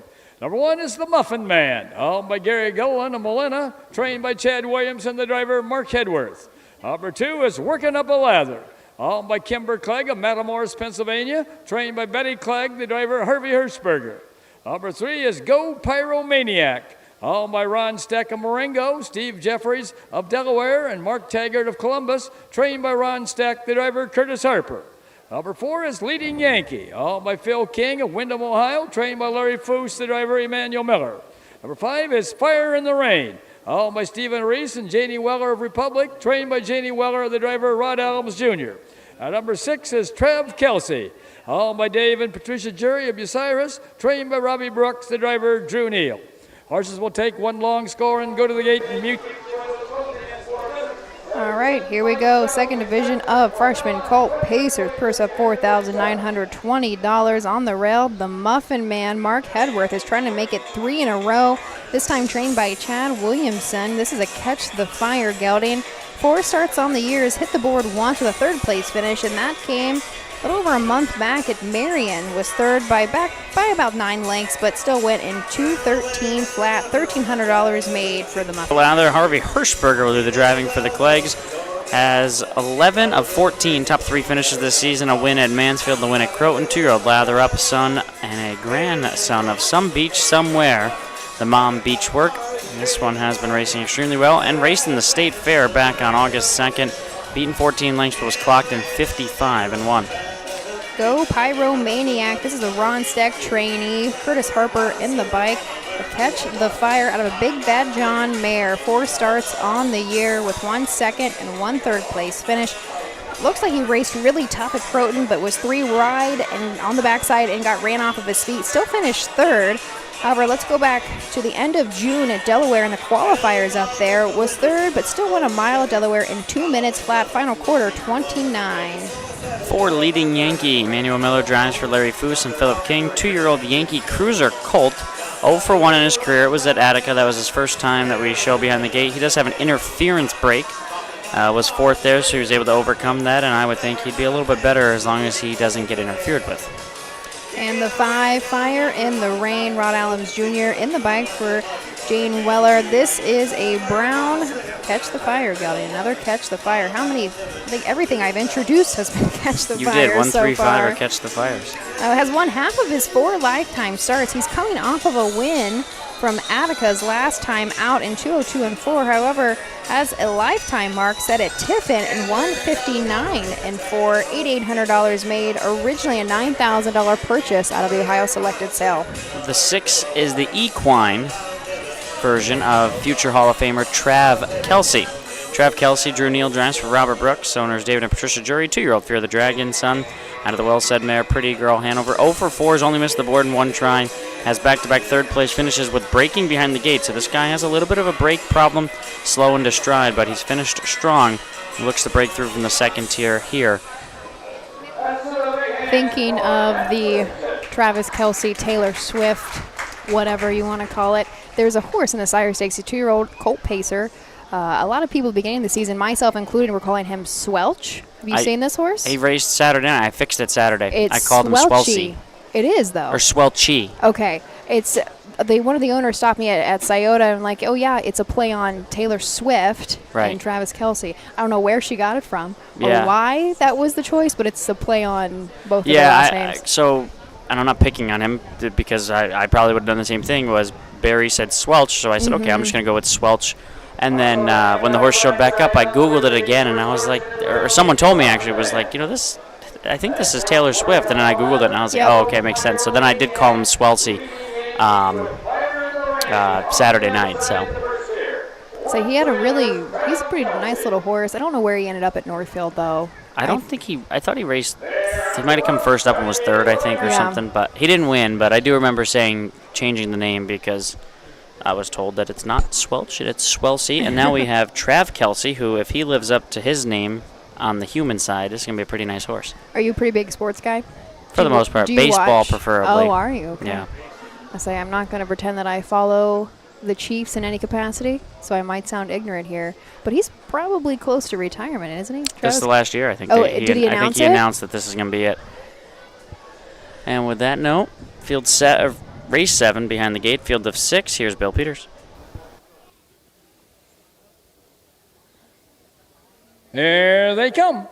Number 1 is the Muffin Man, owned by Gary Golan of Molina, trained by Chad Williams and the driver Mark Hedworth. Number 2 is Working Up a Lather, owned by Kimber Clegg of Matamoros, Pennsylvania, trained by Betty Clegg, the driver Harvey Hirschberger. Number 3 is Go Pyromaniac, owned by Ron Steck of Marengo, Steve Jeffries of Delaware, and Mark Taggart of Columbus, trained by Ron Steck, the driver Curtis Harper. Number 4 is Leading Yankee, owned by Phil King of Windham, Ohio, trained by Larry Foose, the driver Emmanuel Miller. Number 5 is Fire in the Rain, owned by Stephen Reese and Janie Weller of Republic, trained by Janie Weller, the driver Rod Adams Jr. Number 6 is Trav Kelsey. Owned by Dave and Patricia Jury of Bucyrus. Trained by Robbie Brooks, the driver, Drew Neal. Horses will take one long score and go to the gate and mute. All right, here we go. Second division of freshman Colt Pacers. Purse up $4,920 on the rail. The Muffin Man, Mark Hedworth, is trying to make it 3 in a row. This time trained by Chad Williamson. This is a Catch the Fire gelding. 4 starts on the year, has hit the board once with a third place finish, and that came a little over a month back at Marion. Was third by about 9 lengths, but still went in 2:13 flat. $1,300 made for the Muffin. Lather, Harvey Hirschberger will do the driving for the Cleggs. Has 11 of 14 top 3 finishes this season. A win at Mansfield, the win at Croton. 2-year-old Lather Up, son and a grandson of Some Beach Somewhere. The mom beach work. This one has been racing extremely well and raced in the State Fair back on August 2nd. Beaten 14 lengths, but was clocked in 55 and won. Go Pyromaniac. This is a Ron Steck trainee. Curtis Harper in the bike. A Catch the Fire out of a Big Bad John mare. 4 starts on the year with 1 second and 1 third place finish. Looks like he raced really tough at Croton, but was 3 wide and on the backside and got ran off of his feet. Still finished 3rd. However, let's go back to the end of June at Delaware in the qualifiers up there. Was 3rd, but still won a mile at Delaware in 2 minutes flat. Final quarter, 29. 4 leading Yankee. Manuel Miller drives for Larry Foose and Philip King. 2-year-old Yankee Cruiser Colt. 0 for 1 in his career. It was at Attica. That was his first time that we show behind the gate. He does have an interference break. Was 4th there, so he was able to overcome that, and I would think he'd be a little bit better as long as he doesn't get interfered with. And the 5, Fire in the Rain, Rod Adams Jr. in the bike for Jane Weller. This is a brown Catch the Fire gelding. Another Catch the Fire. How many? I think everything I've introduced has been Catch the Fire so far. You did. 1, 3, 5 or Catch the Fires. Has won half of his 4 lifetime starts. He's coming off of a win from Attica's last time out in 2:02 and 4. However, has a lifetime mark set at Tiffin in 1:59 and 4. $8,800 made. Originally a $9,000 purchase out of the Ohio Selected Sale. The 6 is the equine version of future Hall of Famer Trav Kelsey. Trav Kelsey, Drew Neal drives for Robert Brooks. Owners David and Patricia Jury. 2-year-old Fear the Dragon, son out of the well-said mare Pretty Girl Hanover. 0 for 4 has only missed the board in 1 try. Has back-to-back third place finishes with braking behind the gate. So this guy has a little bit of a brake problem, slow into stride, but he's finished strong. He looks to break through from the second tier here. Thinking of the Travis Kelsey, Taylor Swift, whatever you want to call it, there's a horse in the Sire Stakes, a 2-year-old Colt Pacer. A lot of people beginning the season, myself included, were calling him Swelch. Have you seen this horse? He raced Saturday night. I fixed it Saturday. It's I called him Swelchy. It is, though. Or Swelchy. Okay. It's one of the owners stopped me at Scioto and like, oh yeah, it's a play on Taylor Swift and Travis Kelsey. I don't know where she got it from or why that was the choice, but it's a play on both of their last names. So, and I'm not picking on him because I probably would have done the same thing. Was Barry said Swelch, so I said, okay, I'm just going to go with Swelch. And then when the horse showed back up, I Googled it again, and I was like, or someone told me actually, was like, this, I think this is Taylor Swift. And then I Googled it, and I was like, oh, okay, it makes sense. So then I did call him Swelcy Saturday night. So he's a pretty nice little horse. I don't know where he ended up at Northfield, though. I thought he raced, he might have come first up and was 3rd, I think, or something. But he didn't win, but I do remember changing the name because I was told that it's not Swelch, it's Swelcy. And now we have Trav Kelsey, who, if he lives up to his name on the human side, is going to be a pretty nice horse. Are you a pretty big sports guy? For the most part. Baseball, preferably. Oh, are you? Okay. Yeah. I'm not going to pretend that I follow the Chiefs in any capacity, so I might sound ignorant here. But he's probably close to retirement, isn't he? This is the last year, I think. Oh, did he announce it? I think he announced that this is going to be it. And with that note, race 7 behind the gate, field of 6. Here's Bill Peters. Here they come.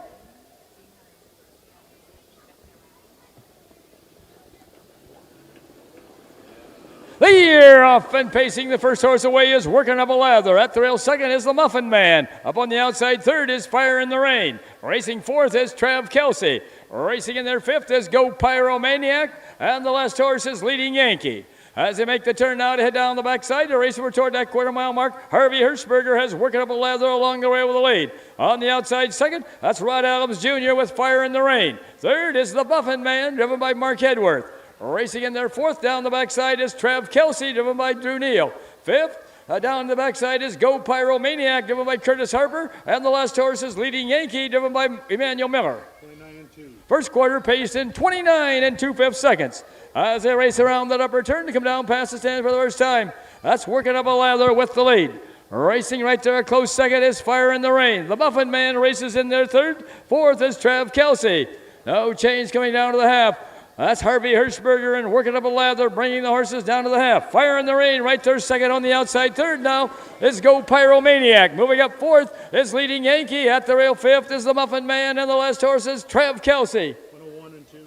The year off and pacing the first horse away is Working Up a Lather. At the rail, 2nd is the Muffin Man. Up on the outside, 3rd is Fire in the Rain. Racing 4th is Trav Kelsey. Racing in their 5th is Go Pyromaniac. And the last horse is Leading Yankee. As they make the turn now to head down the backside to race over toward that quarter-mile mark, Harvey Hirschberger has working up a lather along the way with the lead. On the outside second, that's Rod Adams Jr. with Fire in the Rain. Third is the Buffin Man, driven by Mark Hedworth. Racing in their fourth down the backside is Trav Kelsey, driven by Drew Neal. Fifth, down the backside is Go Pyromaniac, driven by Curtis Harper. And the last horse is Leading Yankee, driven by Emmanuel Miller. 29 and 2. First quarter paced in 29 and 2/5 seconds. As they race around that upper turn to come down past the stand for the first time. That's working up a lather with the lead. Racing right there a close second is Fire in the Rain. The Buffin Man races in their third. Fourth is Trav Kelsey. No change coming down to the half. That's Harvey Hirschberger and working up a lather, bringing the horses down to the half. Fire in the Rain right there second on the outside. Third now is Go Pyromaniac. Moving up fourth is Leading Yankee. At the rail fifth is the Muffin Man, and the last horse is Trav Kelsey. 101 and 2.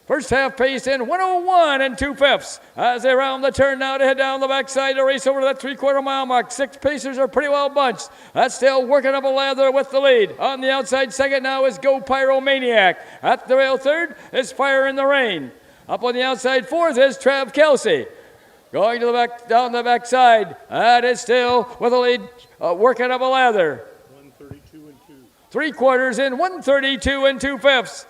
First half pace in 101 and 2/5 as they round the turn now to head down the backside to race over to that 3/4 mile mark. Six pacers are pretty well bunched. That's still working up a lather with the lead. On the outside second now is Go Pyromaniac. At the rail third is Fire in the Rain. Up on the outside fourth is Trav Kelsey. Going to the back, down the backside. That is still with the lead working up a lather. 132 and 2. 3/4 in 132 and 2/5.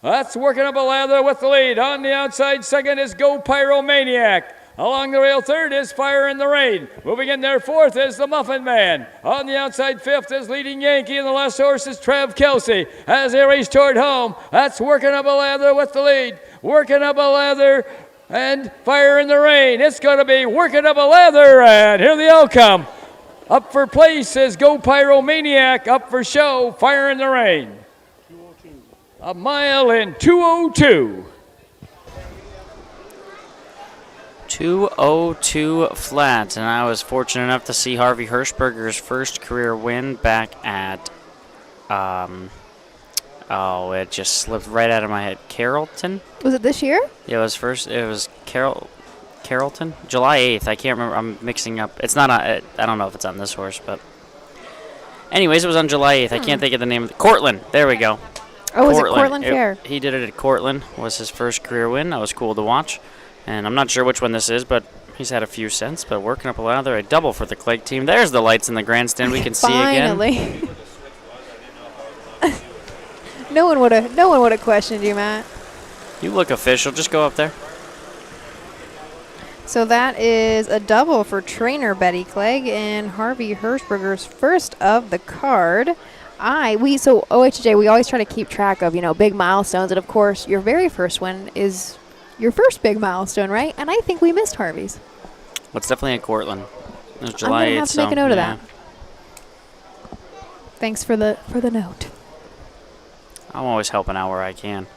That's working up a lather with the lead. On the outside second is Go Pyromaniac. Along the rail third is Fire in the Rain. Moving in there fourth is the Muffin Man. On the outside fifth is Leading Yankee, and the last horse is Trav Kelsey. As they race toward home, that's working up a lather with the lead. Working up a lather and Fire in the Rain. It's going to be working up a lather, and here the outcome. Up for place is Go Pyromaniac. Up for show, Fire in the Rain. 202. A mile in 2:02. 2:02 flat, and I was fortunate enough to see Harvey Hirschberger's first career win back at, it just slipped right out of my head. Carrollton? Was it this year? Yeah, it was Carrollton? July 8th, I can't remember, I'm mixing up. It's not, I don't know if it's on this horse, but. Anyways, it was on July 8th, I can't think of the name of Cortland, there we go. Oh, was it Cortland Fair? He did it at Cortland, was his first career win, that was cool to watch. And I'm not sure which one this is, but he's had a few since. But working up a lather, a double for the Clegg team. There's the lights in the grandstand. We can see again. Finally. No one would have questioned you, Matt. You look official. Just go up there. So that is a double for trainer Betty Clegg and Harvey Hirschberger's first of the card. So OHHA, we always try to keep track of, big milestones. And, of course, your very first one is your first big milestone, right? And I think we missed Harvey's. Well, it's definitely at Cortland. It was July 8th. I'm going to have to make a note of that. Thanks for the note. I'm always helping out where I can.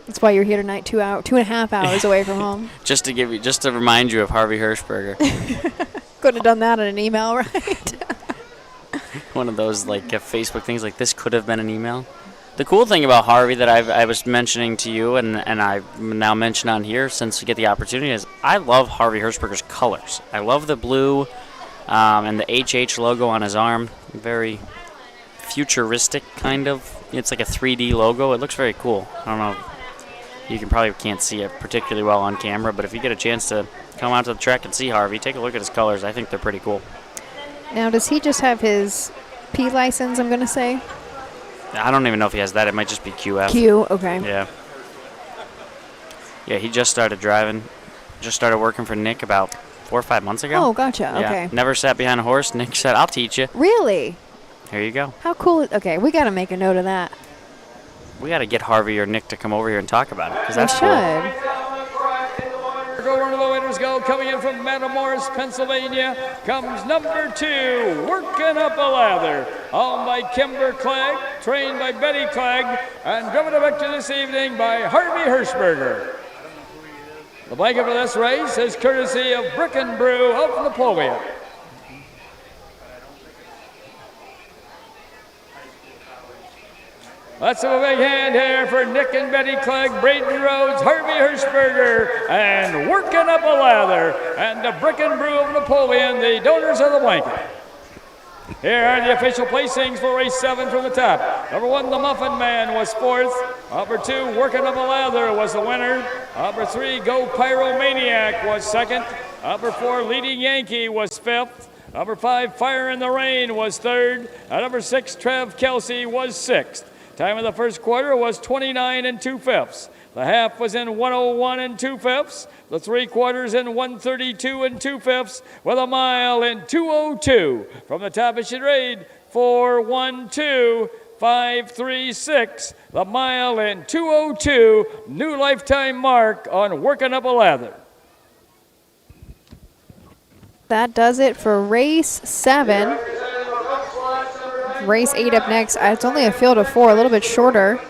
That's why you're here tonight, 2.5 hours away from home. just to remind you of Harvey Hirschberger. Couldn't have done that in an email, right? One of those Facebook things like this could have been an email. The cool thing about Harvey that I was mentioning to you and I now mention on here since we get the opportunity is I love Harvey Hirschberger's colors. I love the blue and the HH logo on his arm. Very futuristic kind of. It's like a 3D logo. It looks very cool. I don't know. You probably can't see it particularly well on camera, but if you get a chance to come out to the track and see Harvey, take a look at his colors. I think they're pretty cool. Now, does he just have his P license, I'm going to say? I don't even know if he has that. It might just be QF. Q, okay. Yeah. Yeah, he just started driving. Just started working for Nick about 4 or 5 months ago. Oh, gotcha. Yeah. Okay. Never sat behind a horse. Nick said, I'll teach you. Really? Here you go. How cool. Okay, we got to make a note of that. We got to get Harvey or Nick to come over here and talk about it, because that's we cool. should. Go run of the winners go. Coming in from Matamoros, Pennsylvania, comes number 2, Working Up a Lather. Owned by Kimber Clegg, trained by Betty Clegg, and driven to victory this evening by Harvey Hirschberger. The blanket for this race is courtesy of Brick and Brew of Napoleon. Let's have a big hand here for Nick and Betty Clegg, Braden Rhodes, Harvey Hirschberger, and Working Up a Lather, and the Brick and Brew of Napoleon, the donors of the blanket. Here are the official placings for race 7 from the top. Number 1, the Muffin Man was 4th. Number 2, Working Up a Lather was the winner. Number 3, Go Pyromaniac was second. Number 4, Leading Yankee was fifth. Number 5, Fire in the Rain was third. And number 6, Trev Kelsey was sixth. Time of the first quarter was 29 2/5. The half was in 101 2/5. The 3 quarters in 132 2/5 with a mile in 202. From the top it should read 4:12.536. The mile in 202. New lifetime mark on Working Up a Lather. That does it for race 7. Race 8 up next. It's only a field of 4, a little bit shorter,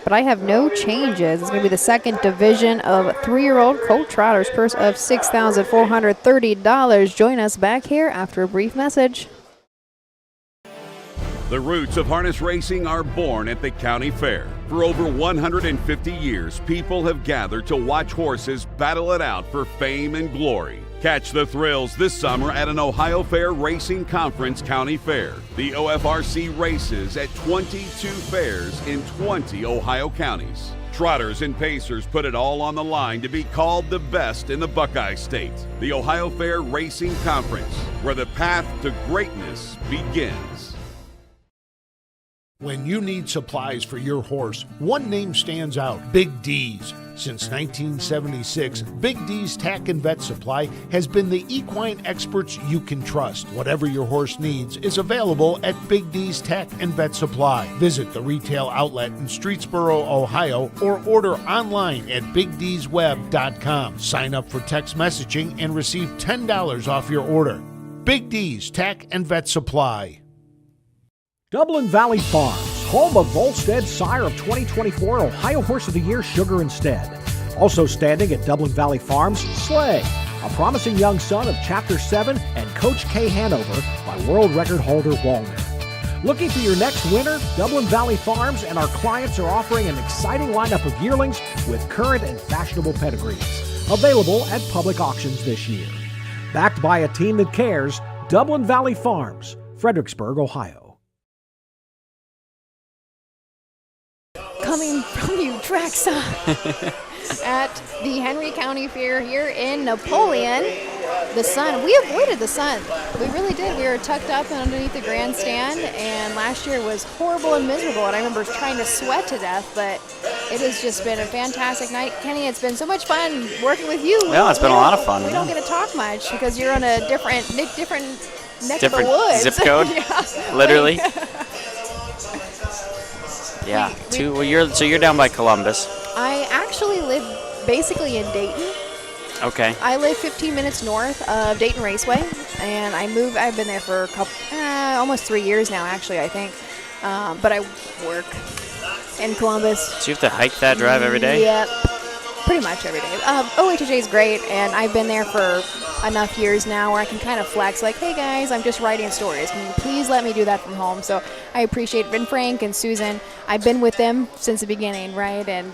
but I have no changes. It's going to be the second division of 3-year-old colt trotters, purse of $6,430. Join us back here after a brief message. The roots of harness racing are born at the county fair. For over 150 years, people have gathered to watch horses battle it out for fame and glory. Catch the thrills this summer at an Ohio Fair Racing Conference County Fair. The OFRC races at 22 fairs in 20 Ohio counties. Trotters and pacers put it all on the line to be called the best in the Buckeye State. The Ohio Fair Racing Conference, where the path to greatness begins. When you need supplies for your horse, one name stands out: Big D's. Since 1976, Big D's Tack and Vet Supply has been the equine experts you can trust. Whatever your horse needs is available at Big D's Tack and Vet Supply. Visit the retail outlet in Streetsboro, Ohio, or order online at BigD'sWeb.com. Sign up for text messaging and receive $10 off your order. Big D's Tack and Vet Supply. Dublin Valley Farms, home of Volstead Sire of 2024 Ohio Horse of the Year Sugar Instead. Also standing at Dublin Valley Farms, Slay, a promising young son of Chapter 7 and Coach K Hanover by world record holder Walner. Looking for your next winner? Dublin Valley Farms and our clients are offering an exciting lineup of yearlings with current and fashionable pedigrees. Available at public auctions this year. Backed by a team that cares, Dublin Valley Farms, Fredericksburg, Ohio. Coming from you, Traxa, at the Henry County Fair here in Napoleon. The sun, we avoided the sun. We really did. We were tucked up underneath the grandstand, and last year was horrible and miserable, and I remember trying to sweat to death, but it has just been a fantastic night. Kenny, it's been so much fun working with you. Yeah, it's been a lot of fun. We don't get to talk much because you're on a different neck of the Different woods. zip code, Yeah. literally. Yeah, so you're down by Columbus. I actually live basically in Dayton. Okay. I live 15 minutes north of Dayton Raceway, and I've been there for almost 3 years now, actually, I think. But I work in Columbus. So you have to hike that drive every day? Yep, pretty much every day. OHHA is great, and I've been there for enough years now where I can kind of flex, like, hey guys, I'm just writing stories. Can you please let me do that from home? So I appreciate Vin Frank and Susan. I've been with them since the beginning, right? And,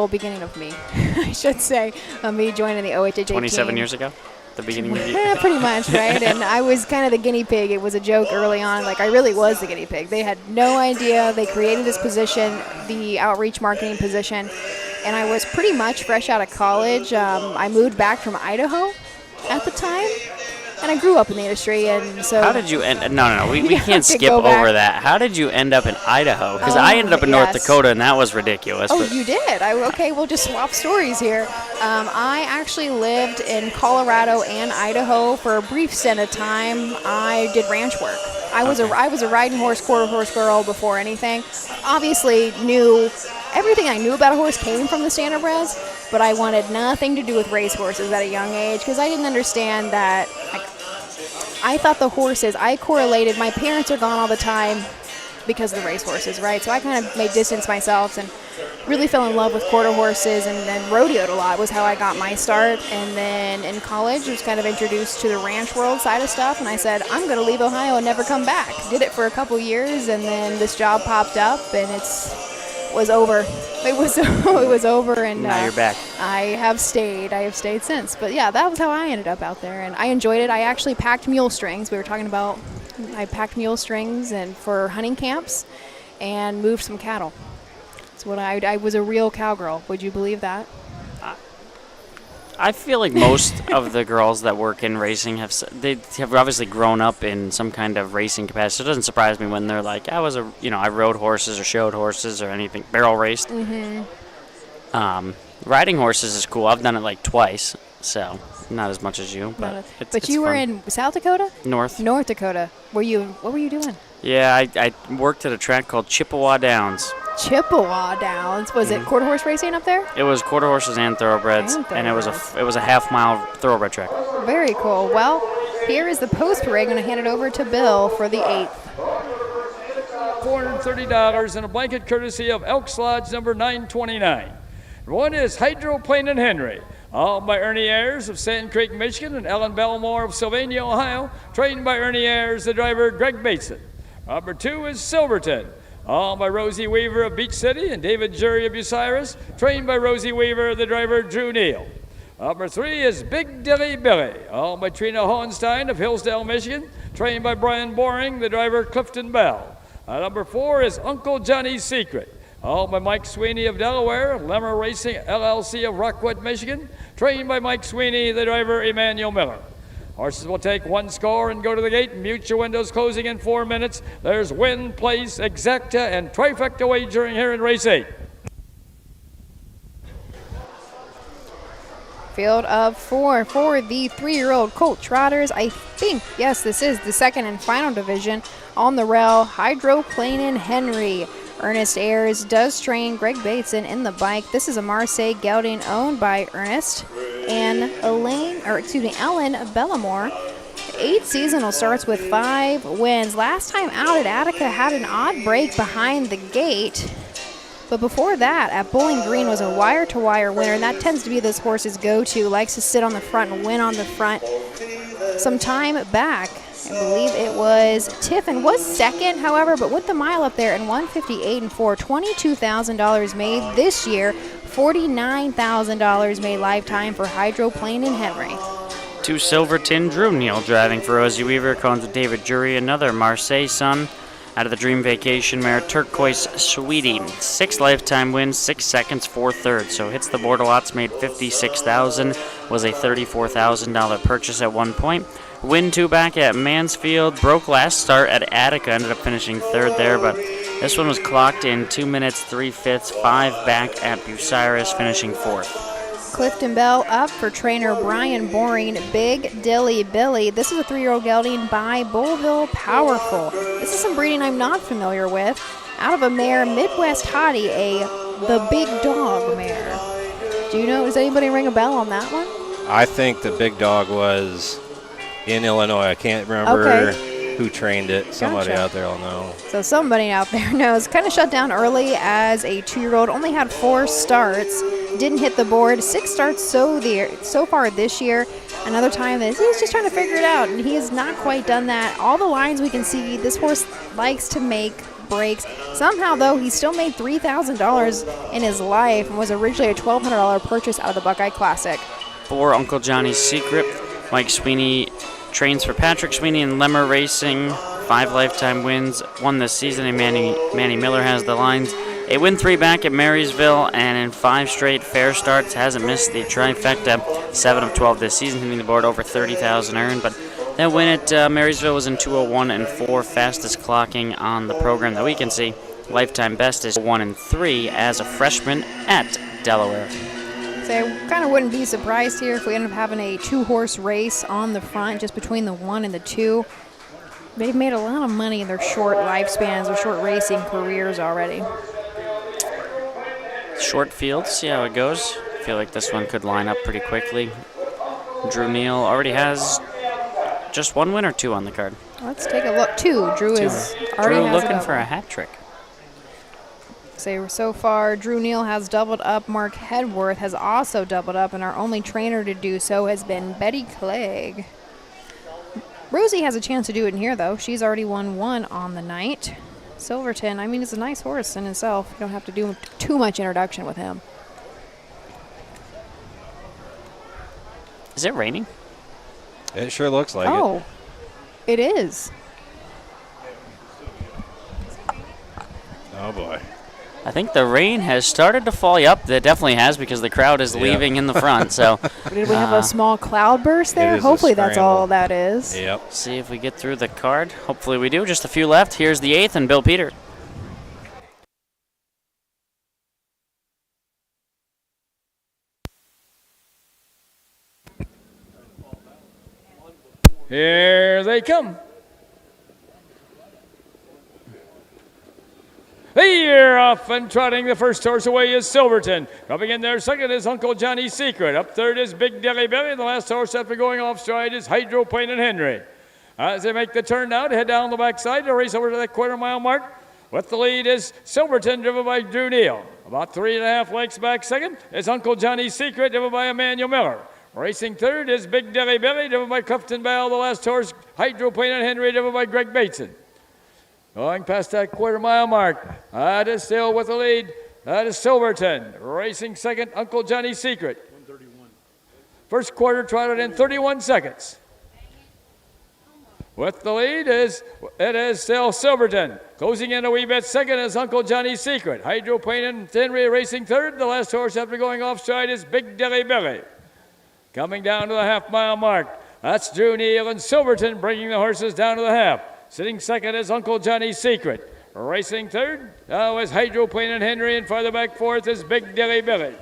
beginning of me, I should say, me joining the OHHA 27 team. years ago? The beginning of Yeah, pretty much, right? And I was kind of the guinea pig. It was a joke early on. Like, I really was the guinea pig. They had no idea. They created this position, the outreach marketing position, and I was pretty much fresh out of college. I moved back from Idaho at the time, and I grew up in the industry, and so... How did you end... No, we can't skip over that. How did you end up in Idaho? Because I ended up in North Dakota, and that was ridiculous. Oh, you did? Okay, we'll just swap stories here. I actually lived in Colorado and Idaho for a brief stint of time. I did ranch work. I was a riding horse, quarter horse girl before anything. Obviously knew... Everything I knew about a horse came from the Standardbreds, but I wanted nothing to do with race horses at a young age because I didn't understand that. I thought the horses, I correlated, my parents are gone all the time because of the race horses, right? So I kind of made distance myself and really fell in love with quarter horses and then rodeoed a lot was how I got my start. And then in college, I was kind of introduced to the ranch world side of stuff, and I said, I'm going to leave Ohio and never come back. Did it for a couple years, and then this job popped up, and it was over. It was over, and now you're back. I have stayed since. But yeah, that was how I ended up out there, and I enjoyed it. I actually packed mule strings. We were talking about, I packed mule strings and for hunting camps, and moved some cattle. That's what I was a real cowgirl. Would you believe that? I feel like most of the girls that work in racing have obviously grown up in some kind of racing capacity. So it doesn't surprise me when they're like, I rode horses or showed horses or anything, barrel raced. Riding horses is cool. I've done it like twice, so not as much as you, but it's you were fun. in South Dakota? North Dakota. What were you doing? Yeah, I worked at a track called Chippewa Downs. Chippewa Downs. Was it quarter horse racing up there? It was quarter horses and thoroughbreds, and it was a half-mile thoroughbred track. Very cool. Well, here is the post parade. I'm going to hand it over to Bill for the 8th. $430 and a blanket courtesy of Elks Lodge number 929. One is Hydroplane and Henry, all by Ernie Ayers of Sand Creek, Michigan, and Ellen Bellamore of Sylvania, Ohio, trained by Ernie Ayers, the driver Greg Bateson. Number 2 is Silverton, all by Rosie Weaver of Beach City and David Jury of Bucyrus, trained by Rosie Weaver, the driver Drew Neal. Number 3 is Big Dilly Billy, all by Trina Hohenstein of Hillsdale, Michigan, trained by Brian Boring, the driver Clifton Bell. Number 4 is Uncle Johnny's Secret, all by Mike Sweeney of Delaware, Lemmer Racing LLC of Rockwood, Michigan, trained by Mike Sweeney, the driver Emmanuel Miller. Horses will take one score and go to the gate. Mute your windows closing in 4 minutes. There's win, place, exacta, and trifecta wagering here in race 8. Field of 4 for the 3-year-old Colt Trotters. I think, yes, this is the second and final division. On the rail, Hydroplane and Henry. Ernest Ayers does train Greg Bateson in the bike. This is a Marseille gelding owned by Ernest and Ellen Bellamore. 8th seasonal starts with 5 wins. Last time out at Attica had an odd break behind the gate. But before that, at Bowling Green was a wire-to-wire winner, and that tends to be this horse's go-to. Likes to sit on the front and win on the front. Some time back, I believe it was Tiffin was second, however, but with the mile up there and 158 and 4, $22,000 made this year, $49,000 made lifetime for Hydroplane and Henry. 2 Silverton, Drew Neal driving for Rosie Weaver, comes with David Jury, another Marseille son. Out of the Dream Vacation mare, Turquoise Sweetie. 6 lifetime wins, 6 seconds, 4 thirds. So hits the border lots, made $56,000, was a $34,000 purchase at one point. Win 2 back at Mansfield, broke last start at Attica, ended up finishing 3rd there, but this one was clocked in 2 minutes, 3/5, 5 back at Bucyrus, finishing 4th. Clifton Bell up for trainer Brian Boring, Big Dilly Billy. This is a 3-year-old gelding by Bullville Powerful. This is some breeding I'm not familiar with. Out of a mare, Midwest Hottie, the Big Dog mare. Do you know, does anybody ring a bell on that one? I think the Big Dog was in Illinois. I can't remember who trained it. Somebody out there will know. So somebody out there knows. Kind of shut down early as a 2-year-old. Only had 4 starts. Didn't hit the board. 6 starts so far this year. Another time that he's just trying to figure it out, and he has not quite done that. All the lines we can see, this horse likes to make breaks. Somehow, though, he still made $3,000 in his life and was originally a $1,200 purchase out of the Buckeye Classic. 4 Uncle Johnny's Secret. Mike Sweeney trains for Patrick Sweeney and Lemmer Racing. 5 lifetime wins, 1 this season, and Manny Miller has the lines. A win 3 back at Marysville, and in 5 straight fair starts, hasn't missed the trifecta. 7 of 12 this season, hitting the board over $30,000 earned. But that win at Marysville was in 2:01 and 4, fastest clocking on the program that we can see. Lifetime best is 1 and 3 as a freshman at Delaware. So I kind of wouldn't be surprised here if we end up having a 2-horse race on the front, just between the 1 and the 2. They've made a lot of money in their short lifespans, their short racing careers already. Short field, see how it goes. I feel like this one could line up pretty quickly. Drew Neal already has just 1 win or 2 on the card. Let's take a look. 2. Drew is already Drew has looking for a hat trick. So far, Drew Neal has doubled up. Mark Hedworth has also doubled up, and our only trainer to do so has been Betty Clegg. Rosie has a chance to do it in here, though. She's already won 1 on the night. Silverton, I mean, it's a nice horse in itself. You don't have to do too much introduction with him. Is it raining? It sure looks like it. Oh, it is. Oh, boy. I think the rain has started to fall. Yep, it definitely has because the crowd is leaving in the front. So Did we have a small cloud burst there? Hopefully that's all that is. Yep. See if we get through the card. Hopefully we do. Just a few left. Here's the 8th and Bill Peter. Here they come. They're off and trotting. The first horse away is Silverton. Coming in there second is Uncle Johnny's Secret. Up third is Big Dilly Billy. And the last horse after going off stride is Hydroplane and Henry. As they make the turn now to head down the backside to race over to that quarter-mile mark. With the lead is Silverton, driven by Drew Neal. About 3.5 lengths back second is Uncle Johnny's Secret, driven by Emmanuel Miller. Racing third is Big Dilly Billy, driven by Clifton Bell. The last horse, Hydroplane and Henry, driven by Greg Bateson. Going past that quarter-mile mark, that is still with the lead. That is Silverton. Racing second, Uncle Johnny's Secret. 131. First quarter trotted in 31 seconds. With the lead it is still Silverton. Closing in a wee bit second is Uncle Johnny's Secret. Hydroplane and Henry racing third. The last horse after going off stride is Big Dilly Billy. Coming down to the half-mile mark, that's Drew Neal and Silverton bringing the horses down to the half. Sitting second is Uncle Johnny's Secret. Racing third now is Hydroplane and Henry, and farther back fourth is Big Dilly Billy.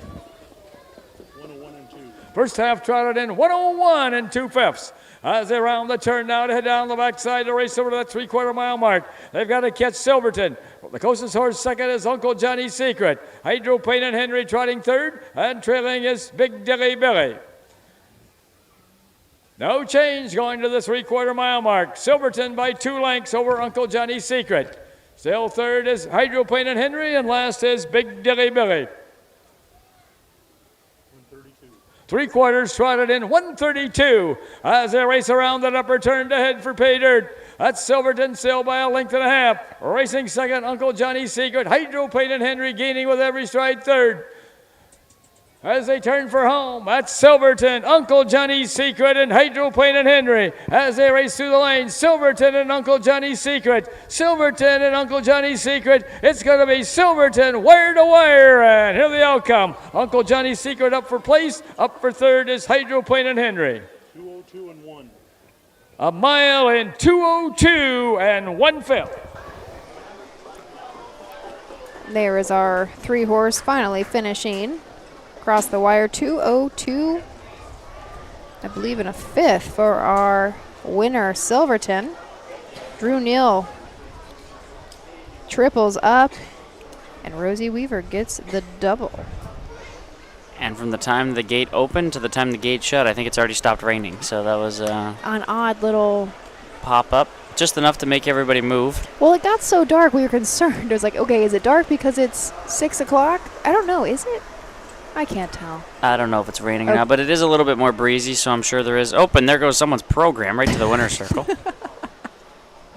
101 and 2. First half trotted in 101 and 2/5. As they round the turn now to head down the backside to race over to that 3/4 mile mark. They've got to catch Silverton. The closest horse second is Uncle Johnny's Secret. Hydroplane and Henry trotting third, and trailing is Big Dilly Billy. No change going to the 3/4 mile mark. Silverton by 2 lengths over Uncle Johnny's Secret. Still third is Hydroplane and Henry, and last is Big Dilly Billy. 3 quarters trotted in 132 as they race around that upper turn to head for pay dirt. That's Silverton still by 1.5 lengths. Racing second, Uncle Johnny's Secret. Hydroplane and Henry gaining with every stride third. As they turn for home, that's Silverton, Uncle Johnny's Secret, and Hydroplane and Henry. As they race through the lane, Silverton and Uncle Johnny's Secret. Silverton and Uncle Johnny's Secret. It's going to be Silverton wire to wire, and here the outcome. Uncle Johnny's Secret up for place. Up for third is Hydroplane and Henry. 202 and 1. A mile in 2:02 and 1/5. There is our 3-horse finally finishing. Across the wire, 2:02, I believe, in a 5th for our winner, Silverton. Drew Neal triples up, and Rosie Weaver gets the double. And from the time the gate opened to the time the gate shut, I think it's already stopped raining. So that was An odd little pop up, just enough to make everybody move. Well, it got so dark, we were concerned. It was like, okay, is it dark because it's 6 o'clock? I don't know, is it? I can't tell. I don't know if it's raining or not, but it is a little bit more breezy, so I'm sure there is. Oh, and there goes someone's program right to the winner's circle.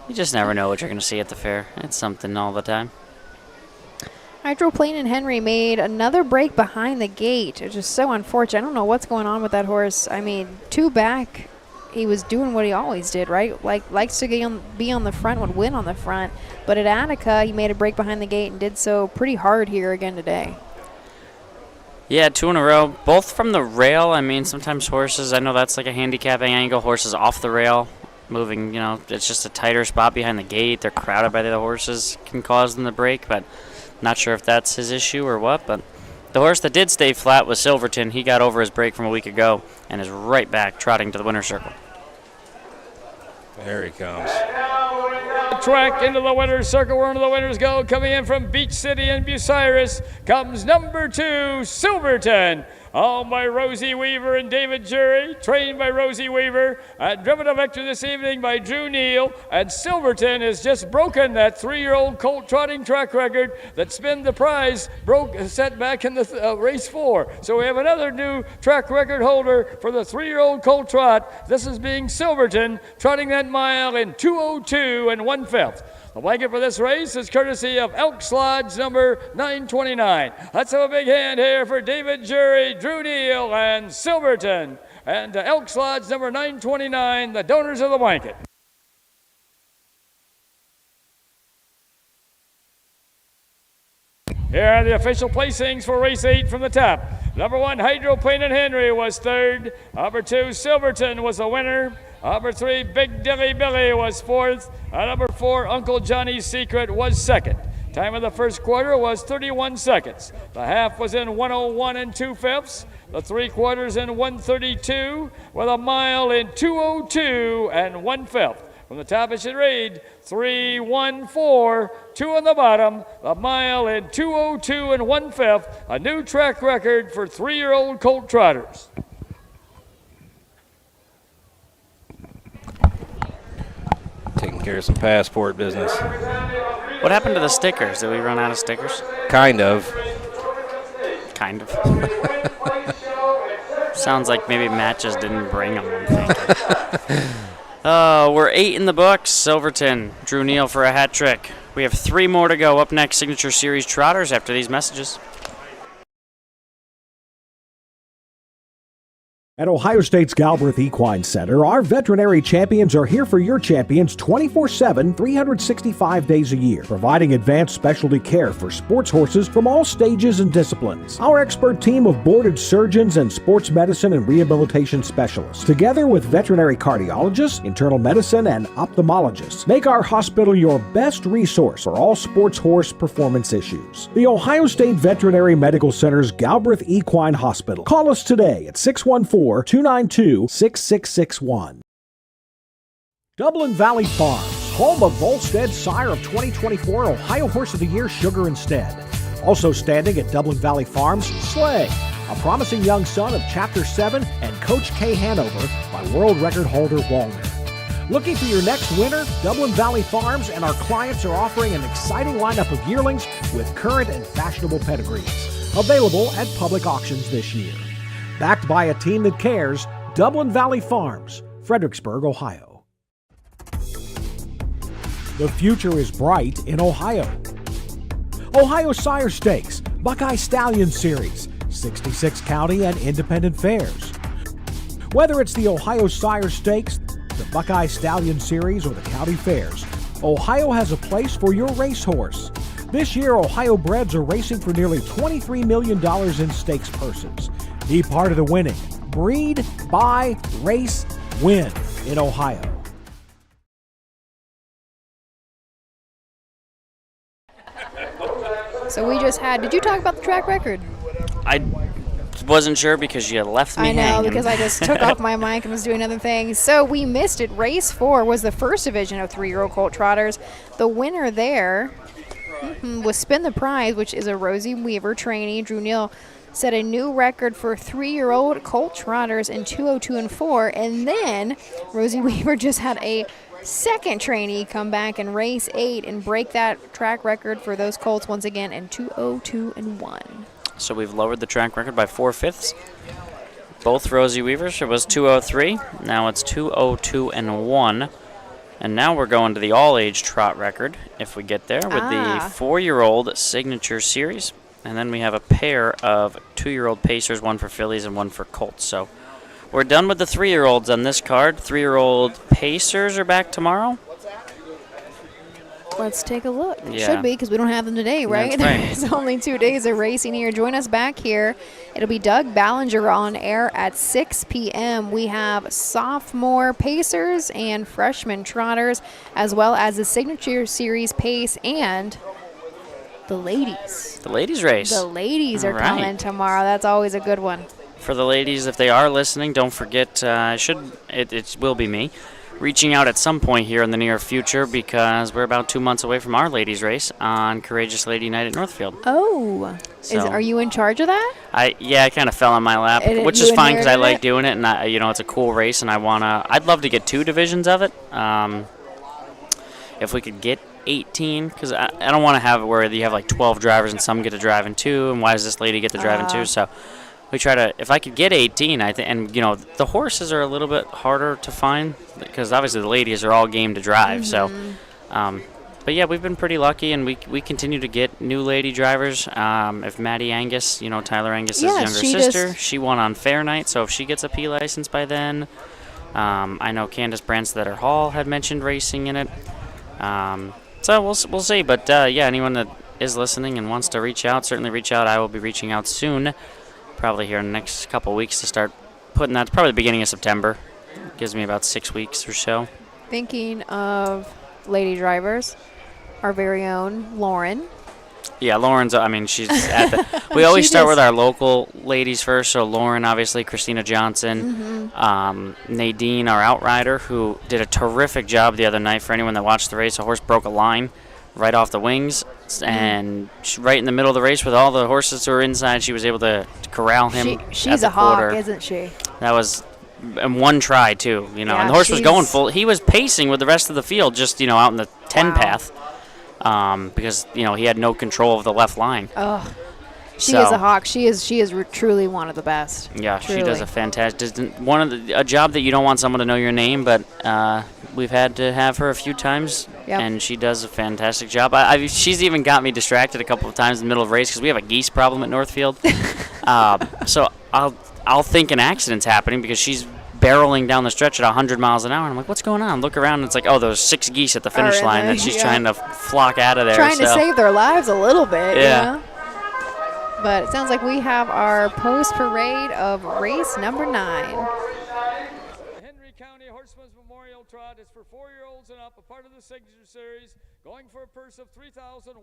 You just never know what you're going to see at the fair. It's something all the time. Hydroplane and Henry made another break behind the gate. It's just so unfortunate. I don't know what's going on with that horse. I mean, 2 back, he was doing what he always did, right? Likes to be on the front, would win on the front. But at Attica, he made a break behind the gate and did so pretty hard here again today. Yeah, 2 in a row, both from the rail. I mean, sometimes horses, I know that's like a handicapping angle. Horses off the rail, moving, it's just a tighter spot behind the gate. They're crowded by the other horses, can cause them to break, but not sure if that's his issue or what. But the horse that did stay flat was Silverton. He got over his break from a week ago and is right back trotting to the winner's circle. There he comes. Track into the winner's circle where the winners go. Coming in from Beach City and Bucyrus comes number 2, Silverton. Owned by Rosie Weaver and David Jury, trained by Rosie Weaver, and driven to victory this evening by Drew Neal. And Silverton has just broken that 3-year-old colt trotting track record that's been the prize set back in the race 4. So we have another new track record holder for the 3-year-old colt trot. This is being Silverton, trotting that mile in 2:02 and 1/5. The blanket for this race is courtesy of Elks Lodge number 929. Let's have a big hand here for David Jury, Drew Neal, and Silverton. And Elks Lodge number 929, the donors of the blanket. Here are the official placings for race 8 from the top. Number 1, Hydroplane and Henry was third. Number 2, Silverton was the winner. Number 3, Big Dilly Billy was fourth. And number 4, Uncle Johnny's Secret was second. Time of the first quarter was 31 seconds. The half was in 1:01 and 2/5. The 3/4 in 1:32, with a mile in 2:02 and 1/5. From the top, it should read 3:14, 2 on the bottom, the mile in 2:02 and 1/5, a new track record for 3-year-old colt trotters. Taking care of some passport business. What happened to the stickers? Did we run out of stickers? Kind of. Kind of. Sounds like maybe Matt just didn't bring them. I'm thinking. We're 8 in the books. Silverton, Drew Neal for a hat trick. We have 3 more to go. Up next, Signature Series Trotters after these messages. At Ohio State's Galbraith Equine Center, our veterinary champions are here for your champions 24/7, 365 days a year, providing advanced specialty care for sports horses from all stages and disciplines. Our expert team of boarded surgeons and sports medicine and rehabilitation specialists, together with veterinary cardiologists, internal medicine, and ophthalmologists, make our hospital your best resource for all sports horse performance issues. The Ohio State Veterinary Medical Center's Galbraith Equine Hospital. Call us today at 614-292-6661. Dublin Valley Farms, home of Volstead Sire of 2024 Ohio Horse of the Year Sugar Instead. Also standing at Dublin Valley Farms, Slay, a promising young son of Chapter 7 and Coach K Hanover by world record holder Walner. Looking for your next winner? Dublin Valley Farms and our clients are offering an exciting lineup of yearlings with current and fashionable pedigrees. Available at public auctions this year. Backed by a team that cares, Dublin Valley Farms, Fredericksburg, Ohio. The future is bright in Ohio. Ohio Sire Stakes, Buckeye Stallion Series, 66 county and independent fairs. Whether it's the Ohio Sire Stakes, the Buckeye Stallion Series, or the county fairs, Ohio has a place for your racehorse. This year, Ohio breds are racing for nearly $23 million in stakes purses. Be part of the winning. Breed, buy, race, win in Ohio. So we just had, did you talk about the track record? I wasn't sure because you left me I know, hanging. because I just took off my mic and was doing other things. So we missed it. Race 4 was the first division of 3-year-old colt trotters. The winner there was Spin the Prize, which is a Rosie Weaver trainee. Drew Neal set a new record for 3-year-old colt trotters in 2:02 and 4, and then Rosie Weaver just had a second trainee come back in race 8 and break that track record for those colts once again in 2:02 and 1. So we've lowered the track record by 4/5. Both Rosie Weavers. It was 2:03. Now it's 2:02 and 1. And now we're going to the all-age trot record, if we get there, with the 4-year-old Signature Series. And then we have a pair of 2-year-old Pacers, one for fillies and one for colts. So we're done with the 3-year-olds on this card. 3-year-old Pacers are back tomorrow. Let's take a look. Yeah. Should be, because we don't have them today, right? That's right. It's only 2 days of racing here. Join us back here. It'll be Doug Ballinger on air at 6 p.m. We have sophomore Pacers and freshman trotters, as well as the Signature Series Pace and the ladies. The ladies race. The ladies All are right. coming tomorrow. That's always a good one. For the ladies, if they are listening, don't forget, it will be me, reaching out at some point here in the near future, because we're about 2 months away from our ladies race on Courageous Lady Night at Northfield. Oh, So- are you in charge of that? I kind of fell on my lap, which you is fine because I inherited like it? doing it, and it's a cool race, and I'd love to get 2 divisions of it. If we could get 18, because I don't want to have it where you have like 12 drivers and some get to drive in 2, and why does this lady get to drive in 2? So we try to, if I could get 18, and the horses are a little bit harder to find because obviously the ladies are all game to drive. So, but yeah, we've been pretty lucky, and we continue to get new lady drivers. If Maddie Angus, Tyler Angus's younger sister, she won on Fair Night, so if she gets a P license by then, I know Candace Branstetter Hall had mentioned racing in it. So we'll see, but anyone that is listening and wants to reach out, certainly reach out. I will be reaching out soon, probably here in the next couple of weeks to start putting that. Probably the beginning of September. Gives me about 6 weeks or so. Thinking of lady drivers, our very own Lauren. Yeah, Lauren's, I mean, she's at the, we always start with our local ladies first. So Lauren, obviously, Christina Johnson, Nadine, our outrider, who did a terrific job the other night. For anyone that watched the race, a horse broke a line right off the wings, and right in the middle of the race with all the horses who were inside, she was able to corral him. She's a hawk, isn't she? That was in one try, too, you know. Yeah, and the horse was going full. He was pacing with the rest of the field just, you know, out in the 10 path. Because, you know, he had no control of the left line. Oh, she is a hawk. She is truly one of the best. Yeah, truly. She does a fantastic, a job that you don't want someone to know your name, but we've had to have her a few times, and she does a fantastic job. She's even got me distracted a couple of times in the middle of the race because we have a geese problem at Northfield. So I'll think an accident's happening because she's barreling down the stretch at 100 miles an hour. And I'm like, what's going on? Look around, and it's like, oh, those 6 geese at the finish line that she's trying to flock out of there. Trying to save their lives a little bit, yeah. You know? But it sounds like we have our post-parade of race number 9. Henry County Horsemen's Memorial Trot is for 4-year-olds and up, a part of the Signature Series, going for a purse of $3,125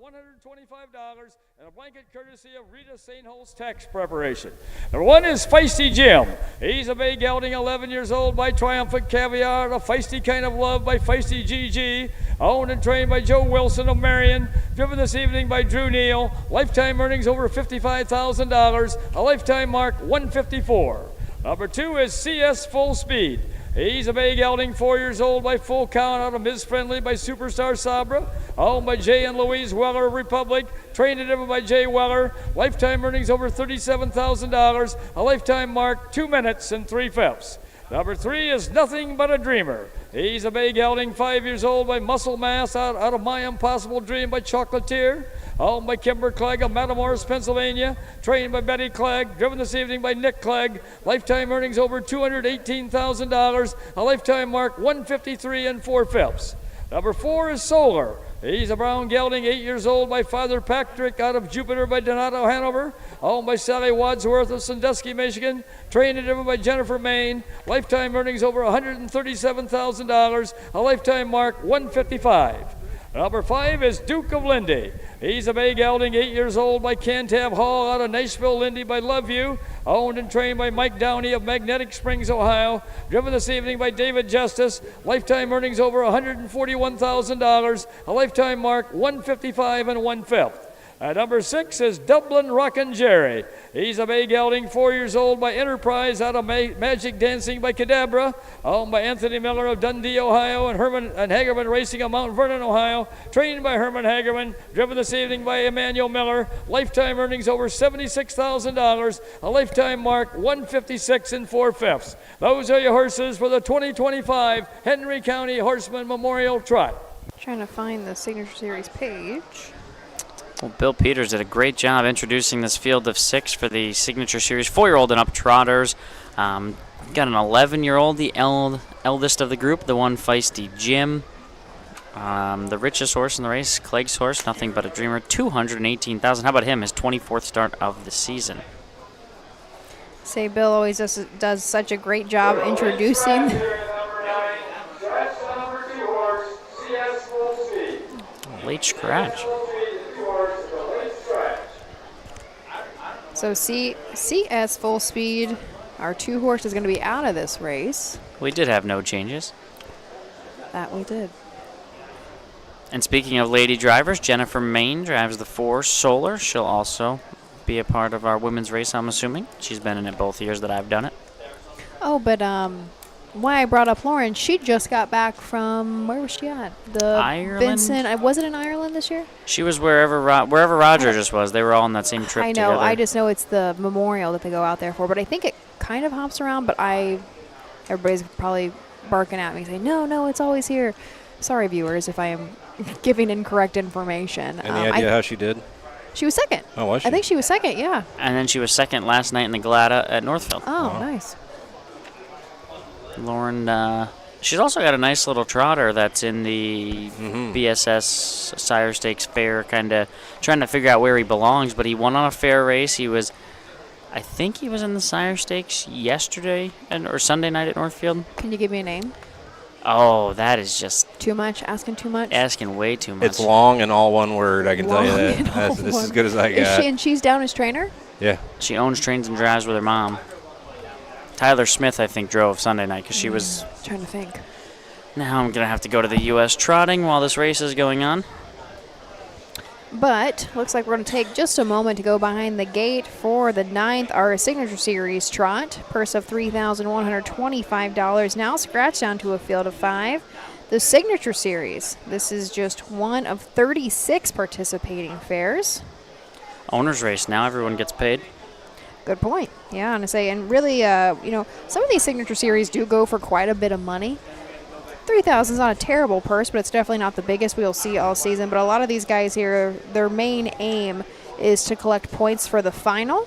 and a blanket courtesy of Rita St. Holt's Tax Preparation. Number 1 is Feisty Jim. He's a bay gelding, 11 years old, by Triumphant Caviar, a feisty kind of love by Feisty GG, owned and trained by Joe Wilson of Marion, driven this evening by Drew Neal, lifetime earnings over $55,000, a lifetime mark 154. Number 2 is CS Full Speed. He's a bay gelding, 4 years old, by Full Count, out of Ms. Friendly by Superstar Sabra, owned by Jay and Louise Weller of Republic, trained and driven by Jay Weller, lifetime earnings over $37,000, a lifetime mark 2 minutes and 3/5. Number 3 is Nothing But a Dreamer. He's a bay gelding, 5 years old, by Muscle Mass, out of My Impossible Dream by Chocolatier, owned by Kimber Clegg of Matamoros, Pennsylvania, trained by Betty Clegg, driven this evening by Nick Clegg, lifetime earnings over $218,000, a lifetime mark 153 and 4/5. Number 4 is Solar. He's a brown gelding, 8 years old, by Father Patrick, out of Jupiter by Donato Hanover, owned by Sally Wadsworth of Sandusky, Michigan, trained and driven by Jennifer Main, lifetime earnings over $137,000, a lifetime mark 155. Number 5 is Duke of Lindy. He's a bay gelding, 8 years old, by Cantab Hall, out of Nashville, Lindy by Love You, owned and trained by Mike Downey of Magnetic Springs, Ohio, driven this evening by David Justice, lifetime earnings over $141,000, a lifetime mark 155 and 1/5. Number 6 is Dublin Rockin' Jerry. He's a bay gelding, 4 years old, by Enterprise, out of Magic Dancing by Cadabra, owned by Anthony Miller of Dundee, Ohio, and Herman and Hagerman Racing of Mount Vernon, Ohio, trained by Herman Hagerman, driven this evening by Emmanuel Miller, lifetime earnings over $76,000, a lifetime mark 156 and 4/5. Those are your horses for the 2025 Henry County Horseman Memorial Trot. Trying to find the Signature Series page. Well, Bill Peters did a great job introducing this field of 6 for the Signature Series 4-year-old and up trotters. Got an 11-year-old, the eldest of the group, the one Feisty Jim. The richest horse in the race, Clegg's horse, Nothing But a Dreamer, $218,000. How about him, his 24th start of the season? Say Bill always does such a great job introducing. Late scratch. So CS Full Speed, our 2 horse, is going to be out of this race. We did have no changes. That we did. And speaking of lady drivers, Jennifer Main drives the 4 Solar. She'll also be a part of our women's race, I'm assuming. She's been in it both years that I've done it. Oh, but why I brought up Lauren, she just got back from, where was she at? Ireland? Vincent, was it in Ireland this year? She was wherever Roger just was. They were all on that same trip together. I know, I just know it's the memorial that they go out there for, but I think it kind of hops around, but everybody's probably barking at me saying, no, it's always here. Sorry, viewers, if I am giving incorrect information. Any idea how she did? She was second. Oh, was she? I think she was second, yeah. And then she was second last night in the Glada at Northfield. Oh, nice. Lauren She's also got a nice little trotter that's in the BSS Sire Stakes fair, kind of trying to figure out where he belongs, but he won on a fair race. I think he was in the Sire Stakes yesterday or Sunday night at Northfield. Can you give me a name? Oh, that is just... Too much? Asking too much? Asking way too much. It's long and all one word, I can tell you that. That's as good as I got. And she's down as trainer? Yeah. She owns, trains, and drives with her mom. Tyler Smith, I think, drove Sunday night because she was... Trying to think. Now I'm going to have to go to the U.S. trotting while this race is going on. But looks like we're going to take just a moment to go behind the gate for the 9th, our Signature Series trot. Purse of $3,125. Now scratch down to a field of 5. The Signature Series. This is just one of 36 participating fairs. Owner's race. Now everyone gets paid. Good point. Yeah, I'm going to say, and really, some of these Signature Series do go for quite a bit of money. $3,000 is not a terrible purse, but it's definitely not the biggest we'll see all season. But a lot of these guys here, their main aim is to collect points for the final.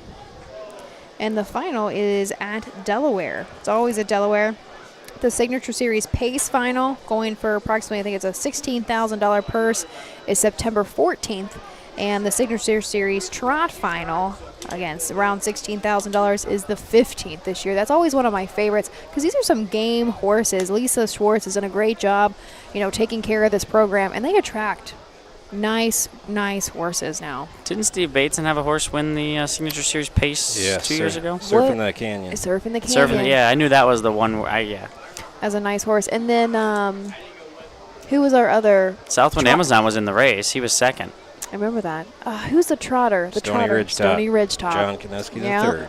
And the final is at Delaware. It's always at Delaware. The Signature Series Pace Final, going for approximately, I think it's a $16,000 purse, is September 14th. And the Signature Series Trot Final, again, it's around $16,000, is the 15th this year. That's always one of my favorites because these are some game horses. Lisa Schwartz has done a great job, taking care of this program, and they attract nice horses now. Didn't Steve Bateson have a horse win the Signature Series Pace 2 years ago? Surfing the Canyon. Surfing the Canyon. Yeah, I knew that was the one. Yeah. As a nice horse. And then who was our other? Southwind Amazon was in the race. He was second. I remember that. Who's the trotter? The Stony trotter. Ridge Stony Ridge Top. John Kineski III.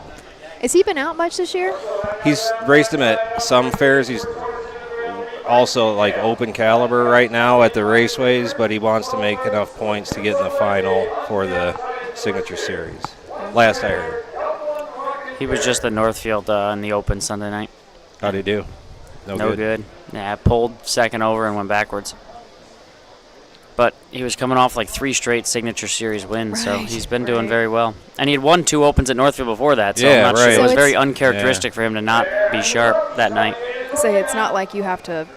Has he been out much this year? He's raced him at some fairs. He's also like open caliber right now at the raceways, but he wants to make enough points to get in the final for the Signature Series. Last I heard. He was just at Northfield in the Open Sunday night. How'd he do? No good. Yeah, pulled second over and went backwards. But he was coming off like 3 straight Signature Series wins, so he's been doing very well. And he had won 2 Opens at Northfield before that, so I'm not sure. It was very uncharacteristic for him to not be sharp that night. Say it's not like you have to,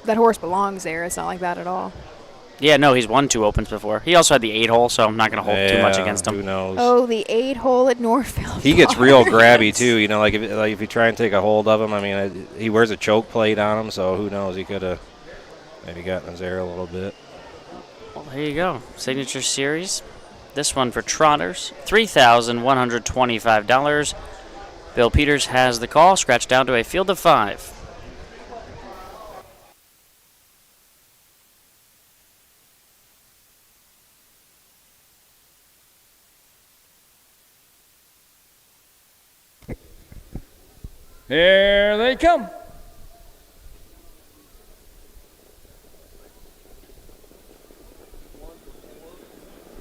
that horse belongs there. It's not like that at all. Yeah, no, he's won 2 Opens before. He also had the 8-hole, so I'm not going to hold too much against him. Who knows? Oh, the 8-hole at Northfield. He gets real grabby, too. Like if you try and take a hold of him, I mean, he wears a choke plate on him, so who knows? He could have maybe gotten his air a little bit. Well, there you go. Signature Series. This one for trotters, $3,125. Bill Peters has the call. Scratch down to a field of 5. Here they come.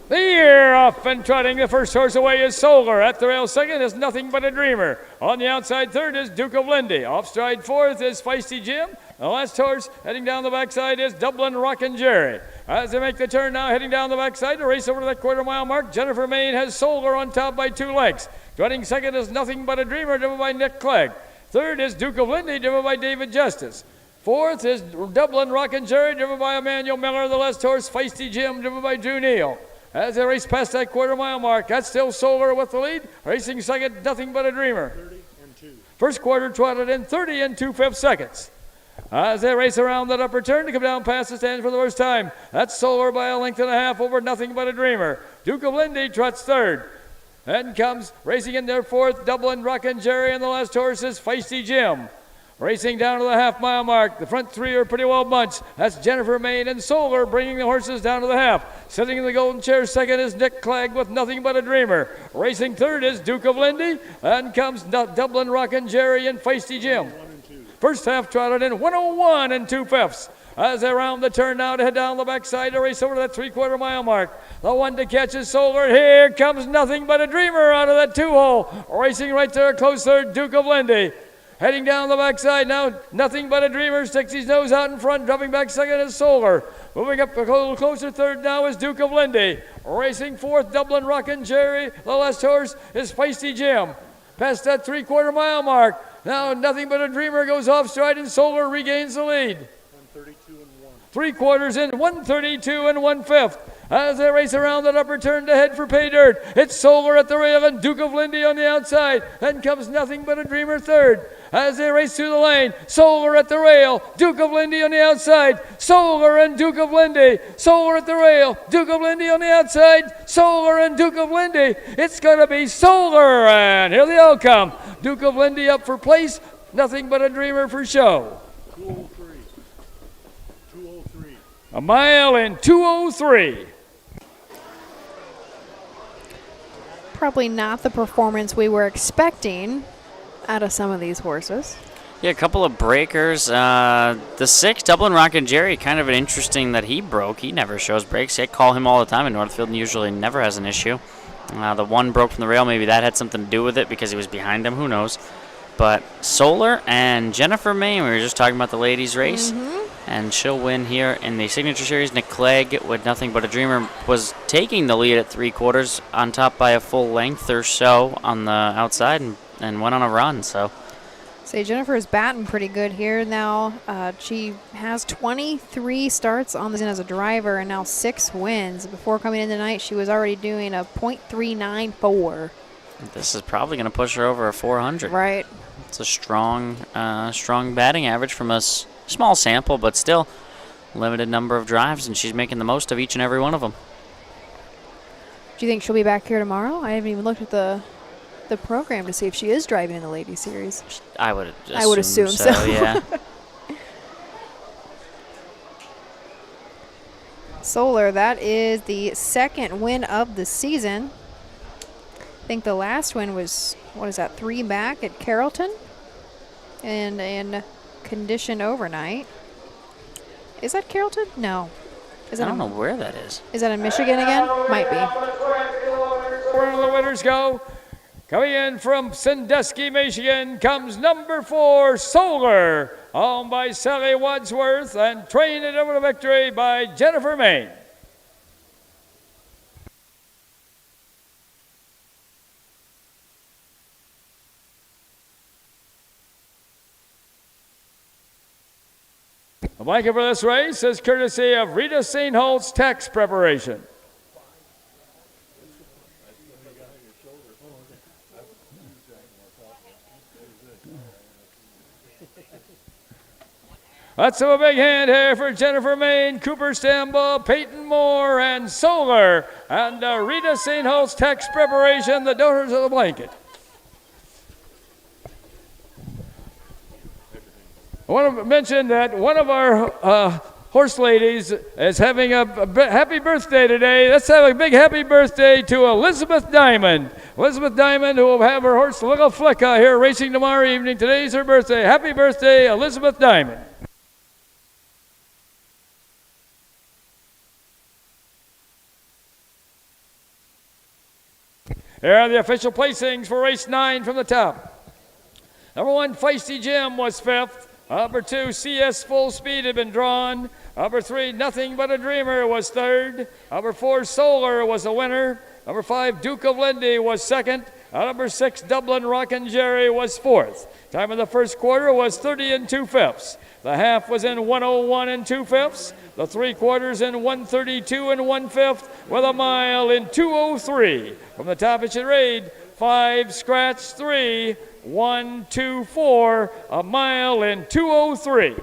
They're off and trotting. The first horse away is Solar. At the rail second is Nothing But a Dreamer. On the outside third is Duke of Lindy. Off stride fourth is Feisty Jim. The last horse heading down the backside is Dublin Rockin' Jerry. As they make the turn now, heading down the backside to race over to that quarter-mile mark, Jennifer Main has Solar on top by 2 lengths. Trotting second is Nothing But a Dreamer, driven by Nick Clegg. Third is Duke of Lindy, driven by David Justice. Fourth is Dublin Rockin' Jerry, driven by Emmanuel Miller. The last horse, Feisty Jim, driven by Drew Neal. As they race past that quarter-mile mark, that's still Solar with the lead. Racing second, Nothing But a Dreamer. 30 and 2. First quarter trotted in 30 and 2/5 seconds. As they race around that upper turn to come down past the stand for the first time, that's Solar by a length and a half over Nothing But a Dreamer. Duke of Lindy trots third. Then comes racing in their fourth, Dublin Rockin' Jerry, and the last horse is Feisty Jim. Racing down to the half-mile mark, the front 3 are pretty well bunched. That's Jennifer Main and Solar bringing the horses down to the half. Sitting in the golden chair second is Nick Clegg with Nothing But a Dreamer. Racing third is Duke of Lindy. Then comes Dublin Rockin' Jerry and Feisty Jim. First half trotted in 101 and 2/5. As they round the turn now to head down the backside to race over to that 3/4 mile mark. The one to catch is Solar. Here comes Nothing But a Dreamer out of that 2-hole. Racing right there, close third, Duke of Lindy. Heading down the backside now, Nothing But a Dreamer sticks his nose out in front. Dropping back second is Solar. Moving up a little closer third now is Duke of Lindy. Racing fourth, Dublin Rockin' Jerry. The last horse is Feisty Jim. Past that 3/4 mile mark, Now Nothing But a Dreamer goes off stride and Solar regains the lead. 132 and 1. 3/4 in, 132 and 1/5. As they race around that upper turn to head for pay dirt, it's Solar at the rail and Duke of Lindy on the outside. Then comes Nothing But a Dreamer third. As they race through the lane, Solar at the rail, Duke of Lindy on the outside. Solar and Duke of Lindy. Solar at the rail, Duke of Lindy on the outside. Solar and Duke of Lindy. It's going to be Solar, and here they all come. Duke of Lindy up for place, Nothing But a Dreamer for show. 203. 203. A mile in 2:03. Probably not the performance we were expecting out of some of these horses. Yeah, a couple of breakers. The 6, Dublin Rockin' Jerry, kind of an interesting that he broke. He never shows breaks. I call him all the time in Northfield and usually never has an issue. The 1 broke from the rail. Maybe that had something to do with it because he was behind them. Who knows? But Solar and Jennifer Main, we were just talking about the ladies' race, and she'll win here in the Signature Series. Nick Clegg with Nothing But a Dreamer was taking the lead at 3/4, on top by a full length or so on the outside, and went on a run. So, Say Jennifer is batting pretty good here now. She has 23 starts on the season as a driver and now 6 wins. Before coming in tonight, she was already doing a .394. this is probably going to push her over a 400. Right. It's a strong batting average from a small sample, but still limited number of drives, and she's making the most of each and every one of them. Do you think she'll be back here tomorrow? I haven't even looked at the program to see if she is driving in the ladies series. I would assume so. Yeah. Solar, that is the 2nd win of the season. I think the last win was, 3 back at Carrollton and in condition overnight. Is that Carrollton? No. I don't know where that is. Is that in Michigan again? Might be. Where the winners go. Coming in from Sandusky, Michigan, comes number 4, Solar, owned by Sally Wadsworth, and trained it over to victory by Jennifer Main. The blanket for this race is courtesy of Rita St. Holt's Tax Preparation. Let's have a big hand here for Jennifer Main, Cooper Stambaugh, Peyton Moore, and Solar, and Rita St. Holt's Tax Preparation, the donors of the blanket. I want to mention that one of our horse ladies is having a happy birthday today. Let's have a big happy birthday to Elizabeth Diamond. Elizabeth Diamond, who will have her horse Little Flicka here racing tomorrow evening. Today's her birthday. Happy birthday, Elizabeth Diamond. Here are the official placings for race 9 from the top. Number 1, Feisty Jim was 5th. Number 2, CS Full Speed had been drawn. Number 3, Nothing But a Dreamer was 3rd. Number 4, Solar was the winner. Number 5, Duke of Lindy was 2nd. Number 6, Dublin Rockin' Jerry was 4th. Time of the first quarter was 30 2/5. The half was in 101 2/5. The 3/4 in 132 1/5, with a mile in 2:03. From the top it should read 5 scratch 3 1 2 4, a mile in 2:03.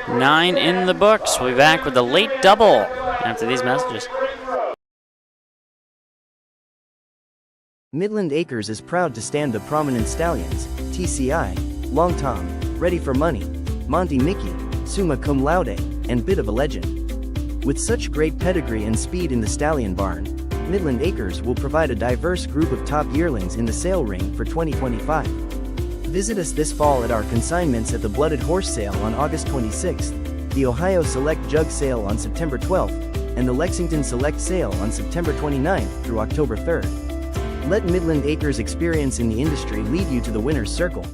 9 in the books. We'll be back with the late double after these messages. Midland Acres is proud to stand the prominent stallions, TCI, Long Tom, Ready for Money, Monty Mickey, Summa Cum Laude, and Bit of a Legend. With such great pedigree and speed in the stallion barn, Midland Acres will provide a diverse group of top yearlings in the sale ring for 2025. Visit us this fall at our consignments at the Blooded Horse Sale on August 26th, the Ohio Select Jug Sale on September 12th, and the Lexington Select Sale on September 29th through October 3rd. Let Midland Acres experience in the industry lead you to the winner's circle.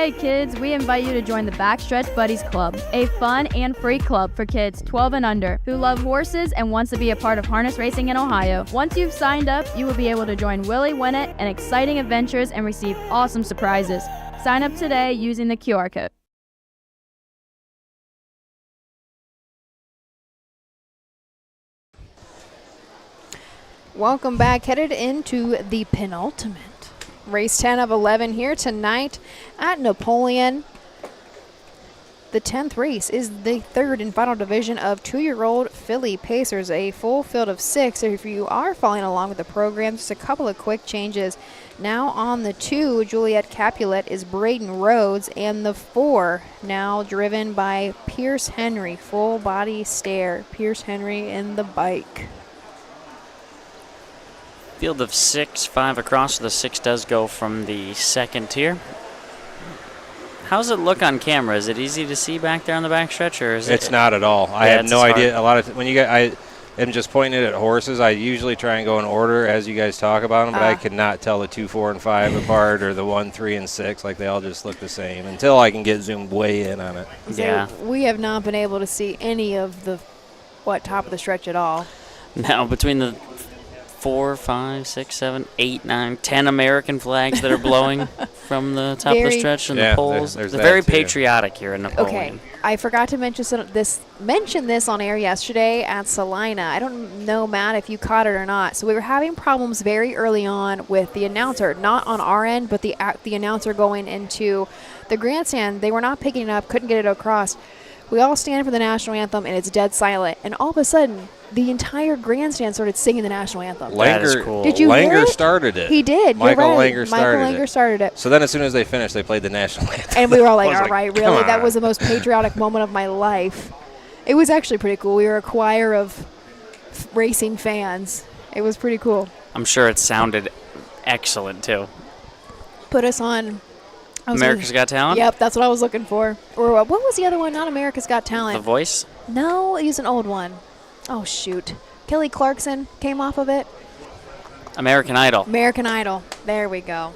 Hey kids, we invite you to join the Backstretch Buddies Club, a fun and free club for kids 12 and under who love horses and wants to be a part of harness racing in Ohio. Once you've signed up, you will be able to join Willie Winnett and exciting adventures and receive awesome surprises. Sign up today using the QR code. Welcome back. Headed into the penultimate. Race 10 of 11 here tonight at Napoleon. The 10th race is the third and final division of 2-year-old filly pacers, a full field of 6. If you are following along with the program, just a couple of quick changes. Now on the 2, Juliet Capulet is Braden Rhodes, and the 4 now driven by Pierce Henry, full body stare. Pierce Henry in the bike. Field of 6, 5 across. So the 6 does go from the second tier. How's it look on camera? Is it easy to see back there on the backstretch, or is it? It's not at all. I have no idea. A lot of when you get, I am just pointing at horses. I usually try and go in order as you guys talk about them, but I cannot tell the 2, 4, and 5 apart, or the 1, 3, and 6. Like they all just look the same until I can get zoomed way in on it. So we have not been able to see any of the top of the stretch at all. Now between the 4, 5, 6, 7, 8, 9, 10 American flags that are blowing from the top of the stretch and the poles. They're very patriotic here in Napoleon. Okay, I forgot to mention this on air yesterday at Salina. I don't know, Matt, if you caught it or not. So we were having problems very early on with the announcer, not on our end, but the announcer going into the grandstand. They were not picking it up, couldn't get it across. We all stand for the national anthem, and it's dead silent. And all of a sudden, the entire grandstand started singing the national anthem. That is cool. Did you hear it? Started it. He did. Michael You're right. Langer started it. So then as soon as they finished, they played the national anthem. And we were all like, all right, come really? on. That was the most patriotic moment of my life. It was actually pretty cool. We were a choir of racing fans. It was pretty cool. I'm sure it sounded excellent, too. Put us on... America's Got Talent? Yep, that's what I was looking for. Or what was the other one? Not America's Got Talent. The Voice? No, it was an old one. Oh, shoot. Kelly Clarkson came off of it. American Idol. American Idol. There we go.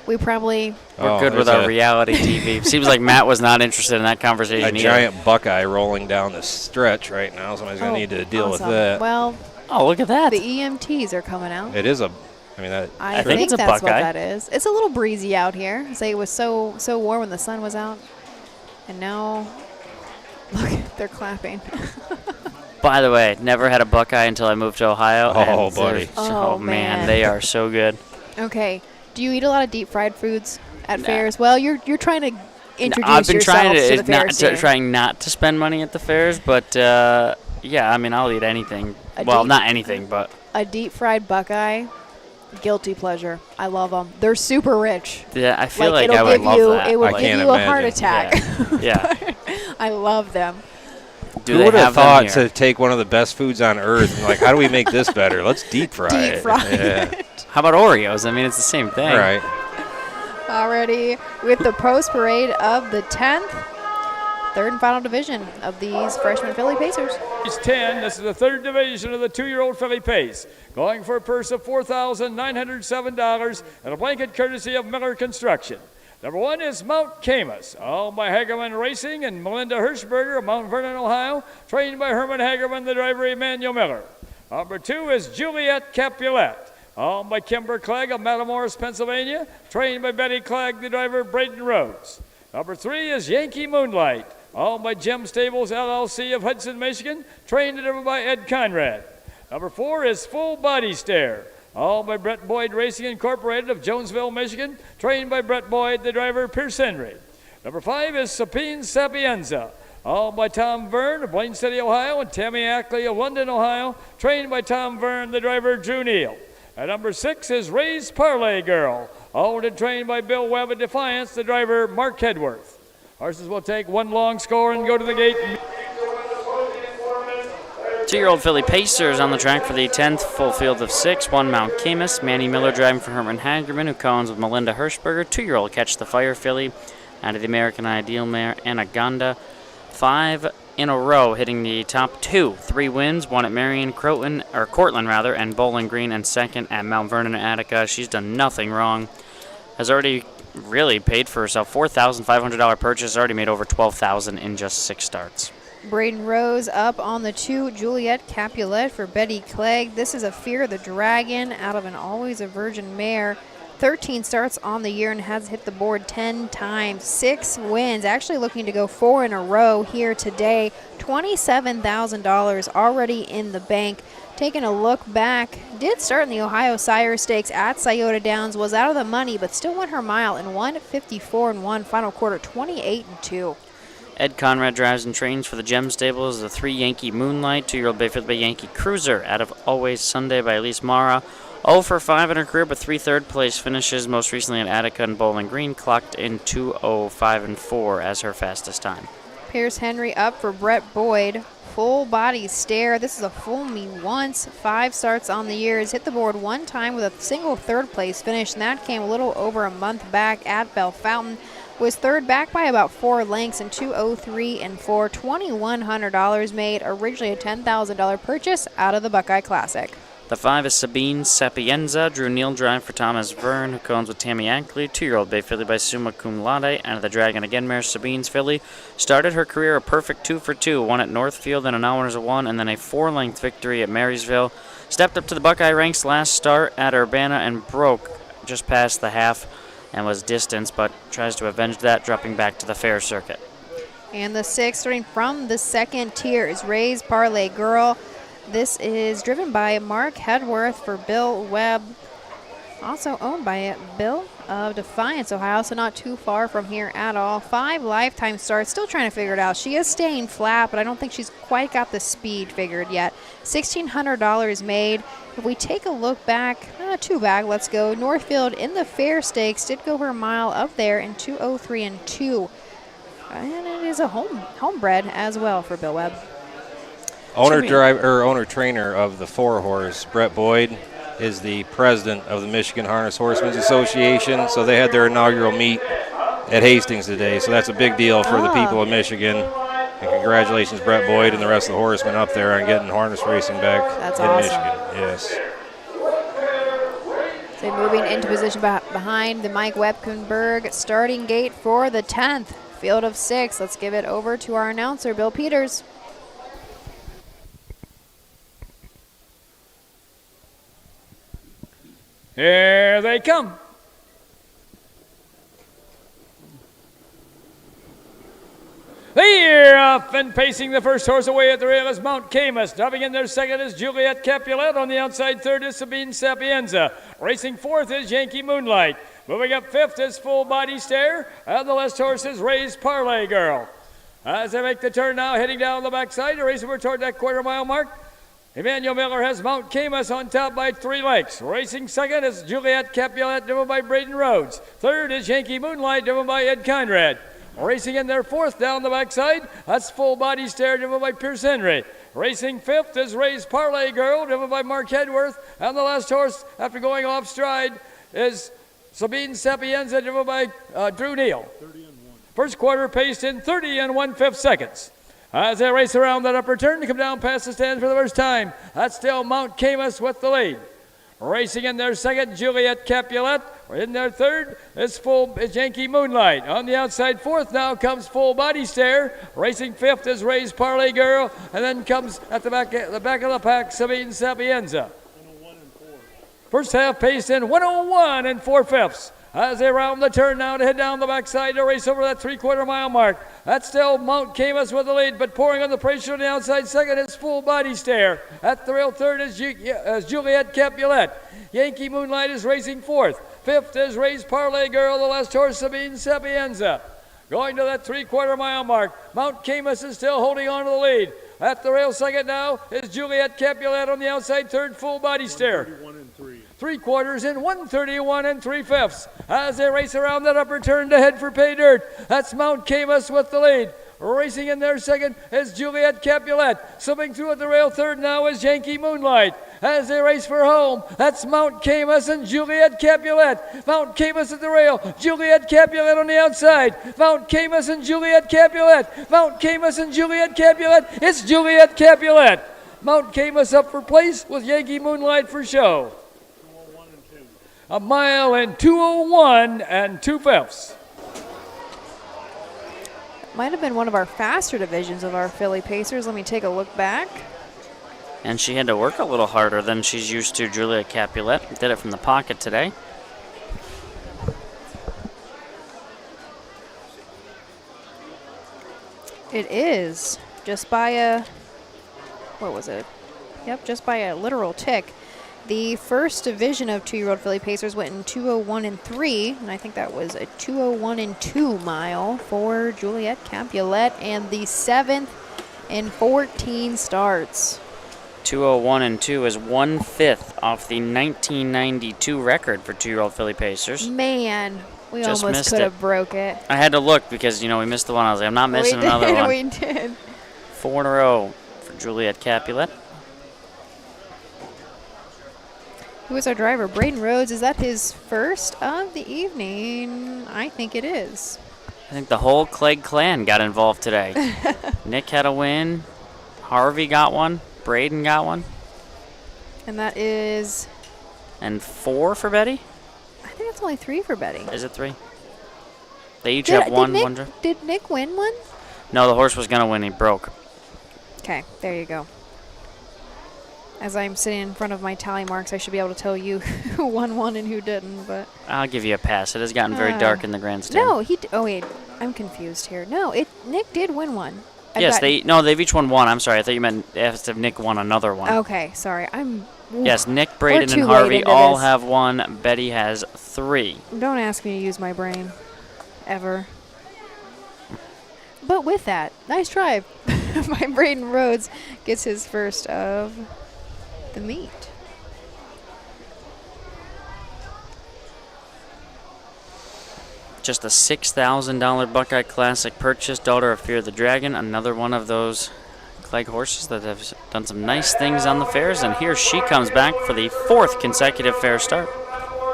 We probably... We're good with our reality TV. Seems like Matt was not interested in that conversation A either. giant Buckeye rolling down the stretch right now. Somebody's going to need to deal with that. Well... Oh, look at that. The EMTs are coming out. It is a... I think it's a that's Buckeye. what that is. It's a little breezy out here. Say it was so warm when the sun was out, and now look, they're clapping. By the way, never had a Buckeye until I moved to Ohio. Oh, buddy. Oh, man, man, they are so good. Okay, do you eat a lot of deep fried foods at fairs? Well, you're trying to introduce I've been yourself trying to the fairs here. trying not to spend money at the fairs, but yeah, I mean, I'll eat anything. Well, not anything, but a deep fried Buckeye. Guilty pleasure. I love them. They're super rich. Yeah, I feel like I would love that. It will give you a heart attack. Yeah. I love them. Who would have thought to take one of the best foods on earth and like, how do we make this better? Let's deep fry it. Deep fry it. How about Oreos? I mean, it's the same thing. All right. Already with the post parade of the 10th, third and final division of these freshman filly pacers. Race 10, this is the third division of the 2-year-old filly pace. Going for a purse of $4,907 and a blanket courtesy of Miller Construction. Number 1 is Mount Camus, owned by Hagerman Racing and Melinda Hirschberger of Mount Vernon, Ohio, trained by Herman Hagerman, the driver Emmanuel Miller. Number 2 is Juliet Capulet, owned by Kimber Clegg of Matamoros, Pennsylvania, trained by Betty Clegg, the driver Braden Rhodes. Number 3 is Yankee Moonlight, owned by Gem Stables LLC of Hudson, Michigan, trained and driven by Ed Conrad. Number 4 is Full Body Stare, owned by Brett Boyd Racing Incorporated of Jonesville, Michigan, trained by Brett Boyd, the driver Pierce Henry. Number 5 is Sapine Sapienza, owned by Tom Verne of Blaine City, Ohio, and Tammy Ackley of London, Ohio, trained by Tom Verne, the driver Drew Neal. And number 6 is Ray's Parlay Girl, owned and trained by Bill Webb of Defiance, the driver Mark Hedworth. Horses will take one long score and go to the gate. 2-year-old filly pacers on the track for the 10th full field of 6. 1 Mount Camus, Manny Miller driving for Herman Hagerman, who co-owns with Melinda Hirschberger. 2-year-old Catch the Fire filly out of the American Ideal mare Anaconda. 5 in a row hitting the top 2. 3 wins, 1 at Marion, Cortland, and Bowling Green, and 2nd at Mount Vernon and Attica. She's done nothing wrong. Has already really paid for herself. $4,500 purchase, already made over $12,000 in just 6 starts. Braden Rose up on the 2, Juliet Capulet for Betty Clegg. This is a Fear of the Dragon out of an Always a Virgin mare. 13 starts on the year and has hit the board 10 times. 6 wins, actually looking to go 4 in a row here today. $27,000 already in the bank. Taking a look back, did start in the Ohio Sire Stakes at Scioto Downs, was out of the money, but still won her mile in 1:54.1, final quarter 28.2. Ed Conrad drives and trains for the Gem Stables. The 3 Yankee Moonlight, 2-year-old Bayfield Bay Yankee Cruiser out of Always Sunday by Elise Mara. 0 for 5 in her career, but 3 third-place finishes, most recently at Attica and Bowling Green, clocked in 2:05 and 4 as her fastest time. Pierce Henry up for Brett Boyd. Full body stare. This is a Fool Me Once. 5 starts on the year. Has hit the board 1 time with a single third-place finish, and that came a little over a month back at Bell Fountain. Was third back by about 4 lengths in 2:03 and 4. $2,100 made. Originally a $10,000 purchase out of the Buckeye Classic. The 5 is Sabine Sapienza. Drew Neal drive for Thomas Verne, who comes with Tammy Ankley. 2-year-old bay filly by Summa Cum Laude. And the Dragon Again mare, Sabine's filly. Started her career a perfect 2 for 2. Won at Northfield and an Hours of 1, and then a 4-length victory at Marysville. Stepped up to the Buckeye ranks last start at Urbana and broke just past the half and was distanced, but tries to avenge that, dropping back to the fair circuit. And the 6th, starting from the second tier, is Ray's Parlay Girl. This is driven by Mark Hedworth for Bill Webb, also owned by Bill of Defiance, Ohio, so not too far from here at all. 5 lifetime starts, still trying to figure it out. She is staying flat, but I don't think she's quite got the speed figured yet. $1,600 made. If we take a look back, 2 back, let's go. Northfield in the Fair Stakes did go her mile up there in 2:03 and 2. And it is a homebred as well for Bill Webb. Owner trainer of the 4-horse, Brett Boyd, is the president of the Michigan Harness Horsemen's Association. So they had their inaugural meet at Hastings today. So that's a big deal for the people of Michigan. And congratulations, Brett Boyd and the rest of the horsemen up there on getting harness racing back in Michigan. Yes. So moving into position behind the Mike Webkenberg starting gate for the 10th. Field of 6. Let's give it over to our announcer, Bill Peters. Here they come. They're up and pacing the first horse away at the rail is Mount Camus. Driving in their second is Juliet Capulet. On the outside third is Sabine Sapienza. Racing fourth is Yankee Moonlight. Moving up fifth is Full Body Stare. And the last horse is Ray's Parlay Girl. As they make the turn now, heading down the backside, racing toward that quarter-mile mark. Emmanuel Miller has Mount Camus on top by 3 lengths. Racing second is Juliet Capulet, driven by Braden Rhodes. Third is Yankee Moonlight, driven by Ed Conrad. Racing in their fourth down the backside, that's Full Body Stare, driven by Pierce Henry. Racing fifth is Ray's Parlay Girl, driven by Mark Hedworth. And the last horse, after going off stride, is Sabine Sapienza, driven by Drew Neal. First quarter paced in 30 and 1/5 seconds. As they race around that upper turn to come down past the stands for the first time, that's still Mount Camus with the lead. Racing in their second, Juliet Capulet. In their third is Yankee Moonlight. On the outside fourth now comes Full Body Stare. Racing fifth is Ray's Parlay Girl. And then comes at the back of the pack, Sabine Sapienza. First half paced in 101 and 4/5. As they round the turn now to head down the backside to race over that 3/4 mile mark. That's still Mount Camus with the lead, but pouring on the pressure on the outside second is Full Body Stare. At the rail third is Juliet Capulet. Yankee Moonlight is racing fourth. Fifth is Ray's Parlay Girl, the last horse, Sabine Sapienza. Going to that 3/4 mile mark, Mount Camus is still holding on to the lead. At the rail second now is Juliet Capulet. On the outside third, Full Body Stare. 3 quarters in 131 and 3/5 as they race around that upper turn to head for pay dirt. That's Mount Camus with the lead. Racing in their second is Juliet Capulet. Slipping through at the rail third now is Yankee Moonlight. As they race for home, that's Mount Camus and Juliet Capulet. Mount Camus at the rail, Juliet Capulet on the outside. Mount Camus and Juliet Capulet. Mount Camus and Juliet Capulet. It's Juliet Capulet. Mount Camus up for place with Yankee Moonlight for show. a mile in 2:01 2/5. Might have been one of our faster divisions of our filly pacers. Let me take a look back. And she had to work a little harder than she's used to. Juliet Capulet did it from the pocket today. It is just by a, what was it? Yep, just by a literal tick. The first division of 2-year-old filly pacers went in 2:01 3, and I think that was a 2:01 2 mile for Juliet Capulet, and the 7th in 14 starts. 2:01 2 is 1/5 off the 1992 record for 2-year-old filly pacers. Man, we Just almost missed could it. have broke it. I had to look because, we missed the one. I was like, I'm not missing another one. We did. 4 in a row for Juliet Capulet. Who is our driver? Braden Rhodes. Is that his first of the evening? I think it is. I think the whole Clegg clan got involved today. Nick had a win. Harvey got one. Braden got one. And that is... And 4 for Betty? I think it's only 3 for Betty. Is it 3? They each have one. Did Nick win one? No, the horse was going to win. He broke. Okay, there you go. As I'm sitting in front of my tally marks, I should be able to tell you who won one and who didn't, but... I'll give you a pass. It has gotten very dark in the grandstand. No, oh wait, I'm confused here. No, Nick did win one. Yes, they've each won one. I'm sorry. I thought you meant if Nick won another one. Okay, sorry. Yes, Nick, Braden, and Harvey all have one. Betty has 3. Don't ask me to use my brain. Ever. But with that, nice try. My Braden Rhodes gets his first of the meet. Just a $6,000 Buckeye Classic purchase, daughter of Fear the Dragon. Another one of those Clegg horses that have done some nice things on the fairs. And here she comes back for the 4th consecutive fair start.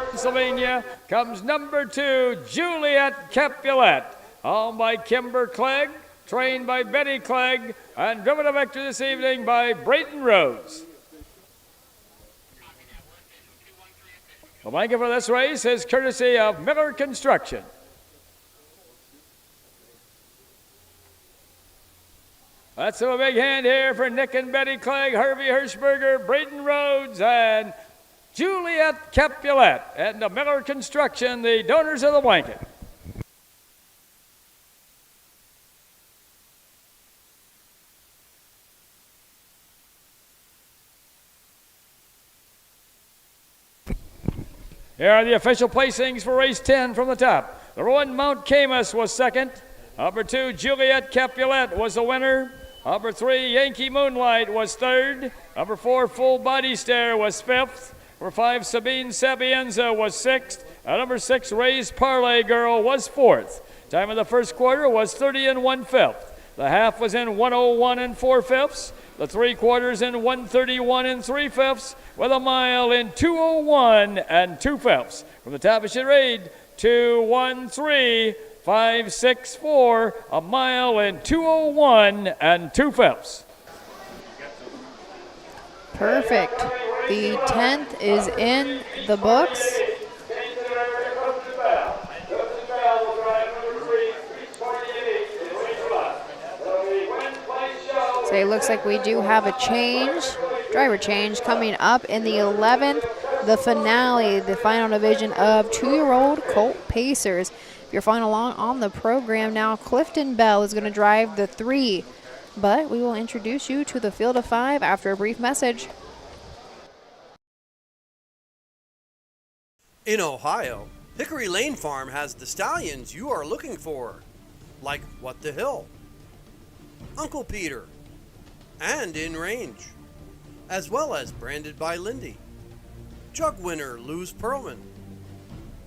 Pennsylvania comes number 2, Juliet Capulet, owned by Kimber Clegg, trained by Betty Clegg, and driven to victory this evening by Braden Rhodes. The blanket for this race is courtesy of Miller Construction. Let's have a big hand here for Nick and Betty Clegg, Harvey Hirschberger, Braden Rhodes, and Juliet Capulet, and the Miller Construction, the donors of the blanket. Here are the official placings for race 10 from the top. The Rowan Mount Camus was second. Number 2, Juliet Capulet was the winner. Number 3, Yankee Moonlight was third. Number 4, Full Body Stare was fifth. Number 5, Sabine Sabienza was sixth. And number 6, Ray's Parlay Girl was fourth. Time of the first quarter was 30 1/5. The half was in 1:01 4/5. The 3/4 in 1:31 3/5, with a mile in 2:01 2/5. From the top, it should read 2:13.564, a mile in 2:01 2/5. Perfect. The 10th is in the books. So it looks like we do have a driver change coming up in the 11th, the finale, the final division of 2-year-old colt pacers. If you're following along on the program now, Clifton Bell is going to drive the 3, but we will introduce you to the field of 5 after a brief message. In Ohio, Hickory Lane Farm has the stallions you are looking for, like What the Hill, Uncle Peter, and In Range, as well as Branded by Lindy, Jug Winner Luz Pearlman,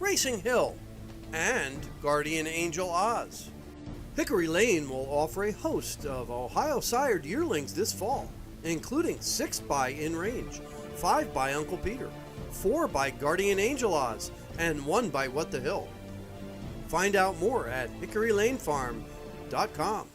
Racing Hill, and Guardian Angel Oz. Hickory Lane will offer a host of Ohio sired yearlings this fall, including 6 by In Range, 5 by Uncle Peter, 4 by Guardian Angel Oz, and 1 by What the Hill. Find out more at hickorylanefarm.com.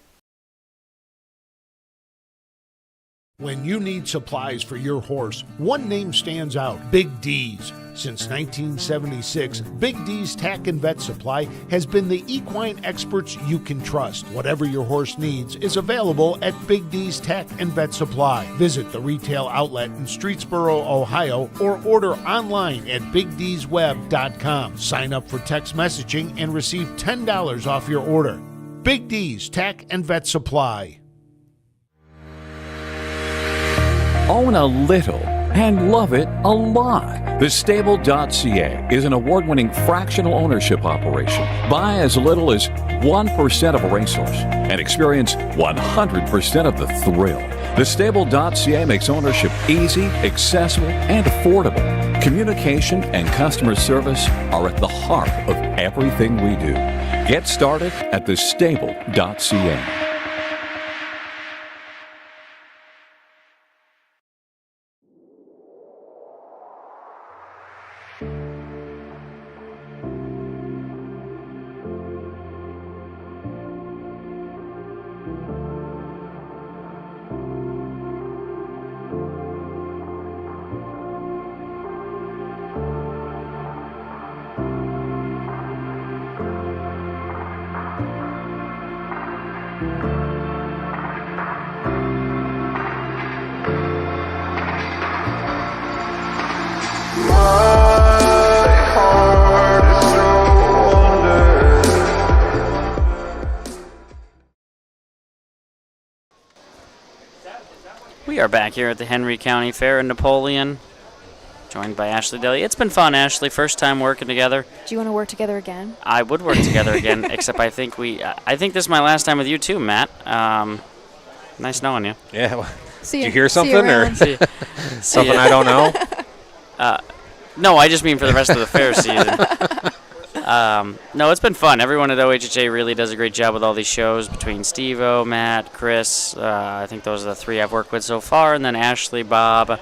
When you need supplies for your horse, one name stands out: Big D's. Since 1976, Big D's Tack and Vet Supply has been the equine experts you can trust. Whatever your horse needs is available at Big D's Tack and Vet Supply. Visit the retail outlet in Streetsboro, Ohio, or order online at BigD'sWeb.com. Sign up for text messaging and receive $10 off your order. Big D's Tack and Vet Supply. Own a little and love it a lot. TheStable.ca is an award-winning fractional ownership operation. Buy as little as 1% of a racehorse and experience 100% of the thrill. TheStable.ca makes ownership easy, accessible, and affordable. Communication and customer service are at the heart of everything we do. Get started at TheStable.ca. We are back here at the Henry County Fair in Napoleon, joined by Ashley Daly. It's been fun, Ashley. First time working together. Do you want to work together again? I would work together again, except I think this is my last time with you too, Matt. Nice knowing you. Yeah. Well, See did ya. you hear See you something or around. something I don't know? No, I just mean for the rest of the fair season. No, it's been fun. Everyone at OHHA really does a great job with all these shows between Steve-O, Matt, Chris. I think those are the three I've worked with so far, and then Ashley, Bob,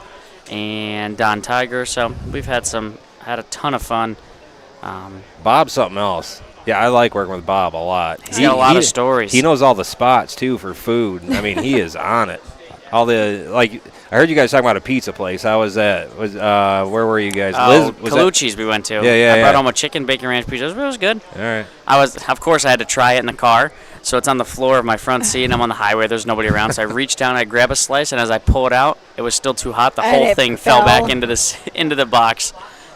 and Don Tiger. So we've had a ton of fun. Bob's something else. Yeah, I like working with Bob a lot. He's got a lot of stories. He knows all the spots too for food. I mean, he is on it. All the I heard you guys talking about a pizza place. How was that? Where were you guys? Colucci's we went to. Yeah. I brought home a chicken bacon ranch pizza. It was good. All right. Of course, I had to try it in the car. So it's on the floor of my front seat, and I'm on the highway. There's nobody around. So I reach down, I grab a slice, and as I pull it out, it was still too hot. The whole thing fell back into the box.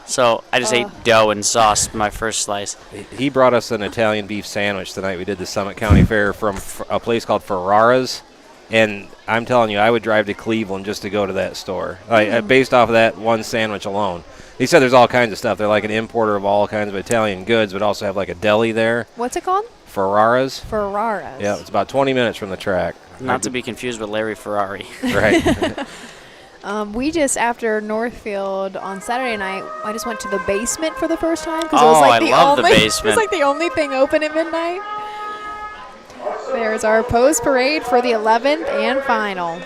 So I just ate dough and sauce my first slice. He brought us an Italian beef sandwich tonight. We did the Summit County Fair from a place called Ferrara's. And I'm telling you, I would drive to Cleveland just to go to that store, based off of that one sandwich alone. He said there's all kinds of stuff. They're like an importer of all kinds of Italian goods, but also have like a deli there. What's it called? Ferrara's. Ferrara's. Yeah, it's about 20 minutes from the track. Not to be confused with Larry Ferrari. Right. We just, after Northfield on Saturday night, I just went to the basement for the first time because it was like I love the basement. It was like the only thing open at midnight. There's our pose parade for the 11th and final.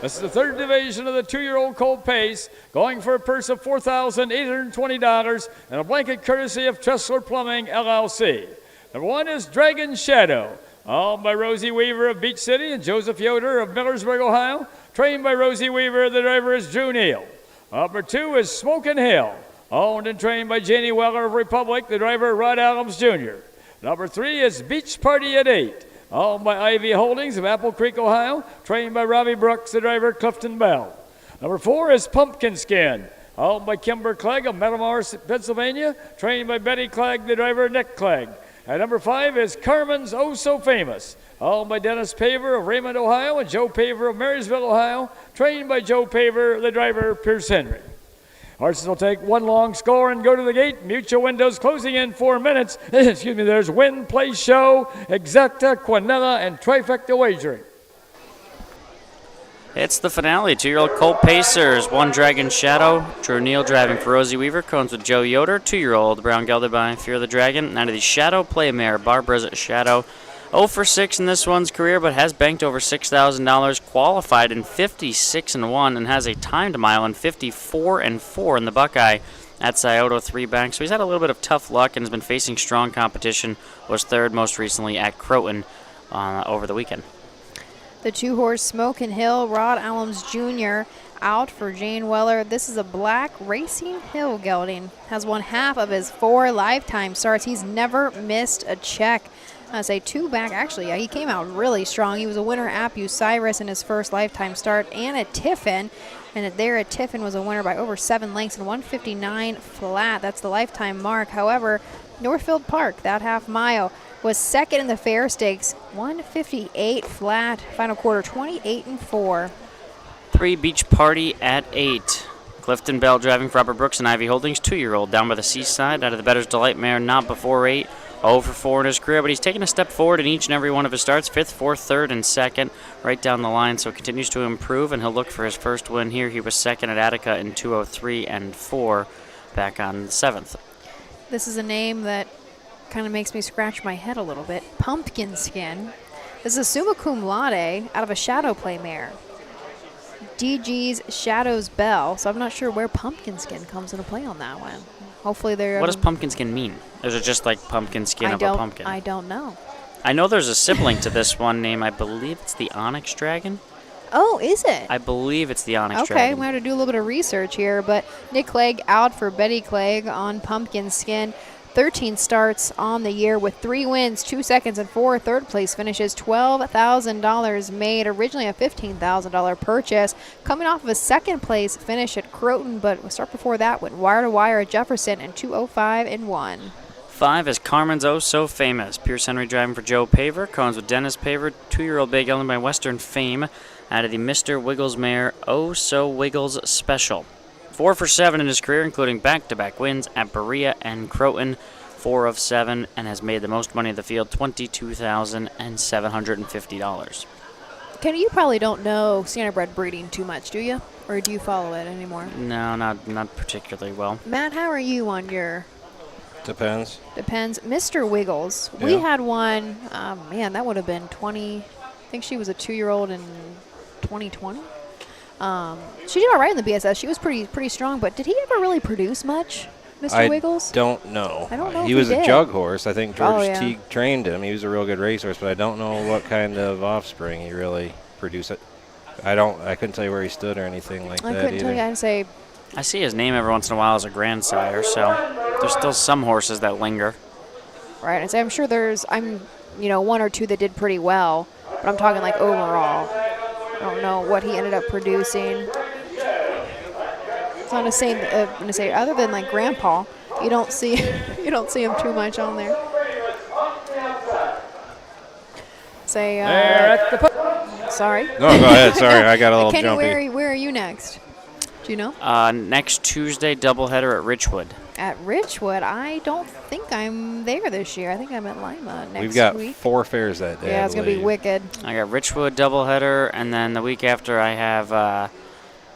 This is the third division of the 2-year-old colt pace, going for a purse of $4,820 and a blanket courtesy of Tressler Plumbing, LLC. Number 1 is Dragon Shadow, owned by Rosie Weaver of Beach City and Joseph Yoder of Millersburg, Ohio. Trained by Rosie Weaver, the driver is Drew Neal. Number 2 is Smokin' Hill, owned and trained by Janie Weller of Republic, the driver Rod Adams Jr. Number 3 is Beach Party at 8, owned by Ivy Holdings of Apple Creek, Ohio, trained by Robbie Brooks, the driver Clifton Bell. Number 4 is Pumpkin Skin, owned by Kimber Clegg of Metamora, Pennsylvania, trained by Betty Clegg, the driver Nick Clegg. And number 5 is Carmen's Oh So Famous, owned by Dennis Paver of Raymond, Ohio, and Joe Paver of Marysville, Ohio, trained by Joe Paver, the driver Pierce Henry. Horses will take one long score and go to the gate. Mutual windows closing in 4 minutes. Excuse me, there's Win, Play, Show, Exacta, Quinella, and Trifecta Wagering. It's the finale. 2-year-old Colt Pacers, 1 Dragon Shadow. Drew Neal driving for Rosie Weaver. Cones with Joe Yoder. 2-year-old Brown Gelded by Fear the Dragon. Now to the Shadow Play Mare. Barbara's Shadow. 0 for 6 in this one's career, but has banked over $6,000. Qualified in 56-1 and has a timed mile in 54-4 in the Buckeye at Scioto 3 bank. So he's had a little bit of tough luck and has been facing strong competition. Was 3rd most recently at Croton over the weekend. The 2-horse Smokin' Hill, Rod Allums Jr. out for Jane Weller. This is a black Racing Hill gelding. Has won half of his 4 lifetime starts. He's never missed a check. I say 2 back. Actually, yeah, he came out really strong. He was a winner at Bucyrus in his first lifetime start and at Tiffin. And there at Tiffin was a winner by over 7 lengths and 159 flat. That's the lifetime mark. However, Northfield Park, that half mile, was second in the Fair Stakes, 158 flat. Final quarter, 28-4. 3 Beach Party at 8. Clifton Bell driving for Robert Brooks and Ivy Holdings, 2-year-old down by the seaside. Out of the Bettor's Delight mare, not before 8. 0 for 4 in his career, but he's taken a step forward in each and every one of his starts. 5th, 4th, 3rd, and 2nd, right down the line. So continues to improve, and he'll look for his first win here. He was 2nd at Attica in 2:03 and 4 back on the 7th. This is a name that kind of makes me scratch my head a little bit. Pumpkin Skin. This is a summa cum laude out of a shadow play mare. DG's Shadows Bell. So I'm not sure where Pumpkin Skin comes into play on that one. Hopefully they're... What does pumpkin skin mean? Is it just like pumpkin skin of a pumpkin? I don't know. I know there's a sibling to this one name. I believe it's the Onyx Dragon. Oh, is it? I believe it's the Onyx Dragon. Okay, we have to do a little bit of research here. But Nick Clegg out for Betty Clegg on Pumpkin Skin. 13 starts on the year with 3 wins, 2 seconds, and 4 third-place finishes. $12,000 made, originally a $15,000 purchase. Coming off of a second-place finish at Croton, but a start before that went wire-to-wire at Jefferson in 2:05 and 1. 5 is Carmen's Oh So Famous. Pierce Henry driving for Joe Paver. Cones with Dennis Paver. 2-year-old bay gelding by Western Fame out of the Mr. Wiggles mare Oh So Wiggles Special. 4 for 7 in his career, including back-to-back wins at Berea and Croton. 4 of 7, and has made the most money in the field, $22,750. Kenny, you probably don't know Standardbred breeding too much, do you? Or do you follow it anymore? No, not particularly well. Matt, how are you on your... Depends. Depends. Mr. Wiggles. Yeah. We had one, man, that would have been 20... I think she was a 2-year-old in 2020. She did all right in the BSS. She was pretty strong, but did he ever really produce much, Mr. Wiggles? I don't know. I don't know. He if was he a did. jug horse. I think George yeah. Teague trained him. He was a real good racehorse, but I don't know what kind of offspring he really produced. I couldn't tell you where he stood or anything like that. I couldn't tell you. I'd say. I see his name every once in a while as a grandsire, so there's still some horses that linger. Right. I'd say I'm sure there's 1 or 2 that did pretty well, but I'm talking like overall. I don't know what he ended up producing. It's not the same. I'm gonna say other than like Grandpa, you don't see him too much on there. Say. Sorry. No, go ahead. Sorry, I got a little Kenny, jumpy. where are you next? Do you know? Next Tuesday, doubleheader at Richwood. At Richwood, I don't think I'm there this year. I think I'm at Lima next week. We've got 4 fairs that day. Yeah, it's going to be wicked. I got Richwood doubleheader, and then the week after I have,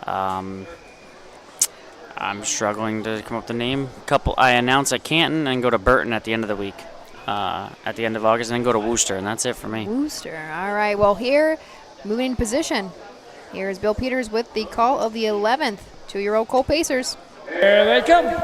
I'm struggling to come up with the name. I announce at Canton and go to Burton at the end of the week, at the end of August, and then go to Worcester, and that's it for me. Worcester. All right. Well, here, moving in position. Here is Bill Peters with the call of the 11th. 2-year-old Cole Pacers. Here they come.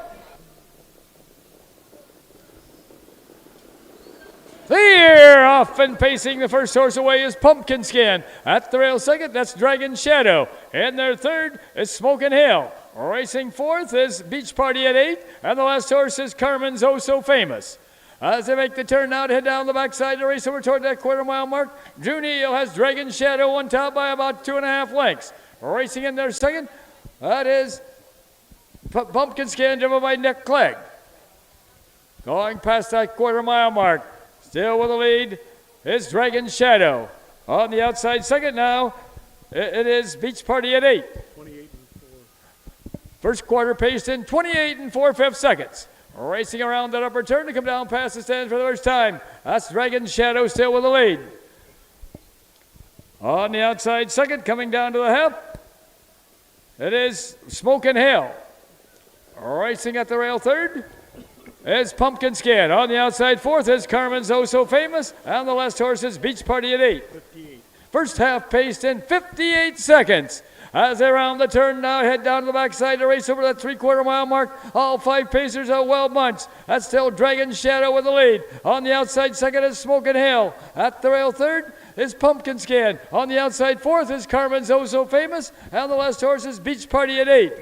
Here, off and pacing the first horse away is Pumpkin Skin. At the rail second, that's Dragon Shadow. And their third is Smokin' Hill. Racing fourth is Beach Party at 8. And the last horse is Carmen's Oh So Famous. As they make the turn now to head down the backside to race over toward that quarter-mile mark, Drew Neal has Dragon Shadow on top by about 2.5 lengths. Racing in their second, that is Pumpkin Skin driven by Nick Clegg. Going past that quarter-mile mark, still with the lead is Dragon Shadow. On the outside second now, it is Beach Party at 8. 28 and 4. First quarter paced in 28 and 4/5 seconds. Racing around that upper turn to come down past the stand for the first time. That's Dragon Shadow still with the lead. On the outside second, coming down to the half, it is Smokin' Hill. Racing at the rail third is Pumpkin Skin. On the outside fourth is Carmen's Oh So Famous. And the last horse is Beach Party at 8. 58. First half paced in 58 seconds. As they round the turn now, head down to the backside to race over that 3/4 mile mark. All 5 pacers are well bunched. That's still Dragon Shadow with the lead. On the outside second is Smokin' Hill. At the rail third, is Pumpkin Skin. On the outside, 4th is Carmen's Oh So Famous. And the last horse is Beach Party at 8.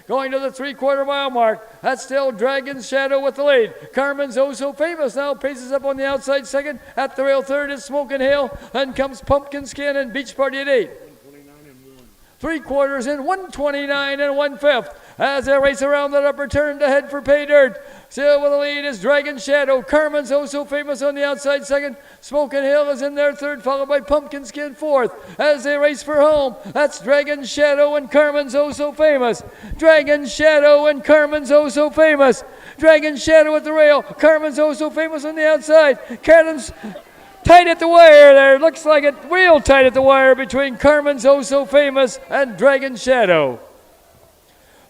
Going to the 3/4 mile mark, that's still Dragon's Shadow with the lead. Carmen's Oh So Famous now paces up on the outside 2nd. At the rail 3rd is Smokin' Hill. Then comes Pumpkin Skin and Beach Party at 8. 3/4 in 129 and 1/5 as they race around that upper turn to head for pay dirt. Still with the lead is Dragon Shadow. Carmen's Oh So Famous on the outside 2nd. Smokin' Hill is in there 3rd, followed by Pumpkin Skin 4th. As they race for home, that's Dragon Shadow and Carmen's Oh So Famous. Dragon Shadow and Carmen's Oh So Famous. Dragon Shadow at the rail. Carmen's Oh So Famous on the outside. Cadence tight at the wire there. Looks like it real tight at the wire between Carmen's Oh So Famous and Dragon Shadow.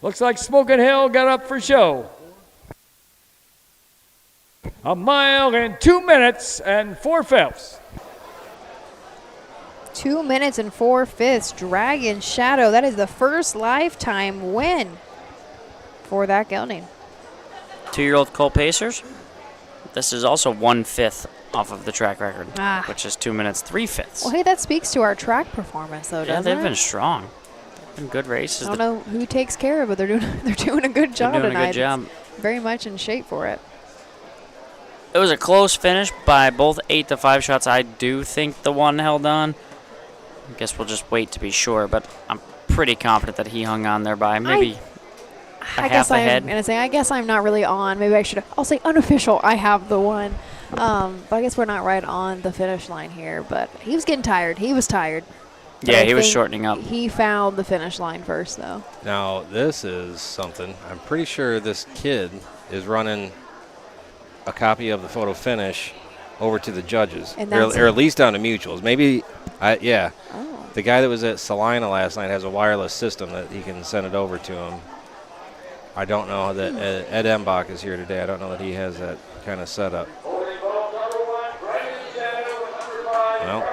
Looks like Smokin' Hill got up for show. 1 mile in 2 minutes and 4/5. 2 minutes and 4/5. Dragon Shadow. That is the first lifetime win for that gelding. 2-year-old Colt Pacers. This is also 1/5 off of the track record, which is 2 minutes 3/5. Well, hey, that speaks to our track performance, though, Yeah, doesn't they've it? been strong. Been good races. I don't know who takes care of it. They're doing a good job They're doing tonight. a good job. It's very much in shape for it. It was a close finish by both 8 to 5 shots. I do think the one held on. I guess we'll just wait to be sure, but I'm pretty confident that he hung on there by maybe I half guess a I'm head. gonna say I guess I'm not really on. Maybe I should. I'll say unofficial. I have the one, but I guess we're not right on the finish line here. But he was getting tired. He was tired. But Yeah, I he was think shortening up. He found the finish line first, though. Now, this is something. I'm pretty sure this kid is running a copy of the photo finish over to the judges, And or at least down to mutuals. Maybe, yeah. Oh. The guy that was at Salina last night has a wireless system that he can send it over to him. I don't know that Ed Embach is here today. I don't know that he has that kind of setup. Well,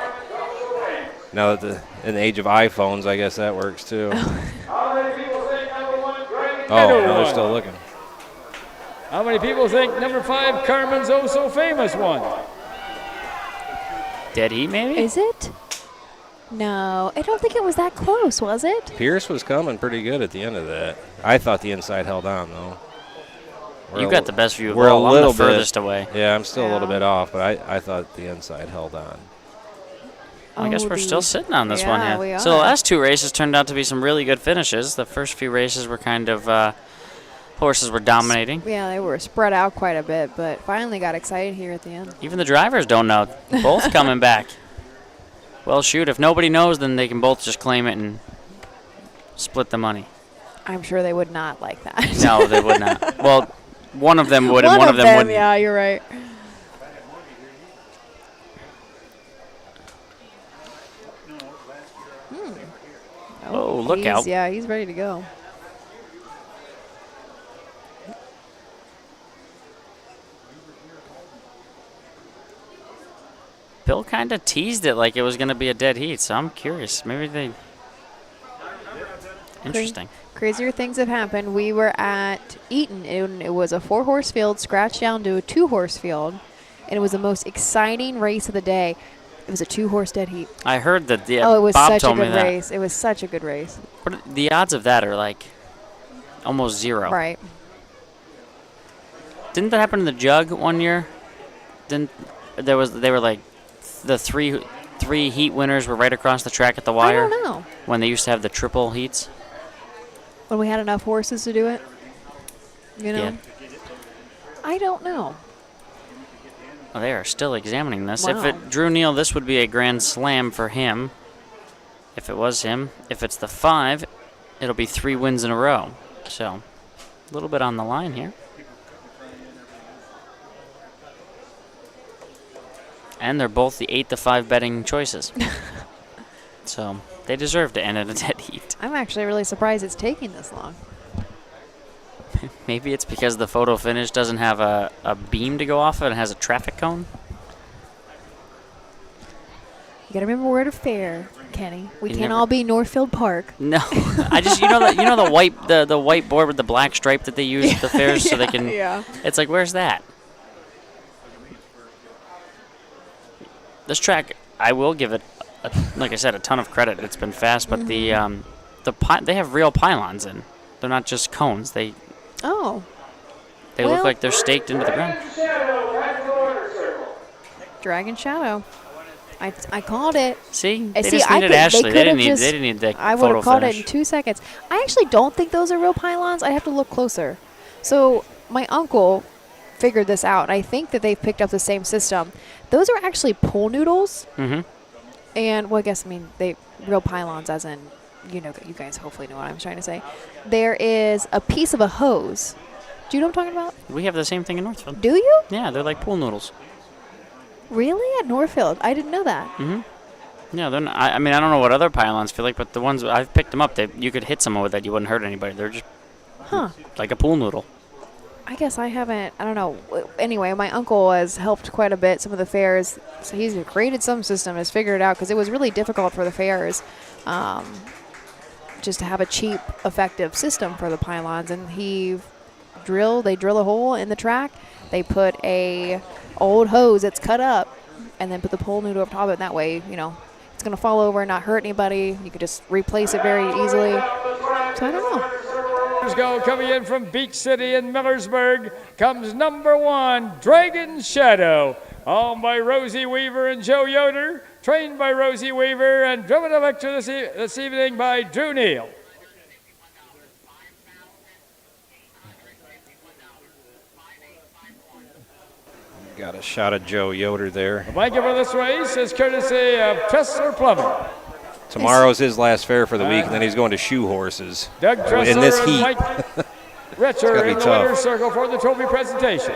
now that in the age of iPhones, I guess that works too. Oh, no, they're still looking. How many people think number 5, Carmen's Oh So Famous won? Did he maybe? Is it? No, I don't think it was that close, was it? Pierce was coming pretty good at the end of that. I thought the inside held on, though. You've got the best view of we're all. a little I'm the furthest away. Yeah, I'm still a little bit off, but I thought the inside held on. I guess we're still sitting on this one Yeah, here. we So the are. last 2 races turned out to be some really good finishes. The first few races were kind of horses were dominating. Yeah, they were spread out quite a bit, but finally got excited here at the end. Even the drivers don't know. Both coming back. Well, shoot, if nobody knows, then they can both just claim it and split the money. I'm sure they would not like that. No, they would not. Well, one of them would and one of them wouldn't. Yeah, you're right. Oh, look he's, out. Yeah, he's ready to go. Bill kind of teased it like it was going to be a dead heat, so I'm curious. Maybe they... Interesting. Crazier things have happened. We were at Eaton, and it was a 4-horse field scratched down to a 2-horse field, and it was the most exciting race of the day. It was a 2-horse dead heat. I heard that. Yeah, it was Bob such a told me good that. race. It was such a good race. What are, the odds of that are like almost 0. Right. Didn't that happen in the Jug one year? They were like the three heat winners were right across the track at the wire. I don't know. When they used to have the triple heats. When we had enough horses to do it. You know? Yeah. I don't know. Well, they are still examining this. Wow. If it drew Neal, this would be a grand slam for him. If it was him. If it's the 5, it'll be 3 wins in a row. So, a little bit on the line here. And they're both the 8 to 5 betting choices. So, they deserve to end at a dead heat. I'm actually really surprised it's taking this long. Maybe it's because the photo finish doesn't have a beam to go off of. It has a traffic cone. You gotta remember where to fair, Kenny. We You can't never- all be Northfield Park. No, I just the white board with the black stripe that they use at the fairs so they can. Yeah. It's like, where's that? This track I will give it, like I said, a ton of credit. It's been fast, but they have real pylons in. They're not just cones. They look like they're staked into the ground. Dragon Shadow. I called it. See, they just needed Ashley. They didn't need that. I would have called it in 2 seconds. I actually don't think those are real pylons. I have to look closer. So my uncle figured this out. I think that they've picked up the same system. Those are actually pool noodles. Mm-hmm. And well, they real pylons, as in, you guys hopefully know what I'm trying to say. There is a piece of a hose. Do you know what I'm talking about? We have the same thing in Northfield. Do you? Yeah, they're like pool noodles. Really? At Northfield? I didn't know that. Mm-hmm. Yeah, they're not, I don't know what other pylons feel like, but the ones I've picked them up, you could hit someone with that, you wouldn't hurt anybody. They're just like a pool noodle. I guess I haven't. I don't know. Anyway, my uncle has helped quite a bit some of the fairs. So he's created some system, has figured it out, because it was really difficult for the fairs just to have a cheap, effective system for the pylons. And they drill a hole in the track. They put a old hose that's cut up and then put the pool noodle up top of it. And that way, it's going to fall over and not hurt anybody. You could just replace it very easily. So I don't know. Go coming in from Beach City in Millersburg comes number 1, Dragon Shadow, owned by Rosie Weaver and Joe Yoder, trained by Rosie Weaver and driven to victory this evening by Drew Neal. Got a shot of Joe Yoder there. The blanket for this race is courtesy of Tressler Plumbing. Tomorrow's his last fair for the week, and then he's going to shoe horses Doug Tressler in this and heat. Mike Retcher in the winner's circle for the trophy presentation.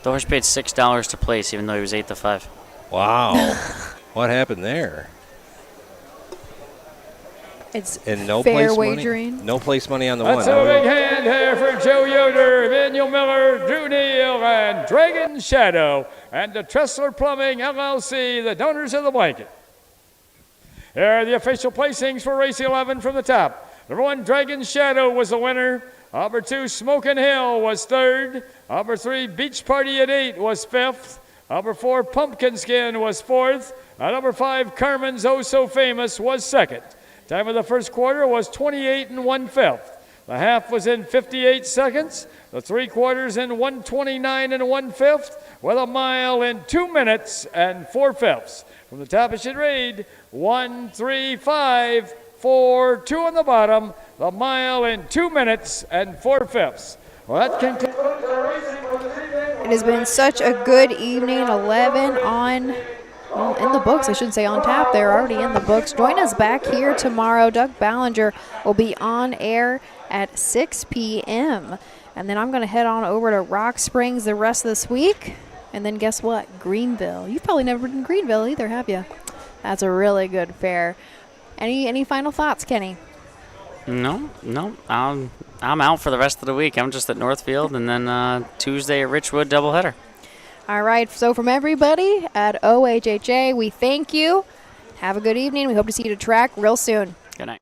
The horse paid $6 to place, even though he was 8-5. Wow. What happened there? It's no fair place wagering. Money? No place money on the That's one. a big hand here for Joe Yoder, Emmanuel Miller, Drew Neal, and Dragon Shadow, and the Tressler Plumbing LLC, the donors of the blanket. Here are the official placings for race 11 from the top. Number 1, Dragon Shadow was the winner. Number 2, Smokin' Hill was 3rd. Number 3, Beach Party at 8 was 5th. Number 4, Pumpkin Skin was 4th. And number 5, Carmen's Oh So Famous was 2nd. Time of the first quarter was 28 1/5. The half was in 58 seconds. The 3/4 in 129 1/5, with a mile in 2 minutes and 4/5. From the top, it should read 1, 3, 5, 4, 2 on the bottom. The mile in 2 minutes and 4/5. Well, that concludes the racing for this evening. It has been such a good evening. 11 in the books. I shouldn't say on tap. They're already in the books. Join us back here tomorrow. Doug Ballinger will be on air at 6 p.m. And then I'm going to head on over to Rock Springs the rest of this week. And then guess what? Greenville. You've probably never been to Greenville either, have you? That's a really good fair. Any final thoughts, Kenny? No. I'm out for the rest of the week. I'm just at Northfield, and then Tuesday at Richwood doubleheader. All right, so from everybody at OHHA, we thank you. Have a good evening. We hope to see you at track real soon. Good night.